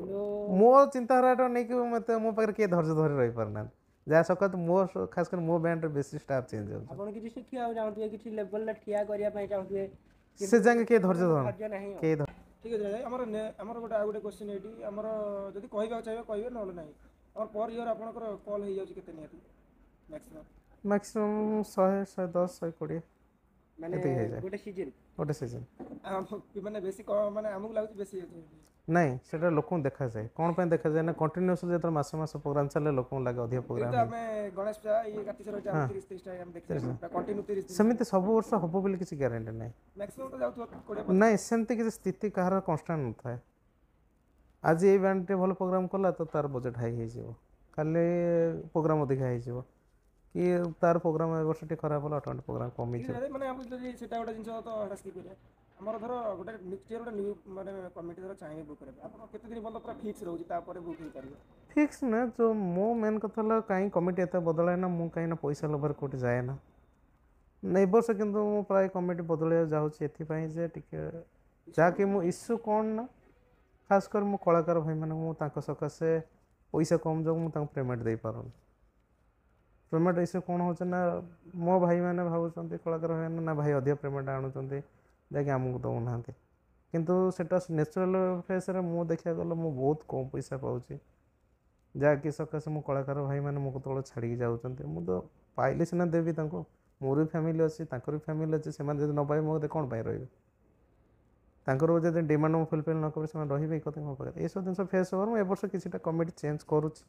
C: मो चिंताधारा नै कि मते मो पाकर के धैर्य धरि रहि परना जा सकत मो खास कर मो बैंड रे बेसी स्टाफ चेंज हो
B: आपण किछि शिखिया चाहथुए किछि लेवल ले ठिया करिया पई चाहथुए
C: से जांगे के धैर्य धर के
A: ठीक है हमर गोटे आ गोटे क्वेश्चन एटी हमर जदि कहबा चाहिए कहबे नले नाही और पर ईयर आपनकर कॉल हो जाउछि केते नियति मैक्सिमम 100 110 120
B: माने गोटे सीजन
A: माने बेसी माने हमहु लागु बेसी
C: नहीं सेटा लोक देखा जाए कौन पे देखा जाए ना कंटिन्यूअसली जो मास मास प्रोग्राम चले लोक लगे अधिक प्रोग्राम
A: हमें गणेश पूजा ये कातिसर 30 टाइम हम देखते कंटिन्यू 30
C: सेमिति सब वर्ष हबो बोली किसी गारंटी नहीं
A: मैक्सिमम तो जाउथो 20
C: नहीं सेमति किसी स्थिति कहार कांस्टेंट न थाए आज ये बैंड टे भल प्रोग्राम कला तो तार बजेट हाई हो जिवो काले प्रोग्राम अधिक हो जिवो कि तार प्रोग्राम ए वर्ष टे खराब होला ऑटोमेटिक प्रोग्राम कमी जे
A: माने हम जदी सेटा गोटे जिंस तो हटा स्किप करिया हमर धर गोटे नेक्स्ट ईयर गोटे न्यू माने कमिटी धर चाहिए बुक करे आपण केते दिन बंद पूरा फिक्स रहउची तापर बुक ही करियो
C: फिक्स ना जो मो मेन कथा ला काई कमिटी एते बदलाय ना मु काई ना पैसा लभर कोटी जाय ना नै वर्ष किंतु मु प्राय कमिटी बदलाय जाउची एथि पई जे टिके जाके मु इश्यू कोन ना खास कर मु कलाकार भाई माने मु ताको सकासे पैसा कम जो मु ताको पेमेंट दे पारन पेमेंट इश्यू कोन हो ना मो भाई माने भाबुचंती कलाकार भाई ना भाई अधिक पेमेंट आनुचंती जाके आमको दौना किंतु सेटा नेचुरल फेस रे मु देखा गलो मु बहुत कम पैसा पाउची ଯାହାକି ସକାଶେ ମୁଁ କଳାକାର ଭାଇମାନେ ମୋ କେତେବେଳେ ଛାଡ଼ିକି ଯାଉଛନ୍ତି, ମୁଁ ତ ପାଇଲେ ସିନା ଦେବି ତାଙ୍କୁ। ମୋର ବି ଫ୍ୟାମିଲି ଅଛି, ତାଙ୍କର ବି ଫ୍ୟାମିଲି ଅଛି, ସେମାନେ ଯଦି ନ ପାଇବେ ମୋ କତିରେ କ'ଣ ପାଇଁ ରହିବେ? ତାଙ୍କର ଯଦି ଡିମାଣ୍ଡ ମୁଁ ଫୁଲଫିଲ୍ ନ କରିବି ସେମାନେ ରହିବେ ଏଇ କଥା ମୋ ପାଖରେ। ଏସବୁ ଜିନିଷ ଫେସ୍ ହେବାରୁ ମୁଁ ଏ ବର୍ଷ କିଛିଟା କମିଟି ଚେଞ୍ଜ କରୁଛି,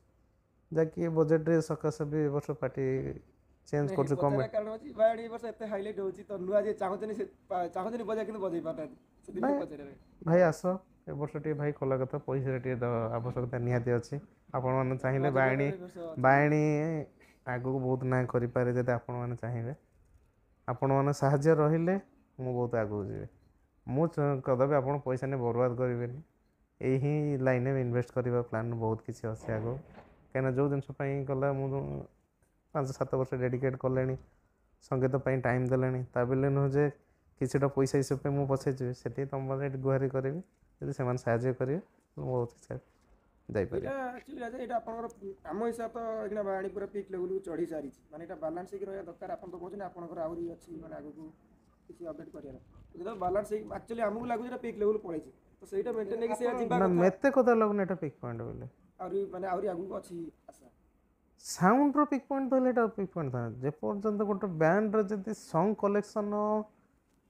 C: ଯାହାକି ବଜେଟ୍ରେ ସକାଶେ ବି ଏ ବର୍ଷ ପାର୍ଟି ଚେଞ୍ଜ କରୁଛି କମିଟି।
A: କାରଣ ଅଛି ବାୟାଣୀ ଏ ବର୍ଷ ଏତେ ହାଇଲାଇଟ୍ ହେଉଛି ତ ନୂଆ ଯିଏ ଚାହୁଁଛନ୍ତି ସେ ଚାହୁଁଛନ୍ତି ବଜାଇ କିନ୍ତୁ ବଜାଇ ପାରୁନାହାନ୍ତି, ସେଥିପାଇଁ ପଚାରିବେ।
C: ଭାଇ ଆସ ଏ ବର୍ଷ ଟିକେ ଭାଇ କଲା କଥା, ପଇସାରେ ଟିକେ ଆବଶ୍ୟକତା ନିହାତି ଅଛି। ଆପଣମାନେ ଚାହିଁଲେ ବାୟାଣୀ ଆଗକୁ ବହୁତ ନାଁ କରିପାରେ ଯଦି ଆପଣମାନେ ଚାହିଁବେ। ଆପଣମାନେ ସାହାଯ୍ୟ ରହିଲେ ମୁଁ ବହୁତ ଆଗକୁ ଯିବି। ମୁଁ କଦାପି ଆପଣ ପଇସା ନେଇ ବର୍ବାଦ କରିବେନି। ଏଇ ହିଁ ଲାଇନ୍ରେ ଇନଭେଷ୍ଟ କରିବା ପ୍ଲାନ୍ ବହୁତ କିଛି ଅଛି ଆଗକୁ। କାହିଁକିନା ଯେଉଁ ଜିନିଷ ପାଇଁ ଗଲା ମୁଁ 5-7 ବର୍ଷ ଡେଡ଼ିକେଟ୍ କଲେଣି, ସଙ୍ଗୀତ ପାଇଁ ଟାଇମ୍ ଦେଲେଣି, ତା ବୋଲି ନୁହେଁ ଯେ କିଛିଟା ପଇସା ହିସାବ ପାଇଁ ମୁଁ ପଛେଇଯିବି। ସେଠି ତୁମ ଏଠି ଗୁହାରି କରିବି, ଯଦି ସେମାନେ ସାହାଯ୍ୟ କରିବେ ମୁଁ ବହୁତ କିଛି ଯାଇପାରିବି।
A: ଏଇଟା ଆକ୍ଚୁଆଲି ରାଜା ଏଇଟା ଆପଣଙ୍କର ଆମ ହିସାବ ତ ଏଇଟା ବାୟାଣୀ ପୁରା ପିକ୍ ଲେଭେଲକୁ ଚଢ଼ି ସାରିଛି, ମାନେ ଏଇଟା ବାଲାନ୍ସ ହେଇକି ରହିବା ଦରକାର। ଆପଣ ତ କହୁଛନ୍ତି ଆପଣଙ୍କର ଆହୁରି ଅଛି ମାନେ ଆଗକୁ କିଛି ଅପଡେଟ୍ କରିବାର, ଯେତେବେଳେ ବାଲାନ୍ସ ହେଇକି ଆକ୍ଚୁଆଲି ଆମକୁ ଲାଗୁଛି ଏଇଟା ପିକ୍ ଲେଭେଲ୍ ପଳେଇଛି, ତ ସେଇଟା ମେଣ୍ଟେନ୍ ହେଇକି ସେଇଆ ଯିବା
C: ନା
A: କଥା।
C: ଏତେ କଥା ଲାଗୁନି ଏଇଟା ପିକ୍ ପଏଣ୍ଟ ବୋଲି,
A: ଆହୁରି ଆଗକୁ ଅଛି ଆଶା।
C: ସାଉଣ୍ଡର ପିକ୍ ପଏଣ୍ଟ ତ ହେଲେ ଏଇଟା ପିକ୍ ପଏଣ୍ଟ ଥାଏ। ଯେପର୍ଯ୍ୟନ୍ତ ଗୋଟେ ବ୍ୟାଣ୍ଡର ଯଦି ସଙ୍ଗ କଲେକ୍ସନ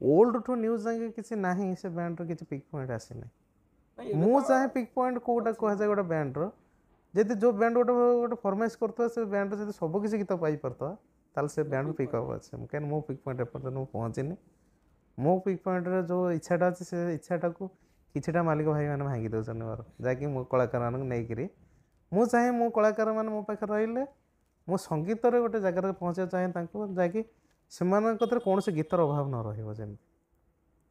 C: ଓଲ୍ଡଠୁ ନ୍ୟୁ ଯାଏଁ କିଛି ନାହିଁ, ସେ ବ୍ୟାଣ୍ଡର କିଛି ପିକ୍ ପଏଣ୍ଟ ଆସିନାହିଁ। ମୁଁ ଚାହେଁ ପିକ୍ ପଏଣ୍ଟ କେଉଁଟା କୁହାଯାଏ ଗୋଟେ ବ୍ୟାଣ୍ଡର, ଯଦି ଯେଉଁ ବ୍ୟାଣ୍ଡ ଗୋଟେ ଫରମାଇସ୍ କରୁଥିବା ସେ ବ୍ୟାଣ୍ଡର ଯଦି ସବୁ କିଛି ଗୀତ ପାଇପାରୁଥିବା ତାହେଲେ ସେ ବ୍ୟାଣ୍ଡର ପିକ୍ ଅପ୍ ଅଛି। କାହିଁକିନା ମୋ ପିକ୍ ପଏଣ୍ଟ ଏପର୍ଯ୍ୟନ୍ତ ମୁଁ ପହଞ୍ଚିନି। ମୋ ପିକ୍ ପଏଣ୍ଟରେ ଯେଉଁ ଇଚ୍ଛାଟା ଅଛି ସେ ଇଚ୍ଛାଟାକୁ କିଛିଟା ମାଲିକ ଭାଇମାନେ ଭାଙ୍ଗି ଦେଉଛନ୍ତି ମୋର, ଯାହାକି ମୋ କଳାକାରମାନଙ୍କୁ ନେଇକିରି। ମୁଁ ଚାହେଁ ମୋ କଳାକାରମାନେ ମୋ ପାଖରେ ରହିଲେ ମୁଁ ସଙ୍ଗୀତରେ ଗୋଟେ ଜାଗାରେ ପହଞ୍ଚିବାକୁ ଚାହେଁ ତାଙ୍କୁ, ଯାହାକି ସେମାନଙ୍କ କତିରେ କୌଣସି ଗୀତର ଅଭାବ ନ ରହିବ ଯେମିତି।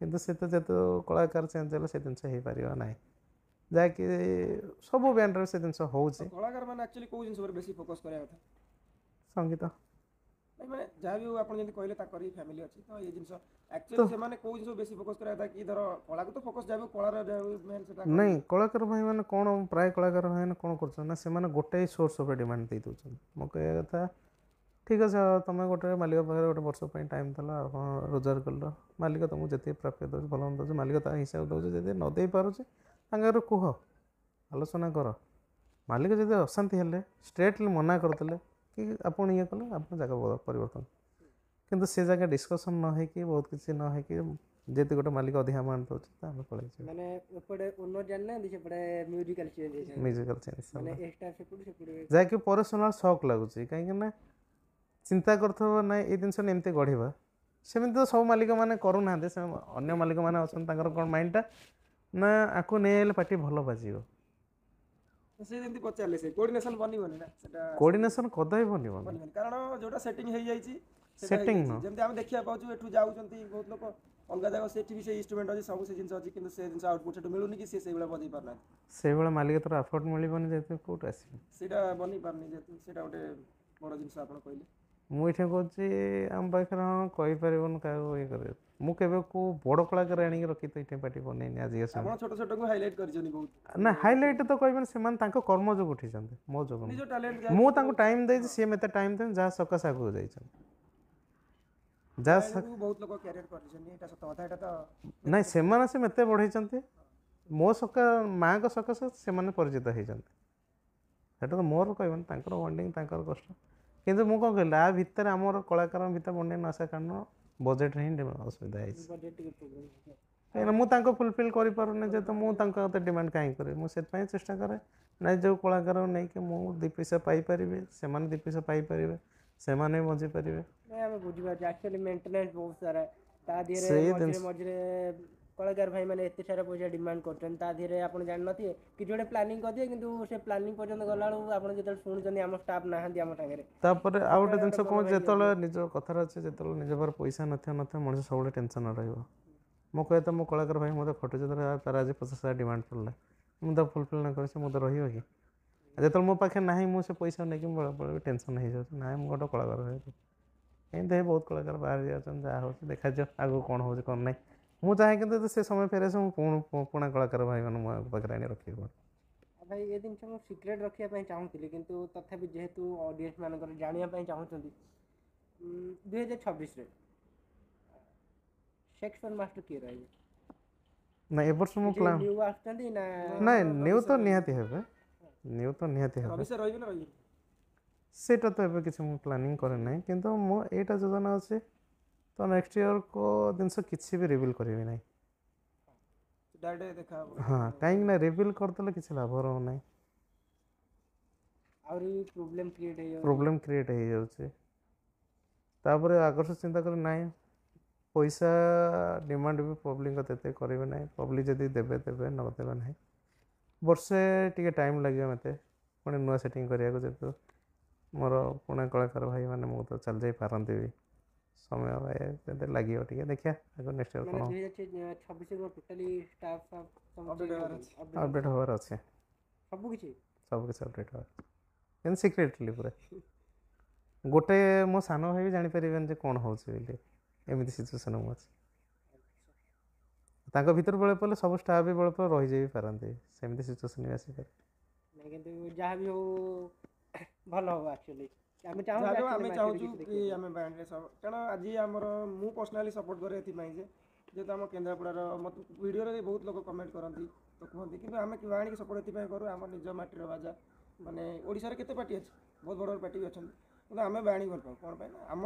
C: କିନ୍ତୁ ସେ ତ ଯେତେ କଳାକାର ଚେଞ୍ଜ ହେଲେ ସେ ଜିନିଷ ହେଇପାରିବ ନାହିଁ, ଯାହାକି ସବୁ ବ୍ୟାଣ୍ଡରେ ସେ ଜିନିଷ ହେଉଛି।
A: କଳାକାରମାନେ ଆକ୍ଚୁଆଲି କେଉଁ ଜିନିଷ ଉପରେ ବେଶୀ ଫୋକସ୍ କରିବା କଥା?
C: ସଙ୍ଗୀତ।
A: ମାନେ ଯାହା ବି ଆପଣ ଯେମିତି କହିଲେ ତାଙ୍କର ବି ଫ୍ୟାମିଲି ଅଛି, ତ ଏଇ ଜିନିଷ ଆକ୍ଚୁଆଲି ସେମାନେ କେଉଁ ଜିନିଷ ବେଶୀ ଫୋକସ୍ କରିବା କଥା? କି ଧର କଳାକୁ ତ ଫୋକସ୍ ଯାହା କଳାର ମେନ୍ ସେଟା
C: ନାଇଁ, କଳାକାର ଭାଇମାନେ କ'ଣ ପ୍ରାୟ କଳାକାର ଭାଇମାନେ କ'ଣ କରୁଛନ୍ତି ନା ସେମାନେ ଗୋଟାଏ ସୋର୍ସ ଉପରେ ଡିମାଣ୍ଡ ଦେଇ ଦେଉଛନ୍ତି। ମୋ କହିବା କଥା ଠିକ୍ ଅଛି, ତୁମେ ଗୋଟେ ମାଲିକ ପାଖରେ ଗୋଟେ ବର୍ଷ ପାଇଁ ଟାଇମ୍ ଦେଲ, ଆପଣ ରୋଜଗାର କଲ, ମାଲିକ ତୁମକୁ ଯେତିକି ପ୍ରାପ୍ୟ ଦେଉଛି ଭଲ ମନ୍ଦ ଦେଉଛି, ମାଲିକ ତା ହିସାବ ଦେଉଛି। ଯଦି ନ ଦେଇପାରୁଛି ତାଙ୍କର କୁହ, ଆଲୋଚନା କର। ମାଲିକ ଯଦି ଅଶାନ୍ତି ହେଲେ ଷ୍ଟ୍ରେଟଲି ମନା କରିଦେଲେ କି ଆପଣ ଇଏ କଲେ ଆପଣ ଜାଗା ପରିବର୍ତ୍ତନ, କିନ୍ତୁ ସେ ଜାଗା ଡିସ୍କସନ୍ ନ ହେଇକି ବହୁତ କିଛି ନ ହେଇକି ଯେହେତୁ ଗୋଟେ ମାଲିକ ଅଧିକା ଆମାଉଣ୍ଟ ଦେଉଛି ତ ଆମେ ପଳେଇଛୁ।
B: ମାନେ ଏପଟେ ଓନର ଜାଣିନାହାନ୍ତି, ସେପଟେ ମ୍ୟୁଜିକାଲ ଚେଞ୍ଜ ହେଇଯାଉଛି,
C: ମ୍ୟୁଜିକାଲ ଚେଞ୍ଜ
B: ମାନେ ଏକ୍ସଟ୍ରା ସେପଟୁ
C: ଯାହାକି ପର୍ସନାଲ ସକ୍ ଲାଗୁଛି। କାହିଁକିନା ଚିନ୍ତା କରୁଥିବ ନାଇଁ ଏଇ ଜିନିଷ ଏମିତି ଗଢ଼ିବା, ସେମିତି ତ ସବୁ ମାଲିକମାନେ କରୁନାହାନ୍ତି। ସେ ଅନ୍ୟ ମାଲିକମାନେ ଅଛନ୍ତି ତାଙ୍କର କ'ଣ ମାଇଣ୍ଡଟା ନା ଆକୁ ନେଇଆଇଲେ ପାଟି ଭଲ ବାଜିବ।
A: ସେ ଯେମିତି ପଚାରିଲେ ସେ କୋର୍ଡିନେସନ୍ ବନିବନି ନା, ସେଟା
C: କୋର୍ଡିନେସନ୍ କଦାପି ବନିବନି।
A: କାରଣ ଯୋଉଟା ସେଟିଂ ହେଇଯାଇଛି
C: ସେଟିଂ ନୁହଁ,
A: ଯେମିତି ଆମେ ଦେଖିବାକୁ ପାଉଛୁ ଏଠୁ ଯାଉଛନ୍ତି ବହୁତ ଲୋକ ଅଲଗା ଜାଗା, ସେଠି ବି ସେ ଇନ୍ଷ୍ଟ୍ରୁମେଣ୍ଟ ଅଛି, ସବୁ ସେ ଜିନିଷ ଅଛି, କିନ୍ତୁ ସେ ଜିନିଷ ଆଉଟପୁଟ୍ ସେଠୁ ମିଳୁନି କି ସେ ସେଇଭଳିଆ ବଜେଇ ପାରୁନାହାନ୍ତି।
C: ସେଇଭଳିଆ ମାଲିକ ତର ଆଫୋର୍ଟ ମିଳିବନି ଯେହେତୁ କେଉଁଠୁ ଆସିବ,
A: ସେଇଟା ବନି ପାରୁନି ଯେହେତୁ ସେଇଟା ଗୋଟେ ବଡ଼ ଜିନିଷ ଆପଣ କହିଲେ।
C: ମୁଁ ଏଇଠି କହୁଛି ଆମ ପାଖରେ ହଁ କହିପାରିବନି କାହାକୁ ଇଏ କରିବ। ମୁଁ କେବେ କେଉଁ ବଡ଼ କଳାକାର ଆଣିକି ରଖି ତ ଏଇଠି ପାଟି ବନେଇନି ଆଜି
A: ଆପଣ ଛୋଟ ଛୋଟଙ୍କୁ ହାଇଲାଇଟ୍ କରିଛନ୍ତି ବହୁତ।
C: ନା ହାଇଲାଇଟ୍ ତ କହିବେନି, ସେମାନେ ତାଙ୍କ କର୍ମ ଯୋଗୁଁ ଉଠିଛନ୍ତି, ମୋ ଯୋଗୁଁ
A: ନିଜ ଟ୍ୟାଲେଣ୍ଟ
C: ମୁଁ ତାଙ୍କୁ ଟାଇମ୍ ଦେଇଛି, ସିଏ ମୋତେ ଟାଇମ୍ ଦେବେ, ଯାହା ସକାଶେ ଆଗକୁ ଯାଇଛନ୍ତି। ଯାହା
A: ବହୁତ ଲୋକ କ୍ୟାରିୟର କରିଛନ୍ତି, ଏଇଟା ସତ କଥା। ଏଇଟା ତ
C: ନାଇଁ, ସେମାନେ ସେ ମୋତେ ବଢ଼େଇଛନ୍ତି, ମୋ ମାଆଙ୍କ ସକାଶେ ସେମାନେ ପରିଚିତ ହେଇଛନ୍ତି। ସେଇଟା ତ ମୋର କହିବନି, ତାଙ୍କର ବଣ୍ଡିଙ୍ଗ ତାଙ୍କର କଷ୍ଟ। କିନ୍ତୁ ମୁଁ କ'ଣ କହିଲି ଆ ଭିତରେ ଆମର କଳାକାରଙ୍କ ଭିତରେ ବଣ୍ଡିଙ୍ଗ ନ ଆସିବା କାରଣ ବଜେଟ୍ରେ ହିଁ ଅସୁବିଧା ହେଇଛି। କାହିଁକିନା ମୁଁ ତାଙ୍କୁ ଫୁଲଫିଲ୍ କରିପାରୁନି, ଯେହେତୁ ମୁଁ ତାଙ୍କ ହାତରେ ଡିମାଣ୍ଡ କାହିଁକି କରିବି। ମୁଁ ସେଥିପାଇଁ ଚେଷ୍ଟା କରେ ନାଇଁ ଯେଉଁ କଳାକାର ନେଇକି ମୁଁ ଦୁଇ ପଇସା ପାଇପାରିବି, ସେମାନେ ଦୁଇ ପଇସା ପାଇପାରିବେ, ସେମାନେ ବି ବଞ୍ଚିପାରିବେ।
B: ନାଇଁ ଆମେ ବୁଝିପାରୁଛୁ, ଆକ୍ଚୁଆଲି ମେଣ୍ଟେନାନ୍ସ ବହୁତ ସାରା, ତା ଦେହରେ
C: ସେଇ
B: ମଝିରେ
C: ଜିନିଷ
B: ମଝିରେ କଳାକାର ଭାଇମାନେ ଏତେ ସାରା ପଇସା ଡିମାଣ୍ଡ କରୁଛନ୍ତି, ତା ଦେହରେ ଆପଣ ଜାଣିନଥିବେ କିଛି ଗୋଟେ ପ୍ଲାନିଂ କରିଦିଏ, କିନ୍ତୁ ସେ ପ୍ଲାନିଂ ପର୍ଯ୍ୟନ୍ତ ଗଲାବେଳକୁ ଆପଣ ଯେତେବେଳେ ଶୁଣୁଛନ୍ତି ଆମ ଷ୍ଟାଫ୍ ନାହାନ୍ତି ଆମ ସାଙ୍ଗରେ।
C: ତାପରେ ଆଉ ଗୋଟେ ଜିନିଷ କ'ଣ, ଯେତେବେଳେ ନିଜ କଥାରେ ଅଛି ଯେତେବେଳେ ନିଜ ପାଖରେ ପଇସା ନଥିବ ମଣିଷ ସବୁବେଳେ ଟେନସନ୍ ରହିବ। ମୁଁ କହିବା ତ ମୋ କଳାକାର ଭାଇ ମୋତେ ଖଟୁଛି, ତାର ଆଜି 50,000 ଡିମାଣ୍ଡ ପଡ଼ିଲା, ମୁଁ ତାକୁ ଫୁଲଫିଲ୍ ନ କରିଛି ମୁଁ ତ ରହିବ କି? ଯେତେବେଳେ ମୋ ପାଖରେ ନାହିଁ ମୁଁ ସେ ପଇସା ନେଇକି ବେଳେବେଳେ ଟେନସନ୍ ହେଇଯାଉଛି, ନାହିଁ ମୁଁ ଗୋଟେ କଳାକାର ଭାଇ। ଏମିତି ବହୁତ କଳାକାର ବାହାରି ଯାଉଛନ୍ତି, ଯାହା ହେଉଛି ଦେଖାଯାଉ ଆଗକୁ କ'ଣ ହେଉଛି କ'ଣ ନାହିଁ। ମୁଁ ଚାହେଁ କିନ୍ତୁ ଯଦି ସେ ସମୟ ଫେରେ ମୁଁ ପୁରୁଣା କଳାକାର ଭାଇମାନେ ମୋ ପାଖରେ ଆଣି ରଖିବି।
B: ଭାଇ ଏ ଜିନିଷ ମୁଁ ସିକ୍ରେଟ୍ ରଖିବା ପାଇଁ ଚାହୁଁଥିଲି, କିନ୍ତୁ ତଥାପି ଯେହେତୁ ଅଡ଼ିଏନ୍ସ ମାନଙ୍କର ଜାଣିବା ପାଇଁ ଚାହୁଁଛନ୍ତି, 2026ରେ ସେକ୍ସନ ମାଷ୍ଟର କିଏ ରହିବେ?
C: ନା ଏ ବର୍ଷ ମୁଁ ପ୍ଲାନ୍
B: ନ୍ୟୁ ଆସୁଛନ୍ତି ନା?
C: ନାଇଁ ନ୍ୟୁ ତ ନିହାତି ହେବେ, ନ୍ୟୁ ତ ନିହାତି ହେବ।
A: ରବି ସାର୍ ରହିବେ ନା ରହିବେ?
C: ସେଇଟା ତ ଏବେ କିଛି ମୁଁ ପ୍ଲାନିଂ କରେ ନାହିଁ, କିନ୍ତୁ ମୋ ଏଇଟା ଯୋଜନା ଅଛି ତ ନେକ୍ସଟ ଇୟରକୁ ଜିନିଷ କିଛି ବି ରିଭିଲ୍ କରିବି ନାହିଁ।
A: ଡାଇରେକ୍ଟ ଦେଖା ହବ।
C: ହଁ, କାହିଁକି ନା ରିଭିଲ୍ କରିଦେଲେ କିଛି ଲାଭ ରହୁନାହିଁ,
B: ଆହୁରି
C: ପ୍ରୋବ୍ଲେମ୍ କ୍ରିଏଟ୍ ହେଇଯାଉଛି। ତାପରେ ଆଗରୁ ଚିନ୍ତା କରି ନାହିଁ ପଇସା ଡିମାଣ୍ଡ ବି ପବ୍ଲିକଙ୍କ ଏତେ କରିବେ ନାହିଁ, ପବ୍ଲିକ ଯଦି ଦେବେ ଦେବେ ନ ଦେବେ ନାହିଁ। ବର୍ଷେ ଟିକେ ଟାଇମ୍ ଲାଗିବ ମୋତେ ପୁଣି ନୂଆ ସେଟିଂ କରିବାକୁ, ଯେହେତୁ ମୋର ପୁରୁଣା କଳାକାର ଭାଇମାନେ ମୁଁ ତ ଚାଲି ଯାଇପାରନ୍ତି ବି, ସମୟ ଯେତେ ଲାଗିବ ଟିକେ ଦେଖିବା ଆଗ ନେକ୍ସଟ ଇୟର କ'ଣ ଅପଡ଼େଟ୍ ହେବାର ଅଛି।
B: ସବୁକିଛି
C: ଅପଡ଼େଟ୍ ହେବାର କିନ୍ତୁ ସିକ୍ରେଟଲି ପୁରା ଗୋଟେ ମୋ ସାନ ଭାଇ ବି ଜାଣିପାରିବେନି ଯେ କ'ଣ ହେଉଛି ବୋଲି, ଏମିତି ସିଚୁଏସନ୍ ମୁଁ ଅଛି। ତାଙ୍କ ଭିତରୁ ବେଳେ ପଡ଼ିଲେ ସବୁ ଷ୍ଟାଫ୍ ବି ବେଳେ ପରେ ରହିଯାଇ ବି ପାରନ୍ତି, ସେମିତି ସିଚୁଏସନ୍ ବି ଆସିପାରେ।
B: କିନ୍ତୁ ଯାହା ବି ହଉ ଭଲ ହବ ଆକ୍ଚୁଆଲି।
A: ଆମେ ଚାହୁଁଛୁ କି ଆମେ ବ୍ୟାଣ୍ଡରେ କାରଣ ଆଜି ଆମର ମୁଁ ପର୍ସନାଲି ସପୋର୍ଟ କରେ ଏଥିପାଇଁ ଯେ ଯେହେତୁ ଆମ କେନ୍ଦ୍ରାପଡ଼ାର ମୋତେ ଭିଡ଼ିଓରେ ବହୁତ ଲୋକ କମେଣ୍ଟ କରନ୍ତି ତ କୁହନ୍ତି, କିନ୍ତୁ ଆମେ ବାଣିକି ସପୋର୍ଟ ଏଥିପାଇଁ କରୁ ଆମ ନିଜ ମାଟିର ବାଜା। ମାନେ ଓଡ଼ିଶାରେ କେତେ ପାର୍ଟି ଅଛି, ବହୁତ ବଡ଼ ବଡ଼ ପାର୍ଟି ବି ଅଛନ୍ତି, କିନ୍ତୁ ଆମେ ବାଣୀ ଭଲ ପାଉ କ'ଣ ପାଇଁ ନା ଆମ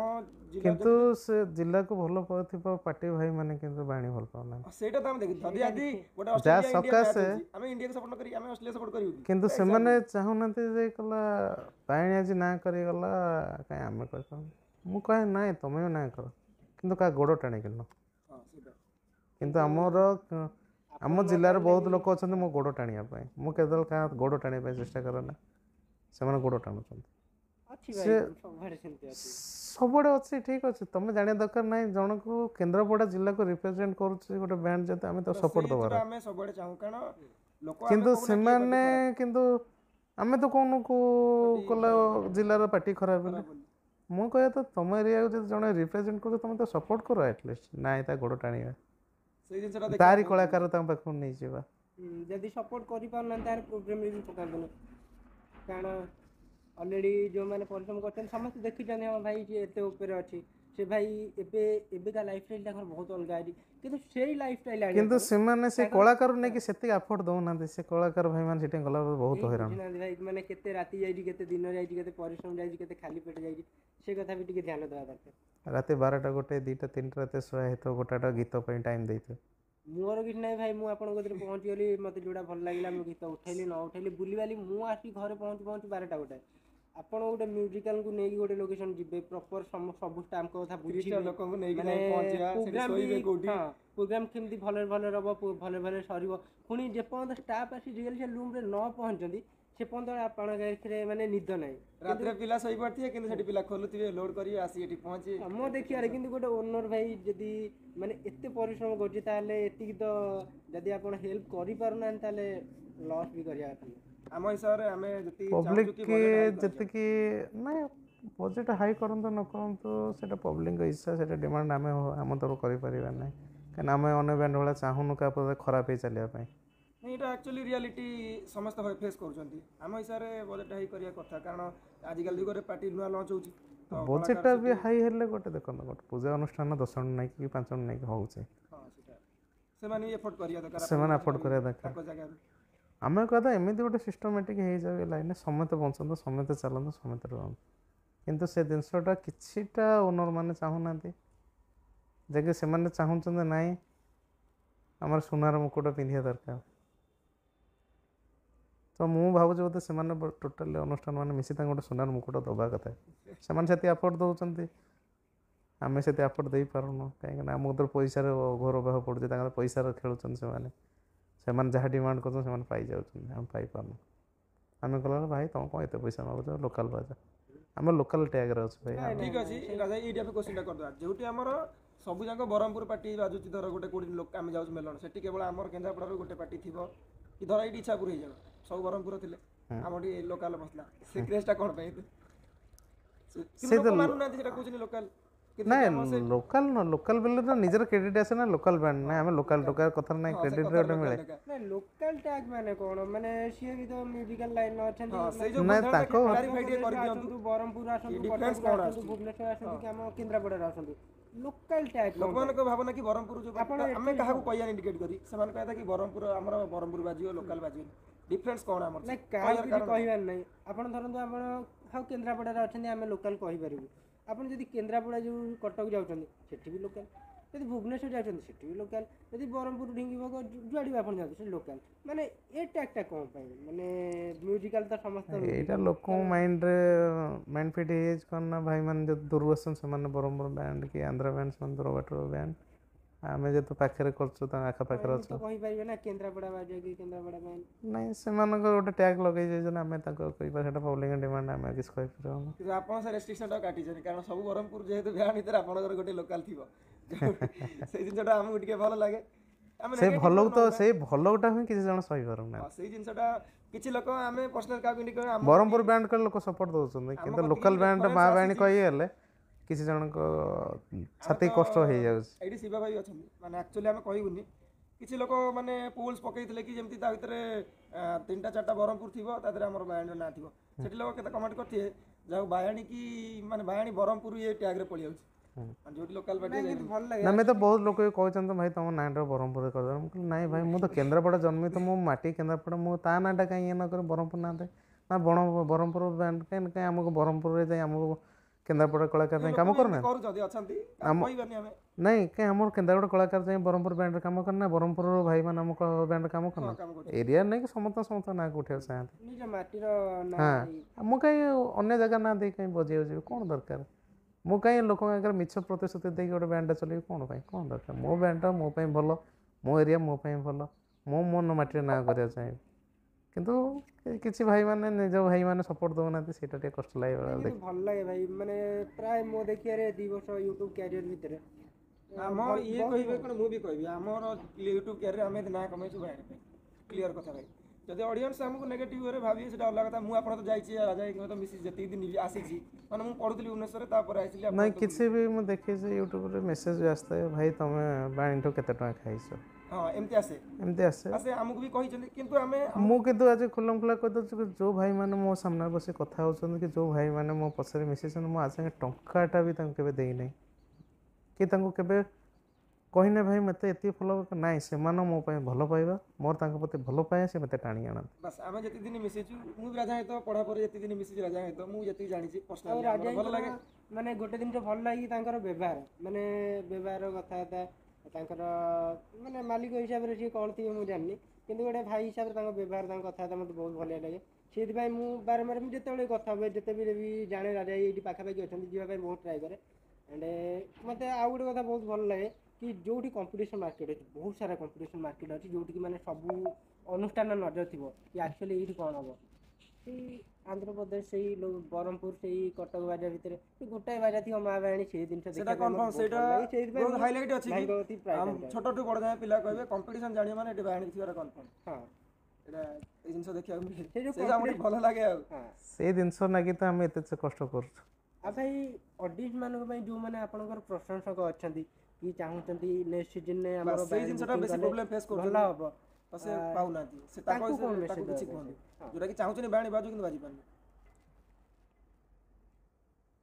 C: କିନ୍ତୁ ସେ ଜିଲ୍ଲାକୁ ଭଲ ପାଉଥିବା ପାର୍ଟି ଭାଇମାନେ କିନ୍ତୁ ବାଣୀ ଭଲ ପାଉନାହାନ୍ତି।
A: ସେଇଟା ତ ଆମେ ଦେଖୁ ଯଦି ଆଜି ଗୋଟେ
C: ଯାହା ସକାଶେ
A: ଆମେ ଇଣ୍ଡିଆକୁ ସପୋର୍ଟ କରି ଆମେ ଅଷ୍ଟ୍ରେଲିଆ ସପୋର୍ଟ କରିବୁ,
C: କିନ୍ତୁ ସେମାନେ ଚାହୁଁନାହାନ୍ତି ଯେ କଲା ବାଣୀ ଆଜି ନାଁ କରିଗଲା କାହିଁ ଆମେ କରିପାରୁନୁ। ମୁଁ କହେ ନାଇଁ ତମେ ବି ନାଁ କର, କିନ୍ତୁ କାହା ଗୋଡ଼ ଟାଣିକିନ। କିନ୍ତୁ ଆମ ଜିଲ୍ଲାରେ ବହୁତ ଲୋକ ଅଛନ୍ତି ମୋ ଗୋଡ଼ ଟାଣିବା ପାଇଁ, ମୁଁ କେତେବେଳେ କାହା ଗୋଡ଼ ଟାଣିବା ପାଇଁ ଚେଷ୍ଟା କରେ ନା, ସେମାନେ ଗୋଡ଼ ଟାଣୁଛନ୍ତି। ସେ ସବୁଆଡ଼େ ଅଛି, ଠିକ୍ ଅଛି, ତମେ ଜାଣିବା ଦରକାର ନାହିଁ ଜଣକୁ କେନ୍ଦ୍ରାପଡ଼ା ଜିଲ୍ଲାକୁ ରିପ୍ରେଜେଣ୍ଟ କରୁଛି ଗୋଟେ ବ୍ୟାଣ୍ଡ, ଯଦି ଆମେ ତ ସପୋର୍ଟ ଦେବାର। କିନ୍ତୁ ସେମାନେ କିନ୍ତୁ ଆମେ ତ କହୁନୁ କଲା ଜିଲ୍ଲାର ପାର୍ଟି ଖରାପ ବୋଲି। ମୁଁ କହିବା ତ ତମ ଏରିଆକୁ ଯଦି ଜଣେ ରିପ୍ରେଜେଣ୍ଟ କରୁଛ ତମେ ତ ସପୋର୍ଟ କର ଆଟଲିଷ୍ଟ, ନାଇଁ ତା ଗୋଡ଼ ଟାଣିବା, ତାରି କଳାକାର ତାଙ୍କ ପାଖକୁ ନେଇଯିବା।
B: ଯଦି ସପୋର୍ଟ କରିପାରୁନାହାନ୍ତି ତାର ପ୍ରୋବ୍ଲେମ୍ ବି ପକାନ୍ତୁନି, କାରଣ ଅଲରେଡ଼ି ଯେଉଁମାନେ ପରିଶ୍ରମ କରୁଛନ୍ତି ସମସ୍ତେ ଦେଖିଛନ୍ତି ହଁ ଭାଇ ଯିଏ ଏତେ ଉପରେ ଅଛି, ସେ ଭାଇ ଏବେକା ଲାଇଫଷ୍ଟାଇଲ୍ ତାଙ୍କର ବହୁତ ଅଲଗା ଅଛି, କିନ୍ତୁ ସେଇ ଲାଇଫଷ୍ଟାଇଲ୍
C: କିନ୍ତୁ ସେମାନେ ସେ କଳାକାର ନେଇକି ସେତିକି ଆଫୋର୍ଡ ଦେଉନାହାନ୍ତି। ସେ କଳାକାର ଭାଇମାନେ ସେଠି ଗଲାବେଳେ ବହୁତ ହଇରାଣ
B: ବୁଝୁନାହାନ୍ତି ଭାଇ, ମାନେ କେତେ ରାତି ଯାଇଛି, କେତେ ଦିନ ଯାଇଛି, କେତେ ପରିଶ୍ରମ ଯାଇଛି, କେତେ ଖାଲି ପେଟ ଯାଇଛି, ସେ କଥା ବି ଟିକେ ଧ୍ୟାନ ଦେବା ଦରକାର।
C: ରାତି 12ଟା 1 2ଟା 3ଟା ରାତି ଶୋୟା ହେଇଥିବ, ଗୋଟାଟା ଗୀତ ପାଇଁ ଟାଇମ୍ ଦେଇଥିବ।
B: ମୋର କିଛି ନାହିଁ ଭାଇ, ମୁଁ ଆପଣଙ୍କ କତିରେ ପହଞ୍ଚିଗଲି, ମୋତେ ଯେଉଁଟା ଭଲ ଲାଗିଲା ମୁଁ ଗୀତ ଉଠେଇଲି ନ ଉଠେଇଲି ବୁଲିବାଲି, ମୁଁ ଆସିକି ଘରେ ପହଞ୍ଚୁ 12ଟା 1। ଆପଣ ଗୋଟେ ମ୍ୟୁଜିକାଲକୁ ନେଇକି ଗୋଟେ ଲୋକେସନ୍ ଯିବେ, ପ୍ରପର ସବୁ ଷ୍ଟାମ୍ପଙ୍କ କଥା ବୁଝିବେ,
A: ଲୋକଙ୍କୁ ନେଇକି
B: ମାନେ ପ୍ରୋଗ୍ରାମ୍ କେମିତି ଭଲରେ ଭଲରେ ହେବ, ଭଲରେ ଭଲରେ ସରିବ। ପୁଣି ଯେପର୍ଯ୍ୟନ୍ତ ଷ୍ଟାଫ୍ ଆସି ରିଏଲ୍ ସେ ରୁମ୍ରେ ନ ପହଞ୍ଚନ୍ତି ସେ ପର୍ଯ୍ୟନ୍ତ ଆପଣଙ୍କ ଏଥିରେ ମାନେ ନିଦ ନାହିଁ।
A: ରାତିରେ ପିଲା ଶୋଇପଡ଼ିଥିବେ କିନ୍ତୁ ସେଠି ପିଲା ଖୋଲୁଥିବେ, ଲୋଡ୍ କରିବେ, ଆସି ଏଠି ପହଞ୍ଚିବେ।
B: ମୋ ଦେଖିବାରେ କିନ୍ତୁ ଗୋଟେ ଓନର୍ ଭାଇ ଯଦି ମାନେ ଏତେ ପରିଶ୍ରମ କରୁଛି ତାହେଲେ ଏତିକି ତ ଯଦି ଆପଣ ହେଲ୍ପ କରିପାରୁନାହାନ୍ତି ତାହେଲେ ଲସ୍ ବି କରିବା କଥା।
A: ଆମ ହିସାବରେ ଆମେ
C: ଯେତିକି ନାଇଁ ବଜେଟ୍ ହାଇ କରନ୍ତୁ ନ କରନ୍ତୁ ସେଇଟା ପବ୍ଲିକଙ୍କ ଇଚ୍ଛା, ସେଇଟା ଡିମାଣ୍ଡ ଆମେ ଆମ ତରଫରୁ କରିପାରିବା ନାହିଁ, କାହିଁକିନା ଆମେ ଅନ୍ୟ ବ୍ୟାଣ୍ଡ ଭଳିଆ ଚାହୁଁନୁ କାହା ପଦେ ଖରାପ ହେଇ ଚାଲିବା ପାଇଁ।
A: ଏଇଟା ଆକ୍ଚୁଆଲି ରିଆଲିଟି ସମସ୍ତେ ଫେସ୍ କରୁଛନ୍ତି। ଆମ ହିସାବରେ ବଜେଟ୍ ହାଇ କରିବା କଥା, କାରଣ ଆଜିକାଲି ଯୁଗରେ ପାର୍ଟି ନୂଆ ଲଞ୍ଚ ହେଉଛି,
C: ବଜେଟ୍ଟା ବି ହାଇ ହେଲେ ଗୋଟେ ଦେଖନ୍ତୁ ଗୋଟେ ପୂଜା ଅନୁଷ୍ଠାନ 10 ଜଣ ନେଇକି କି 5 ଜଣ ନେଇକି ହେଉଛି,
A: ସେମାନେ ଏଫୋର୍ଟ କରିବା ଦରକାର,
C: ସେମାନେ ଆଫୋର୍ଡ କରିବା ଦରକାର। ଆମେ କହିବା ଏମିତି ଗୋଟେ ସିଷ୍ଟମେଟିକ୍ ହେଇଯାଉ ଏ ଲାଇନ୍ରେ, ସମସ୍ତେ ବଞ୍ଚନ୍ତୁ, ସମସ୍ତେ ଚାଲନ୍ତୁ, ସମସ୍ତେ ରୁହନ୍ତୁ। କିନ୍ତୁ ସେ ଜିନିଷଟା କିଛିଟା ଓନର୍ ମାନେ ଚାହୁଁନାହାନ୍ତି, ଯେ କି ସେମାନେ ଚାହୁଁଛନ୍ତି ନାଇଁ ଆମର ସୁନାର ମୁକୁଟ ପିନ୍ଧିବା ଦରକାର। ତ ମୁଁ ଭାବୁଛି ବୋଧେ ସେମାନେ ଟୋଟାଲି ଅନୁଷ୍ଠାନ ମାନେ ମିଶି ତାଙ୍କୁ ଗୋଟେ ସୁନାର ମୁକୁଟ ଦେବା କଥା। ସେମାନେ ସେତିକି ଆଫୋର୍ଡ ଦେଉଛନ୍ତି, ଆମେ ସେତିକି ଆଫୋର୍ଡ ଦେଇପାରୁନୁ, କାହିଁକିନା ଆମ କତିରେ ପଇସାର ଘୋର ଅଭାବ ପଡ଼ୁଛି, ତାଙ୍କର ପଇସାର ଖେଳୁଛନ୍ତି ସେମାନେ ଯାହା ଡିମାଣ୍ଡ କରୁଛନ୍ତି ସେମାନେ ପାଇଯାଉଛନ୍ତି, ଆମେ ପାଇପାରୁନୁ। ଆମେ କହିଲା ଭାଇ ତୁମେ କ'ଣ ଏତେ ପଇସା ମାଗୁଛ, ଲୋକାଲ୍ ବାଜା, ଆମେ ଲୋକାଲ୍ ଟ୍ୟାଗ୍ରେ ଅଛୁ ଭାଇ।
A: ଠିକ୍ ଅଛି ରାଜା, ଏଇଟା ବି କୋଶ୍ଚିନ୍ଟା କରିଦେବା, ଯେଉଁଠି ଆମର ସବୁ ଯାକ ବ୍ରହ୍ମପୁର ପାର୍ଟି ବାଜୁଛି, ଧର ଗୋଟେ କୋଉଠି ଆମେ ଯାଉଛୁ ମେଲଣ, ସେଠି କେବଳ ଆମର କେନ୍ଦ୍ରାପଡ଼ାରୁ ଗୋଟେ ପାର୍ଟି ଥିବ, କି ଧର ଏଇଠି ଇଚ୍ଛାପୁର ହେଇଯାଉ, ସବୁ ବ୍ରହ୍ମପୁର ଥିଲେ ଆମର ଏଠି ଲୋକାଲ୍ ବସିଲା, ସେ କ୍ରେଜ୍ଟା କ'ଣ ପାଇଁ? ମାନୁନାହାନ୍ତି ସେଟା କହୁଛନ୍ତି ଲୋକାଲ୍।
C: ନାଇଁ ଲୋକାଲ୍ ନୁହଁ, ଲୋକାଲ୍ ବେଲେ ତ ନିଜର କ୍ରେଡ଼ିଟ୍ ଆସେ ନା, ଲୋକାଲ୍ ବ୍ୟାଣ୍ଡ ନାଇଁ ଆମେ ଲୋକାଲ୍ ଟୋକା କଥା ନାଇଁ, କ୍ରେଡ଼ିଟ୍ ଗୋଟେ ମିଳେ।
B: ଲୋକାଲ୍ ଟ୍ୟାଗ୍ ମାନେ କ'ଣ, ମାନେ ସିଏ ବି ତ ମ୍ୟୁଜିକାଲ୍ ଲାଇନ୍ ଅଛନ୍ତି,
C: ନାଇଁ ତାଙ୍କ
B: ବ୍ରହ୍ମପୁର ଆସନ୍ତୁ, କଟକ ଆସନ୍ତୁ, ଭୁବନେଶ୍ୱର ଆସନ୍ତୁ, କି ଆମ କେନ୍ଦ୍ରାପଡ଼ାରେ ଆସନ୍ତୁ, ଲୋକାଲ୍ ଟ୍ୟାଗ୍
A: ଲୋକମାନଙ୍କ ଭାବନା କି ବ୍ରହ୍ମପୁର ଯୋଉ ଆମେ କାହାକୁ କହିବା ଇଣ୍ଡିକେଟ୍ କରି ସେମାନେ କହିବା କି ବ୍ରହ୍ମପୁର ଆମର ବ୍ରହ୍ମପୁର ବାଜିବ, ଲୋକାଲ୍ ବାଜିବ। डिफरेंस कौन हमर
B: ना क्या किसी कहबार नहीं आपण धरନ୍ତୁ आपण हाउ केन्द्रापड़ाରେ ଅଛନ୍ତି ଆମେ लोकल କହିପାରିବୁ ଆପଣ ଯଦି केन्द्रापड़ा जो कटक जाउछନ୍ତି सेठी भी लोकल ଯଦି भुवनेश्वर जाउछନ୍ତି सेठी भी लोकल ଯଦି बरहमपुर ढिंगीबग जुआड़ी भी आपण जाउछନ୍ତି लोकल माने ए टैगटा कोन पाइ माने म्यूजिकल तो समस्त
C: एटा लोक माइंड रे माइंड फिट हेज करना भाई मान जो दूर असन से माने बरहमपुर बैंड की आंध्र बैंड संदर वाटर बैंड आमे जे तो पाखरे करछु त आखा पाखरे अछु
B: तो कहि परिबे ना केन्द्रापड़ा बाजे की केन्द्रापड़ा बैंड
C: नहीं से मान को गोटे टैग लगे जे जन आमे ताको कहि पर सेटा पब्लिक डिमांड आमे किस कहि पर
A: कि आपण से रेस्ट्रिक्शन टा काटी जने कारण सब बरहमपुर जेहेतु बैंड इतर आपण गोटे लोकल थिबो से जिनटा हमहु टिके भलो लागे
C: से भलो तो से भलोटा हुई किसी जन सही करू ना
A: से जिनटा किछि लोक आमे पर्सनल का इंडी कर
C: बरहमपुर बैंड कर लोक सपोर्ट दोछन किंतु लोकल बैंड मा बैंड कहि हेले किसी जन को छाती कष्ट हो जाउ
A: एडी शिवा भाई अछन माने एक्चुअली हमें कहिबुनी किछि लोक माने पोल्स पकैथिले कि जेमति ता भितरे तीनटा चारटा बरहमपुर थिबो ता देरे हमर बैंड ना थिबो सेठी लोक केते कमेंट करथिए जाऊ बायाणी की माने बायाणी बरहमपुर ये टैग रे पळि आउछ जो लोकल बाटे भल लागे
C: ना मैं तो बहुत लोग कहते भाई तुम नाटा बरहमपुर कर नाई भाई मुझे तो केन्द्रापड़ा जन्मित मो माटी केन्द्रापड़ा मो ता नाटा कहीं ये न कर बरहमपुर ना दे ना बरहमपुर बैंड कहीं कहीं आमको बरहमपुर रे जाई आमको केन्द्रापड़ा कलाकार काम करना नहीं कहीं आम केन्द्रापड़ा कलाकार जाए ब्रह्मपुर बैंड काम करना ब्रह्मपुर भाई मान आम बैंड काम करना एरिया नहीं कि समस्त ना उठा चाहते हाँ मुझे कहीं अन्य जगह ना दे कहीं बजे कौन दरकार मु कहीं लोक आगे मिछ प्रतिश्रुति देकी गोटे बैंड चल कौन कौन दरकार मो बैंड मो भल मो एरिया मो भल मो मन माटी ना करा चाहिए किंतु किसी भाई माने निज भाई माने सपोर्ट दउना सेटा टे कष्ट लागे
B: देख भल लागे भाई माने प्राय मो देखिया रे 2 वर्ष YouTube कैरियर भीतर
A: हमर ये कहिबे कोन मु भी कहबी हमर YouTube कैरियर हमें ना कमै छु भाई क्लियर कथा भाई जदि ऑडियंस हमको नेगेटिव रे भाबी सेटा अलग कथा मु आपण तो जाई छी राजा एक तो मिसी जति दिन आसी छी माने मु पढुतली भुवनेश्वर तापर आइली
C: नहीं किसी भी मु देखि से YouTube रे मैसेज आस्ता है भाई तमे बाइंटो केते टका खाइछो
A: हां एमती आसे हमको भी कहि छन किंतु हमें
C: मु किंतु आज खुलम खुला कह दो जो भाई माने मो सामने बसे कथा होछन कि जो भाई माने मो पसरे मिसेसन मो आज टंकाटा भी तंके केबे देई नै कि तंको केबे कहिने भाई मते एति फॉलो नाइ से मानो मो पय भलो पाइबा मोर तांको पते भलो पाए से मते टाणी आना
A: बस आमे जति दिन मिसेछु मु राजा है तो पढ़ा पर जति दिन मिसेछु राजा है तो मु जति जानि छी पर्सनल भलो लागे
B: माने गोटे दिन तो भल लागी तांकर व्यवहार माने व्यवहार कथा था तांकर माने मालिक हिसाब रे जे कोन थी मु जाननी किंतु गोटे भाई हिसाब रे तांकर व्यवहार तांकर कथा था मते बहुत भल लागे सेति भाई मु बारंबार मु जते कथा होय जते भी जाने राजा एठी पाखा पाखी अछन जीवा भाई बहुत ट्राई करे एंड मते आ गोटे कथा बहुत भल लागे कि जोटी कंपटीशन मार्केट अछि बहुत सारा कंपटीशन मार्केट अछि जोटी कि माने सब अनुष्ठान नजर थिबो कि एक्चुअली एठी कोन हबो से आंध्र प्रदेश से बरहमपुर से कटक बाजा भितर गोटाए बाजा थी माँ बाणी से दिन
A: सेटा कन्फर्म सेटा बहुत हाईलाइट अछि कि हम छोट टू बड़ जाय पिला कहबे कंपटीशन जानि माने एटी बाणी थिबार कन्फर्म हां एटा ए जिंस देखिया से हमर भलो लागे आ
C: से जिंस नागी त हम एते से कष्ट कर
B: आ भाई ऑडियंस मानको भाई जो माने आपनकर प्रशंसक अछंती कि चाहउचंती नेक्स्ट सीजन ने हमर
A: से जिंसटा बेसी प्रॉब्लम फेस कर भला हबो से पाउना से ताको ताको किछि कोन जोटा कि चाहउचनी बाणी बाजू किंतु बाजी पानी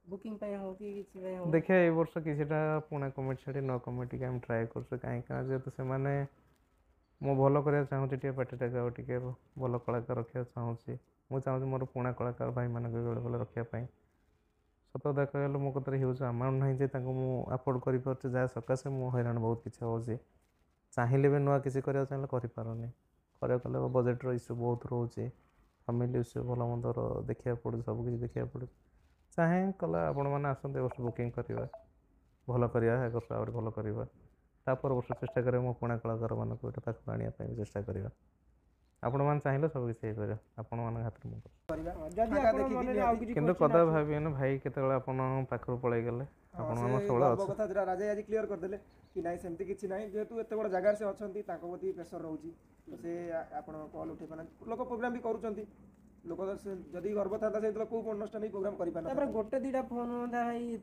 B: बुकिंग पे हो कि किछि पे हो
C: देखिए ए वर्ष किछटा पुना कमेटी छडी न कमेटी के हम ट्राई करछ काई का जे तो से माने मो भलो करे चाहउची टे पार्टीटा गाव टिके भलो कलाकार रखिया चाहउची मु चाहउची मोर पुना कलाकार भाई माने बेले रखिया पई सत देखा गलो मो कतरे ह्यूज अमाउंट नहीं जे ताको मु अफोर्ड करि परछ जा सकासे मु हैरान बहुत किछ होची चाहिले भी नुआ किसी करिया चाहले करि पारोनी करे कले बजेट रो इश्यू बहुत रहउची फैमिली इश्यू भलो मंदर देखिया पड़ सब किछ देखिया पड़ चाहे कला आपण माने आसंते वर्ष बुकिंग करिवा भलो करिया एक वर्ष और भलो करिवा तापर वर्ष चेष्टा करे मो पुणा कलाकार मान को एटा पाख आनिया पई चेष्टा करिवा आपण मान चाहिलो सब किछ हे करे आपण मान हाथ मु
B: करिवा जदी आपण मन रे आ किछ
C: किंतु कदा भाबियन भाई केतेला आपण पाखरो पळै गेले आपण मान सोळा
A: अछि कथा जरा राजा आज क्लियर कर देले कि नाही सेमति किछि नाही जेतु एते बड़ जगह से अछंती ताको प्रति प्रेशर रहउची से आपण कॉल उठे पाना लोक प्रोग्राम भी करूचंती लोक जदी गर्व था से तो को अनुष्ठान प्रोग्राम करि पाना
B: तापर गोटे दीटा फोन होता भाई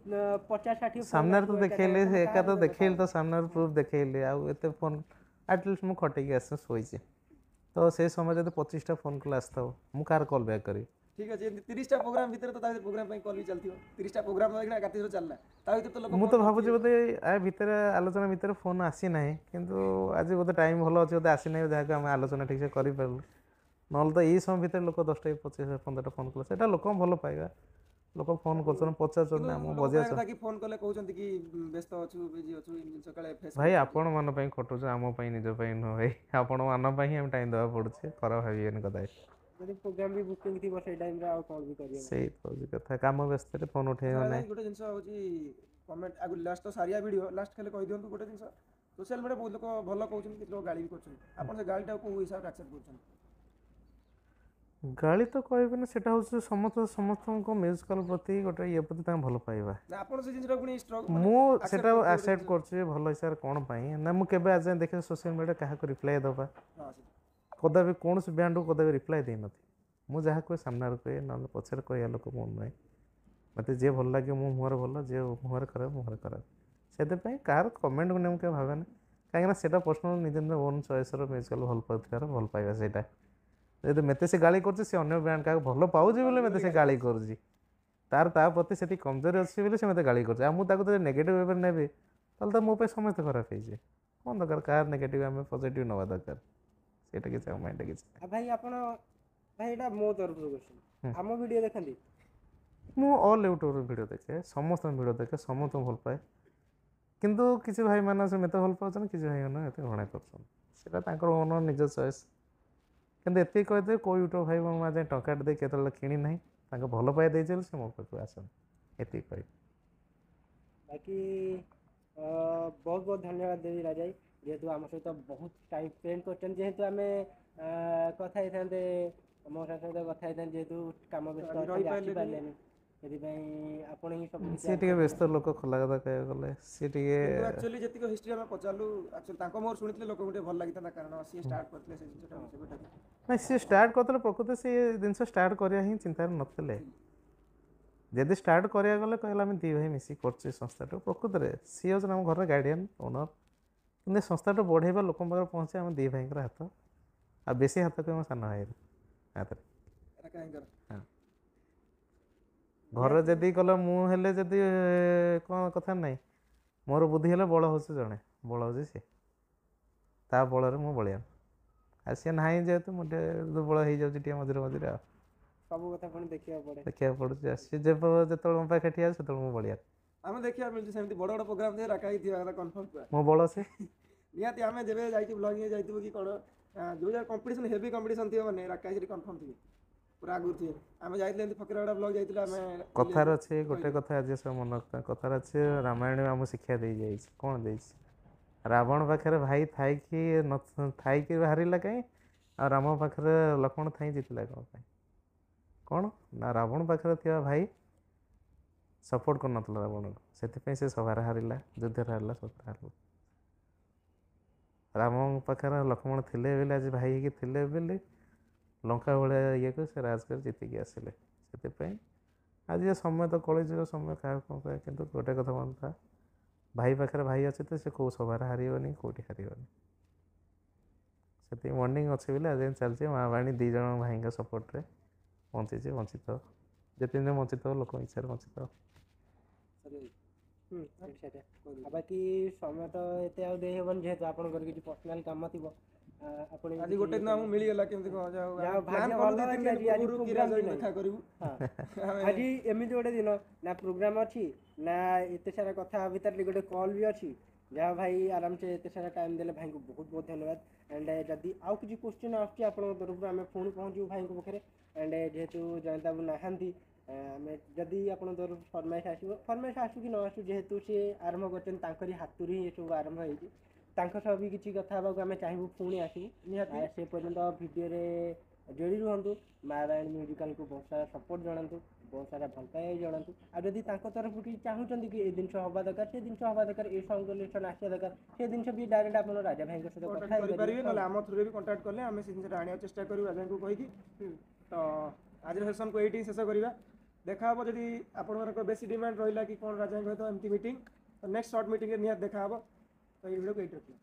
B: 50 60
C: सामने तो देखेले एका तो देखेले तो सामने प्रूफ देखेले आ एते फोन एटलीस्ट मु खटे के आसे सोइचे तो से समय जदि 25 टा फोन कॉल आस्ता मु कार कॉल बैक करी
A: ठीक अछि 30 टा प्रोग्राम भीतर तो ता प्रोग्राम पई कॉल भी चलथियो 30 टा प्रोग्राम देखना गाती चलला ता भीतर तो लोक
C: मु तो भाबुचे बते आ भीतर आलोचना भीतर फोन आसी नाही किंतु आज बते टाइम भलो अछि बते आसी नाही जाका हम आलोचना ठीक से करि परलु ନହେଲେ ତ ଏଇ ସମୟ ଭିତରେ ଲୋକ 10ଟା 25 15ଟା ଫୋନ୍ କଲେ ସେଇଟା ଲୋକଙ୍କୁ ଭଲ ପାଇବା ଲୋକ ଫୋନ୍ କରୁଛନ୍ତି ପଚାରୁଛନ୍ତି ଆମକୁ ବଜାଉଛନ୍ତି
A: କଥା କି ଫୋନ୍ କଲେ କହୁଛନ୍ତି କି ବ୍ୟସ୍ତ ଅଛୁ ବିଜି ଅଛୁ ଏଇ ଜିନିଷ କାଳେ ଫେସ୍
C: ଭାଇ ଆପଣମାନଙ୍କ ପାଇଁ ଖଟୁଛୁ ଆମ ପାଇଁ ନିଜ ପାଇଁ ନୁହଁ ଭାଇ ଆପଣମାନଙ୍କ ପାଇଁ ହିଁ ଆମେ ଟାଇମ୍ ଦେବାକୁ ପଡ଼ୁଛି ଖରାପ ଭାବିବେନି କଥା
B: ଯଦି ପ୍ରୋଗ୍ରାମ ବି ବୁକିଂ ଥିବ ସେଇ ଟାଇମରେ ଆଉ କ'ଣ ବି କରିବ।
C: ସେଇ ତ ହଉଛି କଥା କାମ ବ୍ୟସ୍ତରେ ଫୋନ୍ ଉଠେଇବ ନାହିଁ।
A: ଗୋଟେ ଜିନିଷ ହଉଛି କମେଣ୍ଟ ଆଗରୁ ଲାଷ୍ଟ ତ ସାରିଆ ଭିଡ଼ିଓ ଲାଷ୍ଟ ଖାଲି କହିଦିଅନ୍ତୁ ଗୋଟେ ଜିନିଷ ସୋସିଆଲ ମିଡ଼ିଆ ବହୁତ ଲୋକ ଭଲ କହୁଛନ୍ତି କିଛି ଲୋକ ଗାଳି ବି କରୁଛନ୍ତି ଆପଣ ସେ ଗାଳିଟାକୁ କୋଉ ହିସାବରେ ଆକ୍ସେପ୍ଟ କରୁଛନ୍ତି?
C: ଗାଳି ତ କହିବେନି ସେଟା ହେଉଛି ସମସ୍ତଙ୍କ ମ୍ୟୁଜିକାଲ ପ୍ରତି ଗୋଟେ ଇଏ ପ୍ରତି ତାଙ୍କ ଭଲ ପାଇବା
A: ଆପଣ ସେ ଜିନିଷଟା ପୁଣି
C: ମୁଁ ସେଟା ଆକ୍ସେପ୍ଟ କରୁଛି ଭଲ ହିସାବରେ କ'ଣ ପାଇଁ ନା ମୁଁ କେବେ ଆଜି ଯାଏଁ ଦେଖିଛି ସୋସିଆଲ ମିଡ଼ିଆ କାହାକୁ ରିପ୍ଲାଏ ଦେବା କଦାପି କୌଣସି ବ୍ୟାଣ୍ଡକୁ କଦାପି ରିପ୍ଲାଏ ଦେଇନଥିଲି ମୁଁ ଯାହା କୁହେ ସାମ୍ନାରେ କୁହେ ନହେଲେ ପଛରେ କହିବା ଲୋକ ମୁଁ ନୁହେଁ ମୋତେ ଯିଏ ଭଲ ଲାଗେ ମୋ ମୁହଁରେ ଭଲ ଯିଏ ମୁହଁରେ ଖରାପ ମୁହଁରେ ଖରାପ ସେଥିପାଇଁ କାହାର କମେଣ୍ଟକୁ ନେଇ ମୁଁ କେବେ ଭାବେନି କାହିଁକିନା ସେଇଟା ପର୍ସନାଲ ନିଜ ନିଜ ଓନ୍ ଚଏସ୍ର ମ୍ୟୁଜିକାଲ ଭଲ ପାଉଥିବାର ଭଲ ପାଇବା ସେଇଟା ଯଦି ମୋତେ ସେ ଗାଳି କରୁଛି ସେ ଅନ୍ୟ ବ୍ୟାଣ୍ଡ କାହାକୁ ଭଲ ପାଉଛି ବୋଲି ମୋତେ ସେ ଗାଳି କରୁଛି ତାର ତା ପ୍ରତି ସେତିକି କମଜୋରି ଅଛି ବୋଲି ସେ ମୋତେ ଗାଳି କରୁଛି ଆଉ ମୁଁ ତାକୁ ଯଦି ନେଗେଟିଭ୍ ୱେରେ ନେବି ତାହେଲେ ତ ମୋ ପାଇଁ ସମସ୍ତେ ଖରାପ ହେଇଯିବେ କ'ଣ ଦରକାର କାହାର ନେଗେଟିଭ୍ ଆମେ ପଜିଟିଭ୍ ନେବା ଦରକାର ସେଇଟା କିଛି ଆମ ମାଇଣ୍ଡରେ କିଛି
B: ଭାଇ ଆପଣ ଭାଇ ଏଇଟା ମୋ ତରଫରୁ କ୍ୱେଶ୍ଚନ୍ ଆମ ଭିଡ଼ିଓ ଦେଖନ୍ତି?
C: ମୁଁ ଅଲ୍ ୟୁଟ୍ୟୁବ୍ର ଭିଡ଼ିଓ ଦେଖେ ସମସ୍ତଙ୍କ ଭିଡ଼ିଓ ଦେଖେ ସମସ୍ତଙ୍କୁ ଭଲ ପାଏ କିନ୍ତୁ କିଛି ଭାଇମାନେ ସେ ମୋତେ ଭଲ ପାଉଛନ୍ତି କିଛି ଭାଇମାନେ ଏତେ ଘୃଣା କରୁଛନ୍ତି ସେଇଟା ତାଙ୍କର ଓନ୍ ନିଜ ଚଏସ୍ କିନ୍ତୁ ଏତିକି କହିଦେବେ କେଉଁ ୟୁଟ୍ୟୁବ୍ ଭାଇ ମୋ ଯାଏଁ ଟଙ୍କାଟେ ଦେଇ କେତେବେଳେ କିଣି ନାହିଁ ତାଙ୍କ ଭଲ ପାଇବା ଦେଇଛି ବୋଲି ସେ ମୋ ପାଖକୁ ଆସନ୍ତି ଏତିକି କହିବି।
B: ବାକି ବହୁତ ବହୁତ ଧନ୍ୟବାଦ ଦେବି ରାଜାଇ ଯେହେତୁ ଆମ ସହିତ ବହୁତ ଟାଇମ୍ ସ୍ପେଣ୍ଡ କରିଛନ୍ତି ଯେହେତୁ ଆମେ କଥା ହେଇଥାନ୍ତେ ମୋ ସହିତ କଥା ହେଇଥାନ୍ତେ ଯେହେତୁ କାମ ବ୍ୟସ୍ତ ଅଛନ୍ତି ଆସିପାରିଲେନି ସେଥିପାଇଁ ଆପଣ ହିଁ ସବୁ କିଛି
C: ସିଏ ଟିକେ ବ୍ୟସ୍ତ ଲୋକ ଖୋଲା କଥା କହିବାକୁ ଗଲେ ସିଏ ଟିକେ
A: ଆକ୍ଚୁଆଲି ଯେତିକି ହିଷ୍ଟ୍ରି ଆମେ ପଚାରିଲୁ ଆକ୍ଚୁଆଲି ତାଙ୍କ ମୋର ଶୁଣିଥିଲେ ଲୋକଙ୍କୁ ଟିକେ ଭଲ ଲାଗିଥାନ୍ତା କାରଣ ସିଏ ଷ୍ଟାର୍ଟ କରିଥିଲେ ସେ ଜିନିଷଟା
C: ନାଇଁ ସିଏ ଷ୍ଟାର୍ଟ କରିଥିଲେ ପ୍ରକୃତରେ ସେ ଜିନିଷ ଷ୍ଟାର୍ଟ କରିବା ହିଁ ଚିନ୍ତାରେ ନଥିଲେ ଯଦି ଷ୍ଟାର୍ଟ କରିବାକୁ ଗଲେ କହିଲେ ଆମେ ଦୁଇ ଭାଇ ମିଶିକି କରୁଛେ ସଂସ୍ଥାଟା ପ୍ରକୃତରେ ସିଏ ହେଉଛନ୍ତି ଆମ ଘରର ଗାର୍ଡ଼ିଆନ୍ ଓନର୍ କିନ୍ତୁ ସଂସ୍ଥାଟା ବଢ଼େଇବା ଲୋକଙ୍କ ପାଖରେ ପହଞ୍ଚେ ଆମ ଦୁଇ ଭାଇଙ୍କର ହାତ ଆଉ ବେଶୀ ହାତ କହିବ ମୋ ସାନ ଭାଇର ହାତରେ ଘରେ ଯଦି କଲେ ମୁଁ ହେଲେ ଯଦି କ'ଣ କଥା ନାହିଁ ମୋର ବୁଦ୍ଧି ହେଲେ ବଳ ହେଉଛି ଜଣେ ବଳ ହେଉଛି ସିଏ ତା ବଳରେ ମୁଁ ବଳିଆ ଆଉ ସିଏ ନାହିଁ ଯେହେତୁ ମୁଁ ଟିକେ ଦୁର୍ବଳ ହେଇଯାଉଛି ଟିକେ ମଝିରେ ମଝିରେ ଆଉ
B: ସବୁ କଥା ପୁଣି ଦେଖିବାକୁ
C: ପଡ଼ୁଛି ସିଏ ଯେତେବେଳେ ମୋ ପାଖେ ଠିଆ ସେତେବେଳେ ମୁଁ ବଳିଆ
A: ଆମେ ଦେଖିବାକୁ ମିଳୁଛି ସେମିତି ବଡ଼ ବଡ଼ ପ୍ରୋଗ୍ରାମ দিয়ে ରାକା ହେଇଥିବା କଥା କନଫର୍ମ
C: ମୋ ବଳ ସେ
A: ନିହାତି ଆମେ ଯେବେ ଯାଇଛୁ ବ୍ଲଗିଂ ଯାଇଥିବୁ କି କ'ଣ ଯେଉଁ ଜାଗାରେ କମ୍ପିଟିସନ୍ ହେଭି କମ୍ପିଟିସନ୍ ଥିବ ମାନେ ରାକା ସେଠି କନଫର୍ମ ଥିବେ ପୁରା ଆଗରୁ ଥିବେ ଆମେ ଯାଇଥିଲେ ଏମିତି ଫକୀରଗଡ଼ା ବ୍ଲଗ ଯାଇଥିଲେ ଆମେ
C: କଥାରେ ଅଛି ଗୋଟେ କଥା ଆଜି ସବୁ ମନେ ରଖିଥାଏ କଥାରେ ଅଛି ରାମାୟଣ ଆମକୁ ଶିକ୍ଷା ଦେଇଯାଇଛି କ'ଣ ଦେଇଛି ରାବଣ ପାଖରେ ଭାଇ ଥାଇକି ହାରିଲା କାହିଁ ଆଉ ରାମ ପାଖରେ ଲକ୍ଷ୍ମଣ ଥାଇ ଜିତିଲା କ'ଣ ପାଇଁ କ'ଣ ନା ରାବଣ ପାଖରେ ଥିବା ଭାଇ ସପୋର୍ଟ କରୁନଥିଲା ରାବଣକୁ ସେଥିପାଇଁ ସେ ସଭାରେ ହାରିଲା ଯୁଦ୍ଧରେ ହାରିଲା ସଭାରେ ହାରିଲା ରାମଙ୍କ ପାଖରେ ଲକ୍ଷ୍ମଣ ଥିଲେ ବୋଲି ଆଜି ଭାଇ ହେଇକି ଥିଲେ ବୋଲି ଲଙ୍କା ଭଳିଆ ଇଏକୁ ସେ ରାଜ କରି ଜିତିକି ଆସିଲେ ସେଥିପାଇଁ ଆଜି ସମୟ ତ କଳିଯୁଗ ସମୟ କାହାକୁ କ'ଣ କହେ କିନ୍ତୁ ଗୋଟେ କଥା ମନେ ଥାଏ ଭାଇ ପାଖରେ ଭାଇ ଅଛି ତ ସେ କେଉଁ ସଭାରେ ହାରିବନି କେଉଁଠି ହାରିବନି ସେଥିପାଇଁ ମର୍ଣ୍ଣିଂ ଅଛି ବୋଲି ଆଜି ଚାଲିଛି ମା ବାଣୀ ଦୁଇ ଜଣ ଭାଇଙ୍କ ସପୋର୍ଟରେ ବଞ୍ଚିଛି ବଞ୍ଚିତ ଯେତିକି ଦିନ ବଞ୍ଚିତ ଲୋକ ଇଚ୍ଛାରେ ବଞ୍ଚିତ
B: ବାକି ସମୟ ତ ଏତେ ଆଉ ଦେଇ ହେବନି ଯେହେତୁ ଆପଣଙ୍କର କିଛି ପର୍ସନାଲ କାମ ଥିବ ଆପଣ
A: ଆଜି ଗୋଟେ ଦିନ ଆମକୁ ମିଳିଗଲା କେମିତି କ'ଣ ଦେଖା କରିବୁ
B: ଆଜି ଏମିତି ଗୋଟେ ଦିନ ନା ପ୍ରୋଗ୍ରାମ ଅଛି ନା ଏତେ ସାରା କଥା ଭିତରେ ଗୋଟେ କଲ୍ ବି ଅଛି ଯାହା ଭାଇ ଆରାମସେ ଏତେ ସାରା ଟାଇମ୍ ଦେଲେ ଭାଇଙ୍କୁ ବହୁତ ବହୁତ ଧନ୍ୟବାଦ ଆଣ୍ଡ ଯଦି ଆଉ କିଛି କ୍ୱେଶ୍ଚିନ୍ ଆସୁଛି ଆପଣଙ୍କ ତରଫରୁ ଆମେ ପୁଣି ପହଞ୍ଚିବୁ ଭାଇଙ୍କ ପାଖରେ ଆଣ୍ଡ ଯେହେତୁ ଜୟନ୍ତ ବାବୁ ନାହାନ୍ତି ଆମେ ଯଦି ଆପଣଙ୍କ ତରଫରୁ ଫରମାଇଶ ଆସୁ କି ନ ଆସୁ ଯେହେତୁ ସେ ଆରମ୍ଭ କରିଛନ୍ତି ତାଙ୍କରି ହାତରୁ ହିଁ ଏସବୁ ଆରମ୍ଭ ହେଇଛି ତାଙ୍କ ସହ ବି କିଛି କଥା ହେବାକୁ ଆମେ ଚାହିଁବୁ ପୁଣି ଆସିବୁ ସେ ପର୍ଯ୍ୟନ୍ତ ଭିଡ଼ିଓରେ ଯୋଡ଼ି ରୁହନ୍ତୁ ମା ବାଣୀ ମ୍ୟୁଜିକାଲକୁ ବହୁତ ସାରା ସପୋର୍ଟ ଜଣାନ୍ତୁ ବହୁତ ସାରା ଭଲ ପାଇବା ଜଣାନ୍ତୁ ଆଉ ଯଦି ତାଙ୍କ ତରଫରୁ କିଛି ଚାହୁଁଛନ୍ତି କି ଏ ଜିନିଷ ହେବା ଦରକାର ସେ ଜିନିଷ ହେବା ଦରକାର ଏ ସଙ୍ଗଲେସନ୍ ଆସିବା ଦରକାର ସେ ଜିନିଷ ବି ଡାଇରେକ୍ଟ ଆପଣ ରାଜା ଭାଇଙ୍କ ସହିତ କଥା ହେଇପାରିବେ
A: ନହେଲେ ଆମ ଥ୍ରୁରେ ବି କଣ୍ଟାକ୍ଟ କଲେ ଆମେ ସେ ଜିନିଷଟା ଆଣିବାକୁ ଚେଷ୍ଟା କରିବୁ ରାଜାଙ୍କୁ କହିକି ତ ଆଜିର ସେସନ୍କୁ ଏଇଠି ଶେଷ କରିବା ଦେଖା ହେବ ଯଦି ଆପଣଙ୍କର ବେଶୀ ଡିମାଣ୍ଡ ରହିଲା କି କ'ଣ ରାଜାଙ୍କ ସହିତ ଏମିତି ମିଟିଂ ତ ନେକ୍ସଟ ସର୍ଟ ମିଟିଂରେ ନିହାତି ଦେଖା ହେବ ତ ଏଇ ଭିଡ଼ିଓକୁ ଏଇଠି ରଖିବା